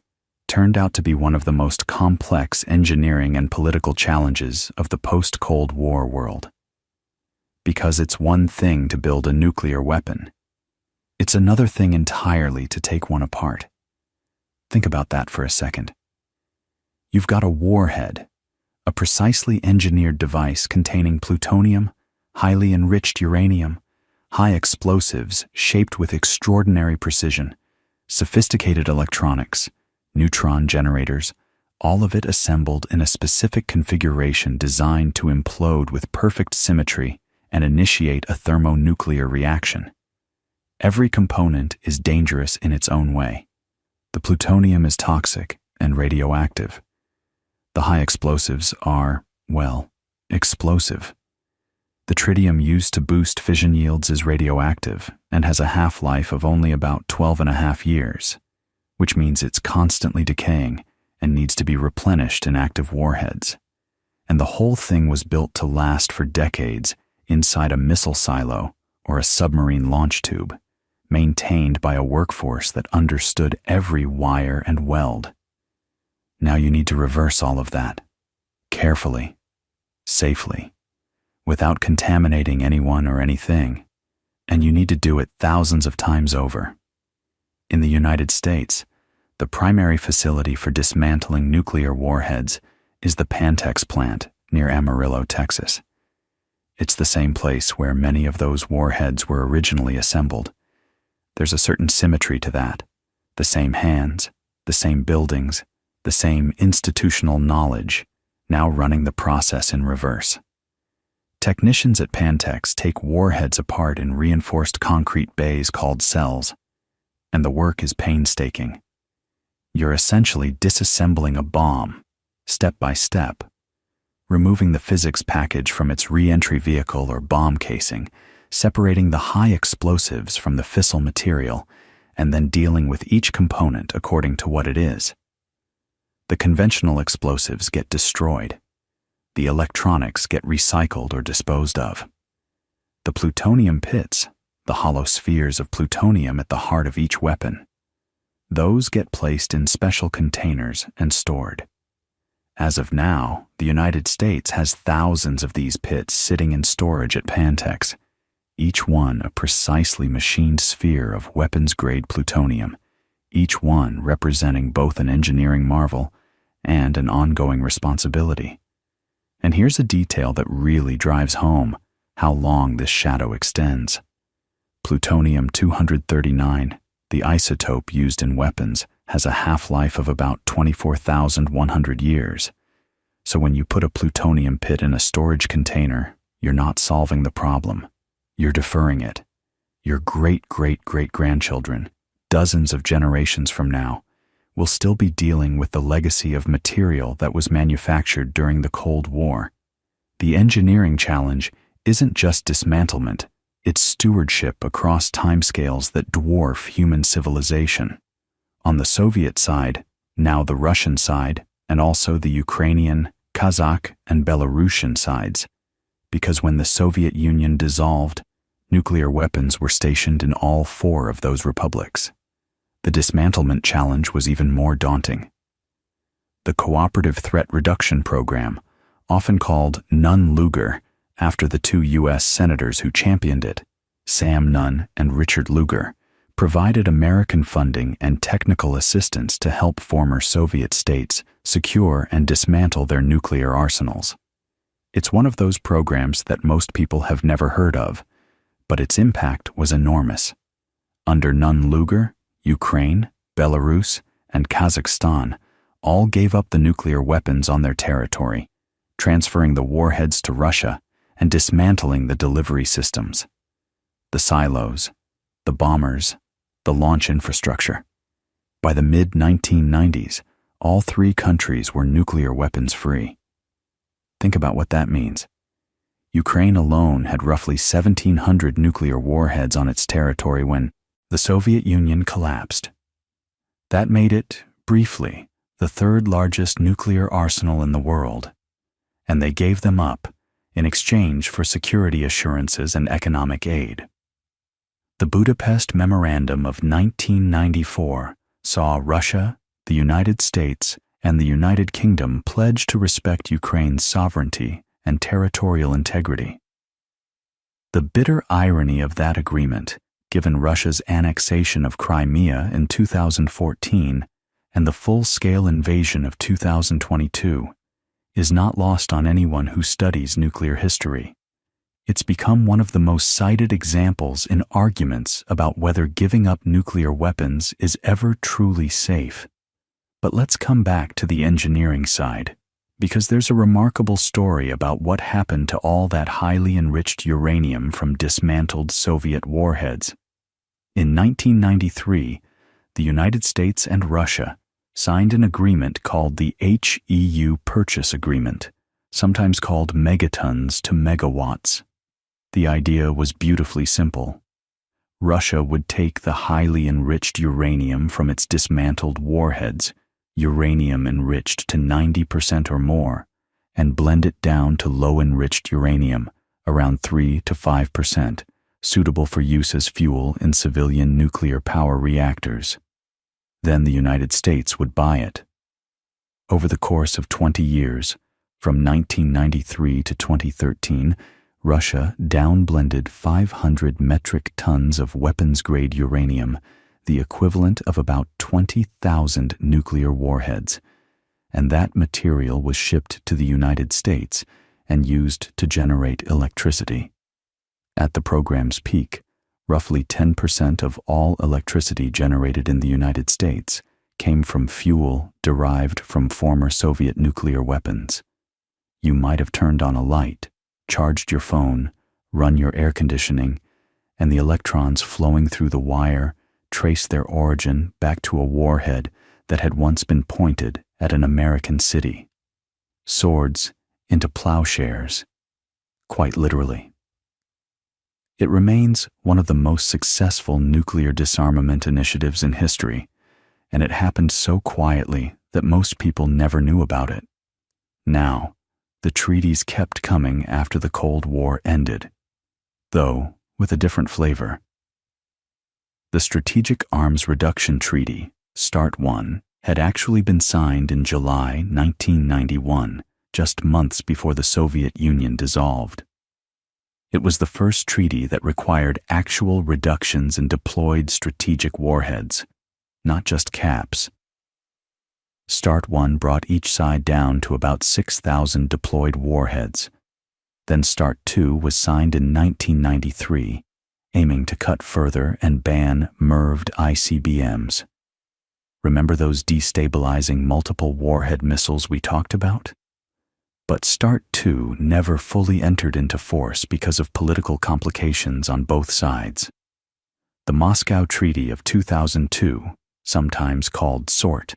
S1: turned out to be one of the most complex engineering and political challenges of the post-Cold War world. Because it's one thing to build a nuclear weapon. It's another thing entirely to take one apart. Think about that for a second. You've got a warhead, a precisely engineered device containing plutonium, highly enriched uranium, high explosives shaped with extraordinary precision, sophisticated electronics, neutron generators, all of it assembled in a specific configuration designed to implode with perfect symmetry and initiate a thermonuclear reaction. Every component is dangerous in its own way. The plutonium is toxic and radioactive. The high explosives are, well, explosive. The tritium used to boost fission yields is radioactive and has a half-life of only about 12.5 years, which means it's constantly decaying and needs to be replenished in active warheads. And the whole thing was built to last for decades inside a missile silo or a submarine launch tube, maintained by a workforce that understood every wire and weld. Now you need to reverse all of that, carefully, safely, without contaminating anyone or anything, and you need to do it thousands of times over. In the United States, the primary facility for dismantling nuclear warheads is the Pantex plant near Amarillo, Texas. It's the same place where many of those warheads were originally assembled. There's a certain symmetry to that, the same hands, the same buildings, the same institutional knowledge, now running the process in reverse. Technicians at Pantex take warheads apart in reinforced concrete bays called cells, and the work is painstaking. You're essentially disassembling a bomb, step by step, removing the physics package from its re-entry vehicle or bomb casing, separating the high explosives from the fissile material, and then dealing with each component according to what it is. The conventional explosives get destroyed. The electronics get recycled or disposed of. The plutonium pits, the hollow spheres of plutonium at the heart of each weapon, those get placed in special containers and stored. As of now, the United States has thousands of these pits sitting in storage at Pantex, each one a precisely machined sphere of weapons-grade plutonium, each one representing both an engineering marvel and an ongoing responsibility. And here's a detail that really drives home how long this shadow extends. Plutonium-239, the isotope used in weapons, has a half-life of about 24,100 years. So when you put a plutonium pit in a storage container, you're not solving the problem. You're deferring it. Your great-great-great-grandchildren, dozens of generations from now, will still be dealing with the legacy of material that was manufactured during the Cold War. The engineering challenge isn't just dismantlement, it's stewardship across timescales that dwarf human civilization. On the Soviet side, now the Russian side, and also the Ukrainian, Kazakh, and Belarusian sides, because when the Soviet Union dissolved, nuclear weapons were stationed in all 4 of those republics. the dismantlement challenge was even more daunting. The Cooperative Threat Reduction Program, often called Nunn-Lugar, after the two U.S. senators who championed it, Sam Nunn and Richard Lugar, provided American funding and technical assistance to help former Soviet states secure and dismantle their nuclear arsenals. It's one of those programs that most people have never heard of, but its impact was enormous. Under Nunn-Lugar, Ukraine, Belarus, and Kazakhstan all gave up the nuclear weapons on their territory, transferring the warheads to Russia and dismantling the delivery systems, the silos, the bombers, the launch infrastructure. By the mid-1990s, all three countries were nuclear weapons free. Think about what that means. Ukraine alone had roughly 1,700 nuclear warheads on its territory when the Soviet Union collapsed. That made it, briefly, the third largest nuclear arsenal in the world, and they gave them up in exchange for security assurances and economic aid. The Budapest Memorandum of 1994 saw Russia, the United States, and the United Kingdom pledge to respect Ukraine's sovereignty and territorial integrity. The bitter irony of that agreement, given Russia's annexation of Crimea in 2014 and the full-scale invasion of 2022, is not lost on anyone who studies nuclear history. It's become one of the most cited examples in arguments about whether giving up nuclear weapons is ever truly safe. But let's come back to the engineering side, because there's a remarkable story about what happened to all that highly enriched uranium from dismantled Soviet warheads. In 1993, the United States and Russia signed an agreement called the HEU Purchase Agreement, sometimes called megatons to megawatts. The idea was beautifully simple. Russia would take the highly enriched uranium from its dismantled warheads, uranium enriched to 90% or more, and blend it down to low-enriched uranium, around 3 to 5%, suitable for use as fuel in civilian nuclear power reactors. Then the United States would buy it. Over the course of 20 years, from 1993 to 2013, Russia downblended 500 metric tons of weapons-grade uranium, the equivalent of about 20,000 nuclear warheads, and that material was shipped to the United States and used to generate electricity. At the program's peak, roughly 10% of all electricity generated in the United States came from fuel derived from former Soviet nuclear weapons. You might have turned on a light, charged your phone, run your air conditioning, and the electrons flowing through the wire traced their origin back to a warhead that had once been pointed at an American city. Swords into plowshares, quite literally. It remains one of the most successful nuclear disarmament initiatives in history, and it happened so quietly that most people never knew about it. Now, the treaties kept coming after the Cold War ended, though with a different flavor. The Strategic Arms Reduction Treaty, START 1, had actually been signed in July 1991, just months before the Soviet Union dissolved. It was the first treaty that required actual reductions in deployed strategic warheads, not just caps. START 1 brought each side down to about 6,000 deployed warheads. Then START 2 was signed in 1993, aiming to cut further and ban MIRVed ICBMs. Remember those destabilizing multiple warhead missiles we talked about? But START 2 never fully entered into force because of political complications on both sides. The Moscow Treaty of 2002, sometimes called SORT,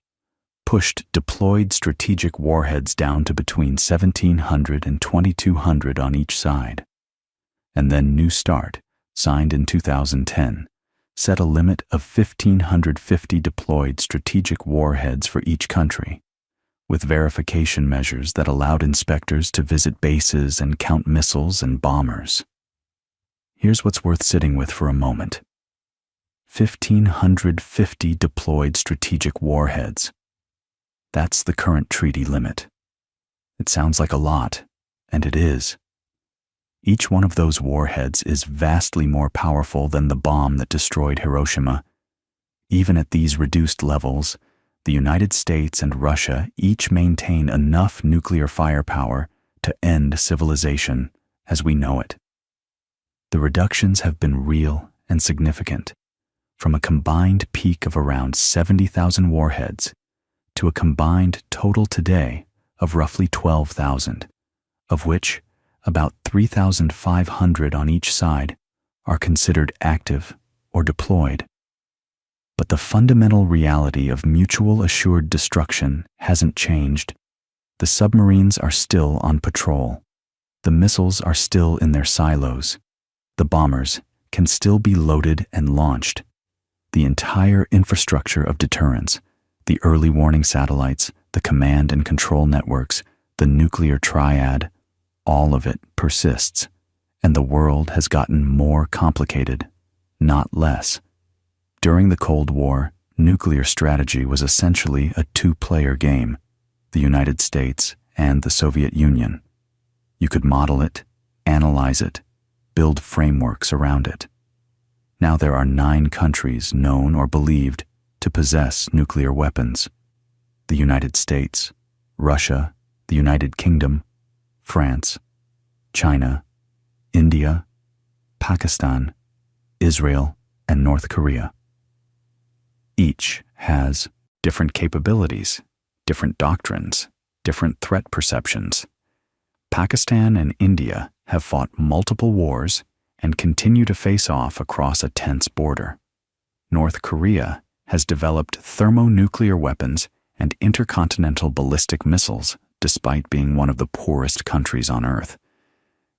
S1: pushed deployed strategic warheads down to between 1,700 and 2,200 on each side. And then New START, signed in 2010, set a limit of 1,550 deployed strategic warheads for each country, with verification measures that allowed inspectors to visit bases and count missiles and bombers. Here's what's worth sitting with for a moment. 1,550 deployed strategic warheads. That's the current treaty limit. It sounds like a lot, and it is. Each one of those warheads is vastly more powerful than the bomb that destroyed Hiroshima. Even at these reduced levels, the United States and Russia each maintain enough nuclear firepower to end civilization as we know it. The reductions have been real and significant, from a combined peak of around 70,000 warheads to a combined total today of roughly 12,000, of which about 3,500 on each side are considered active or deployed. But the fundamental reality of mutual assured destruction hasn't changed. The submarines are still on patrol. The missiles are still in their silos. The bombers can still be loaded and launched. The entire infrastructure of deterrence, the early warning satellites, the command and control networks, the nuclear triad, all of it persists, and the world has gotten more complicated, not less. During the Cold War, nuclear strategy was essentially a two-player game, the United States and the Soviet Union. You could model it, analyze it, build frameworks around it. Now there are 9 countries known or believed to possess nuclear weapons: the United States, Russia, the United Kingdom, France, China, India, Pakistan, Israel, and North Korea. Each has different capabilities, different doctrines, different threat perceptions. Pakistan and India have fought multiple wars and continue to face off across a tense border. North Korea has developed thermonuclear weapons and intercontinental ballistic missiles despite being one of the poorest countries on Earth,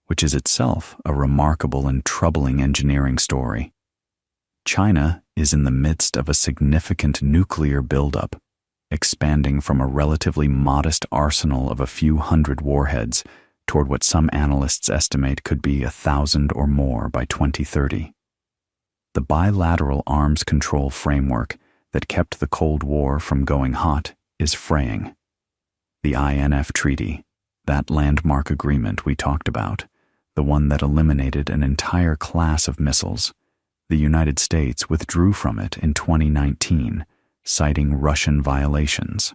S1: which is itself a remarkable and troubling engineering story. China is in the midst of a significant nuclear buildup, expanding from a relatively modest arsenal of a few hundred warheads toward what some analysts estimate could be 1,000 or more by 2030. The bilateral arms control framework that kept the Cold War from going hot is fraying. The INF Treaty, that landmark agreement we talked about, the one that eliminated an entire class of missiles, the United States withdrew from it in 2019, citing Russian violations.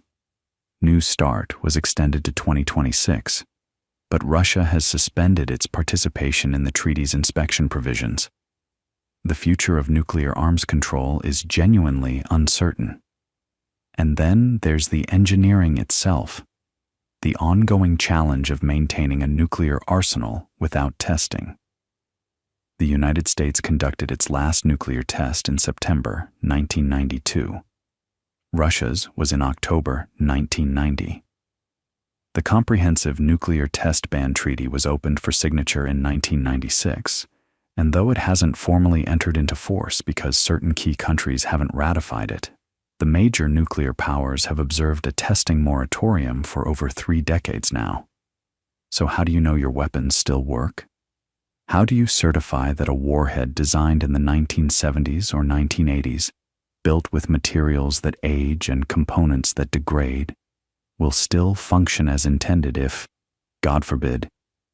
S1: New START was extended to 2026, but Russia has suspended its participation in the treaty's inspection provisions. The future of nuclear arms control is genuinely uncertain. And then there's the engineering itself, the ongoing challenge of maintaining a nuclear arsenal without testing. The United States conducted its last nuclear test in September 1992. Russia's was in October 1990. The Comprehensive Nuclear Test Ban Treaty was opened for signature in 1996, and though it hasn't formally entered into force because certain key countries haven't ratified it, the major nuclear powers have observed a testing moratorium for over 3 decades now. So how do you know your weapons still work? How do you certify that a warhead designed in the 1970s or 1980s, built with materials that age and components that degrade, will still function as intended if, God forbid,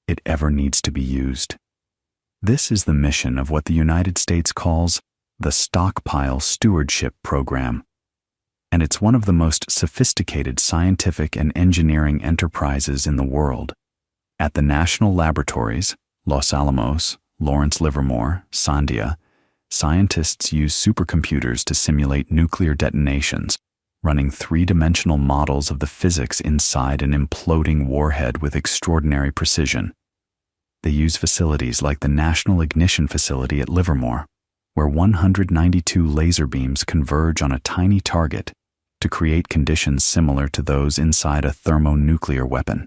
S1: it ever needs to be used? This is the mission of what the United States calls the Stockpile Stewardship Program, and it's one of the most sophisticated scientific and engineering enterprises in the world. At the national laboratories, Los Alamos, Lawrence Livermore, Sandia, scientists use supercomputers to simulate nuclear detonations, running 3-dimensional models of the physics inside an imploding warhead with extraordinary precision. They use facilities like the National Ignition Facility at Livermore, where 192 laser beams converge on a tiny target to create conditions similar to those inside a thermonuclear weapon,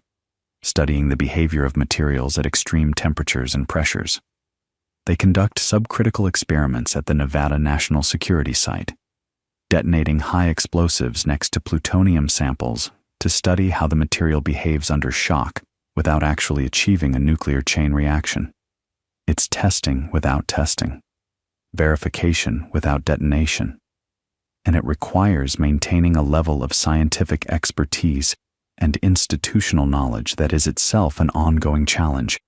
S1: studying the behavior of materials at extreme temperatures and pressures. They conduct subcritical experiments at the Nevada National Security Site, detonating high explosives next to plutonium samples to study how the material behaves under shock without actually achieving a nuclear chain reaction. It's testing without testing. verification without detonation. And it requires maintaining a level of scientific expertise and institutional knowledge that is itself an ongoing challenge,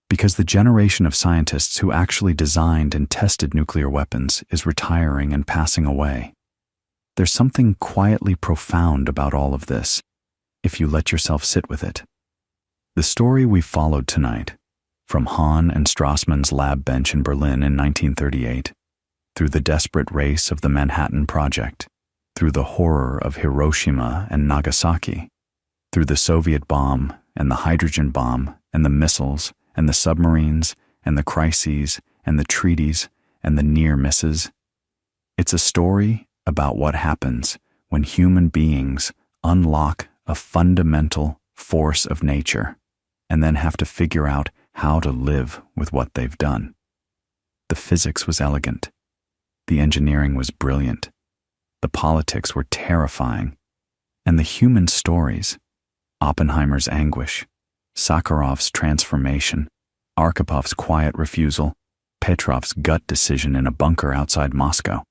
S1: because the generation of scientists who actually designed and tested nuclear weapons is retiring and passing away. There's something quietly profound about all of this, if you let yourself sit with it. The story we followed tonight, from Hahn and Strassmann's lab bench in Berlin in 1938, through the desperate race of the Manhattan Project, through the horror of Hiroshima and Nagasaki, through the Soviet bomb and the hydrogen bomb and the missiles and the submarines and the crises and the treaties and the near misses. It's a story about what happens when human beings unlock a fundamental force of nature and then have to figure out how to live with what they've done. The physics was elegant. The engineering was brilliant. The politics were terrifying. And the human stories, Oppenheimer's anguish, Sakharov's transformation, Arkhipav's quiet refusal, Petrov's gut decision in a bunker outside Moscow.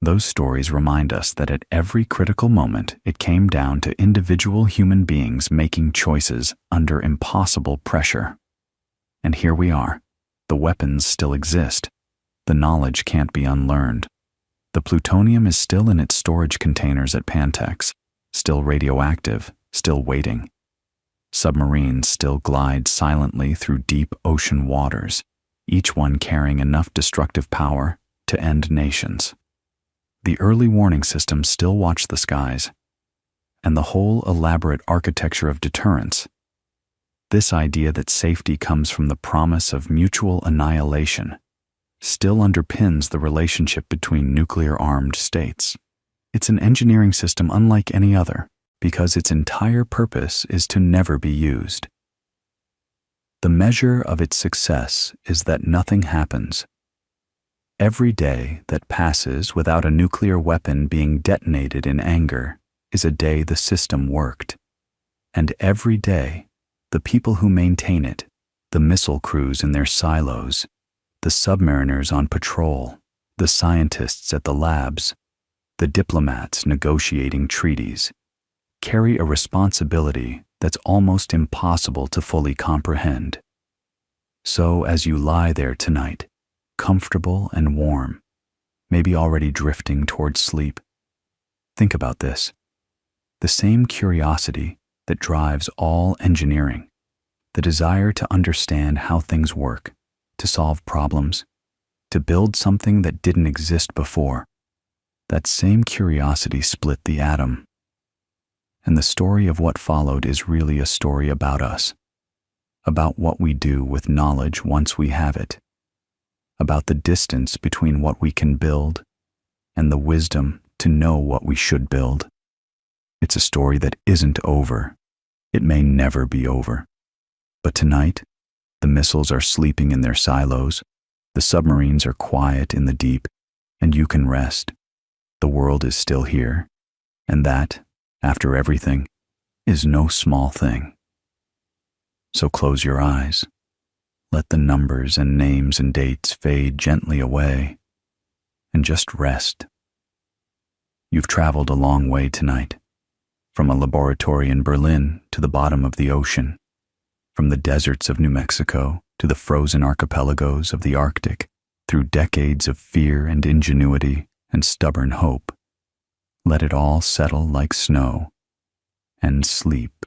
S1: Those stories remind us that at every critical moment it came down to individual human beings making choices under impossible pressure. And here we are. The weapons still exist. The knowledge can't be unlearned. The plutonium is still in its storage containers at Pantex, still radioactive, still waiting. Submarines still glide silently through deep ocean waters, each one carrying enough destructive power to end nations. The early warning systems still watch the skies, and the whole elaborate architecture of deterrence, this idea that safety comes from the promise of mutual annihilation, still underpins the relationship between nuclear-armed states. It's an engineering system unlike any other, because its entire purpose is to never be used. The measure of its success is that nothing happens. Every day that passes without a nuclear weapon being detonated in anger is a day the system worked. And every day, the people who maintain it, the missile crews in their silos, the submariners on patrol, the scientists at the labs, the diplomats negotiating treaties, carry a responsibility that's almost impossible to fully comprehend. So as you lie there tonight, comfortable and warm, maybe already drifting towards sleep, think about this. The same curiosity that drives all engineering, the desire to understand how things work, to solve problems, to build something that didn't exist before, that same curiosity split the atom. And the story of what followed is really a story about us, about what we do with knowledge once we have it, about the distance between what we can build and the wisdom to know what we should build. It's a story that isn't over. It may never be over. But tonight, the missiles are sleeping in their silos, the submarines are quiet in the deep, and you can rest. The world is still here, and that, after everything, is no small thing. So close your eyes. Let the numbers and names and dates fade gently away, and just rest. You've traveled a long way tonight, from a laboratory in Berlin to the bottom of the ocean, from the deserts of New Mexico to the frozen archipelagos of the Arctic, through decades of fear and ingenuity and stubborn hope. Let it all settle like snow, and sleep.